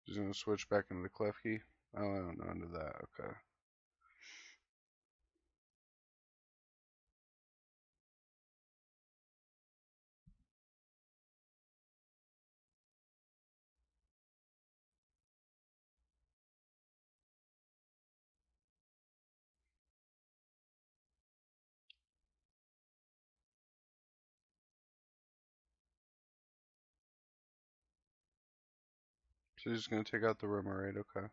Just gonna switch back into the Klefki. Oh, I don't know into that. Okay. So he's just gonna take out the Remoraid. Okay.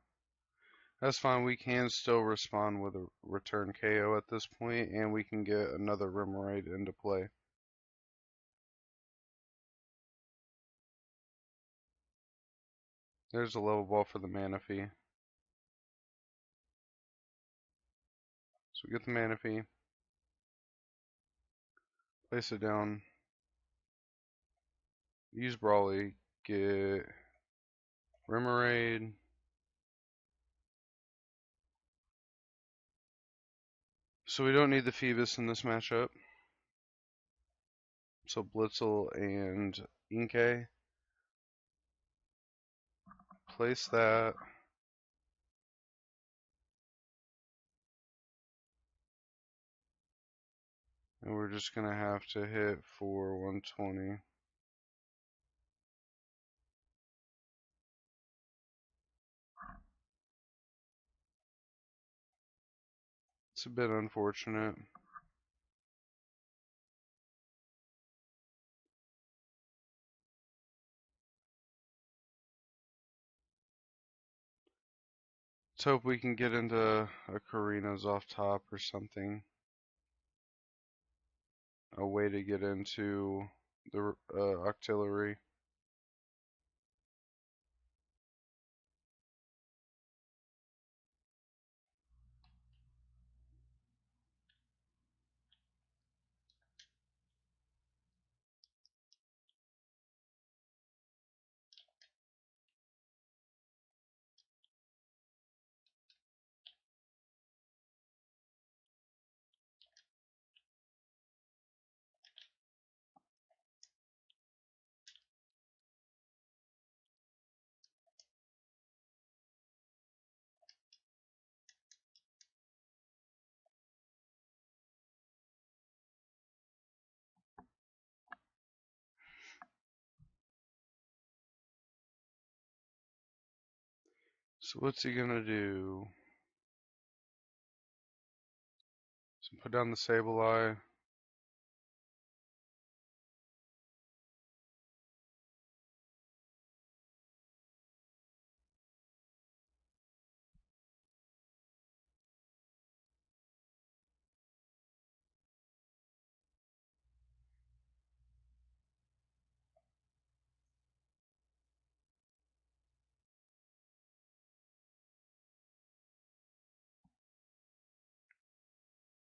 That's fine. We can still respond with a return KO at this point, and we can get another Remoraid into play. There's a level ball for the Manaphy. So we get the Manaphy, place it down, use Brawly, get Remoraid, So we don't need the Phoebus in this matchup. So Blitzel and Inkay. Place that. And we're just going to have to hit for 120. It's a bit unfortunate. Let's hope we can get into a Karina's off top or something. A way to get into the artillery. So what's he gonna do? So put down the Sableye.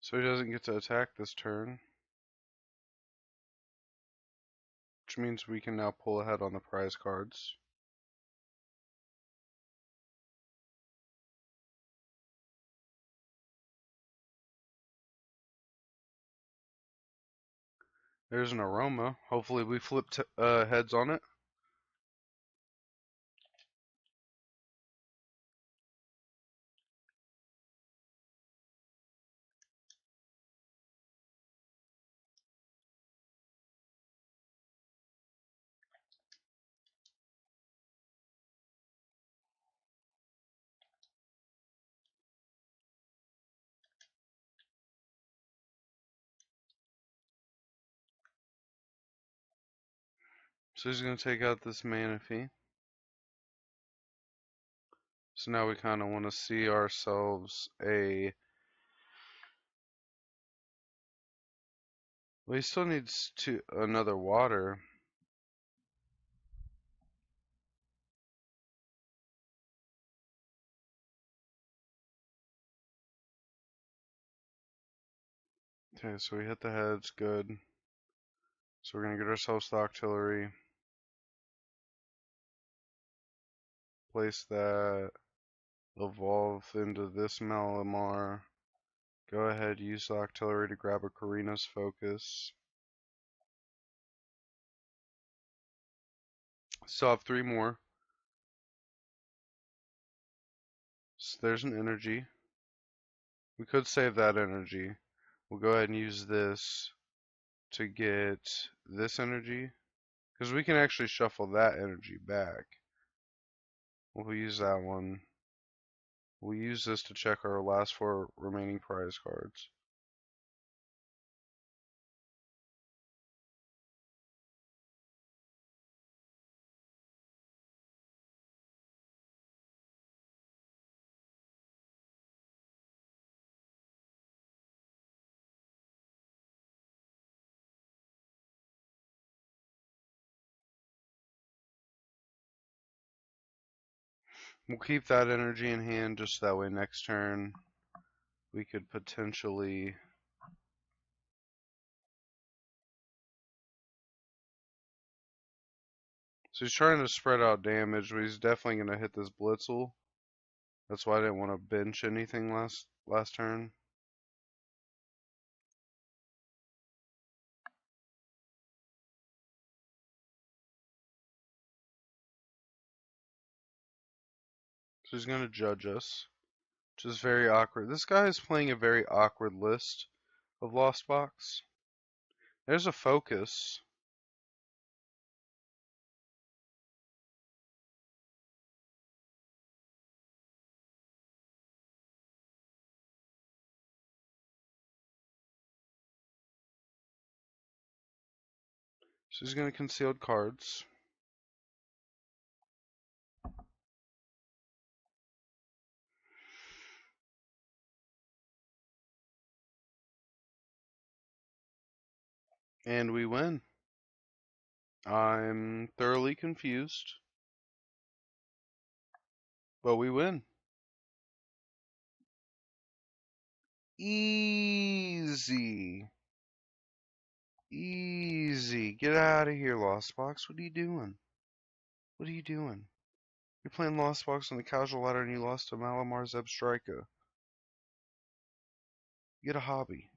So he doesn't get to attack this turn. Which means we can now pull ahead on the prize cards. There's an aroma. Hopefully we flip heads on it. So he's going to take out this Manaphy. So now we kind of want to see ourselves a... Well, he still needs another water. Okay, so we hit the heads, good. So we're going to get ourselves the artillery. Place that. Evolve into this Malamar. Go ahead, use the artillery to grab a Karina's focus. Still have 3 more. So there's an energy. We could save that energy. We'll go ahead and use this to get this energy. Because we can actually shuffle that energy back. We'll use that one. We'll use this to check our last 4 remaining prize cards. We'll keep that energy in hand just that way next turn we could potentially... So he's trying to spread out damage, but he's definitely going to hit this Blitzel. That's why I didn't want to bench anything last turn. So he's going to judge us, which is very awkward. This guy is playing a very awkward list of Lost Box. There's a focus. So he's going to concealed cards. And we win. I'm thoroughly confused, but we win. Easy. Easy. Get out of here, Lost Box. What are you doing? What are you doing? You're playing Lost Box on the casual ladder and you lost to Malamar Zebstrika. Get a hobby.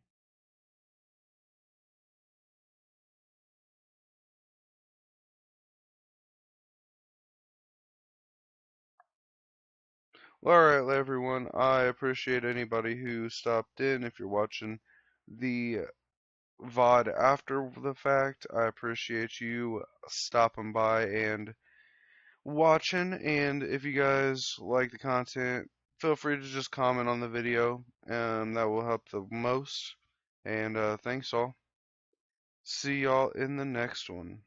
Alright, everyone. I appreciate anybody who stopped in. If you're watching the VOD after the fact, I appreciate you stopping by and watching. And if you guys like the content, feel free to just comment on the video. That will help the most. And thanks all. See y'all in the next one.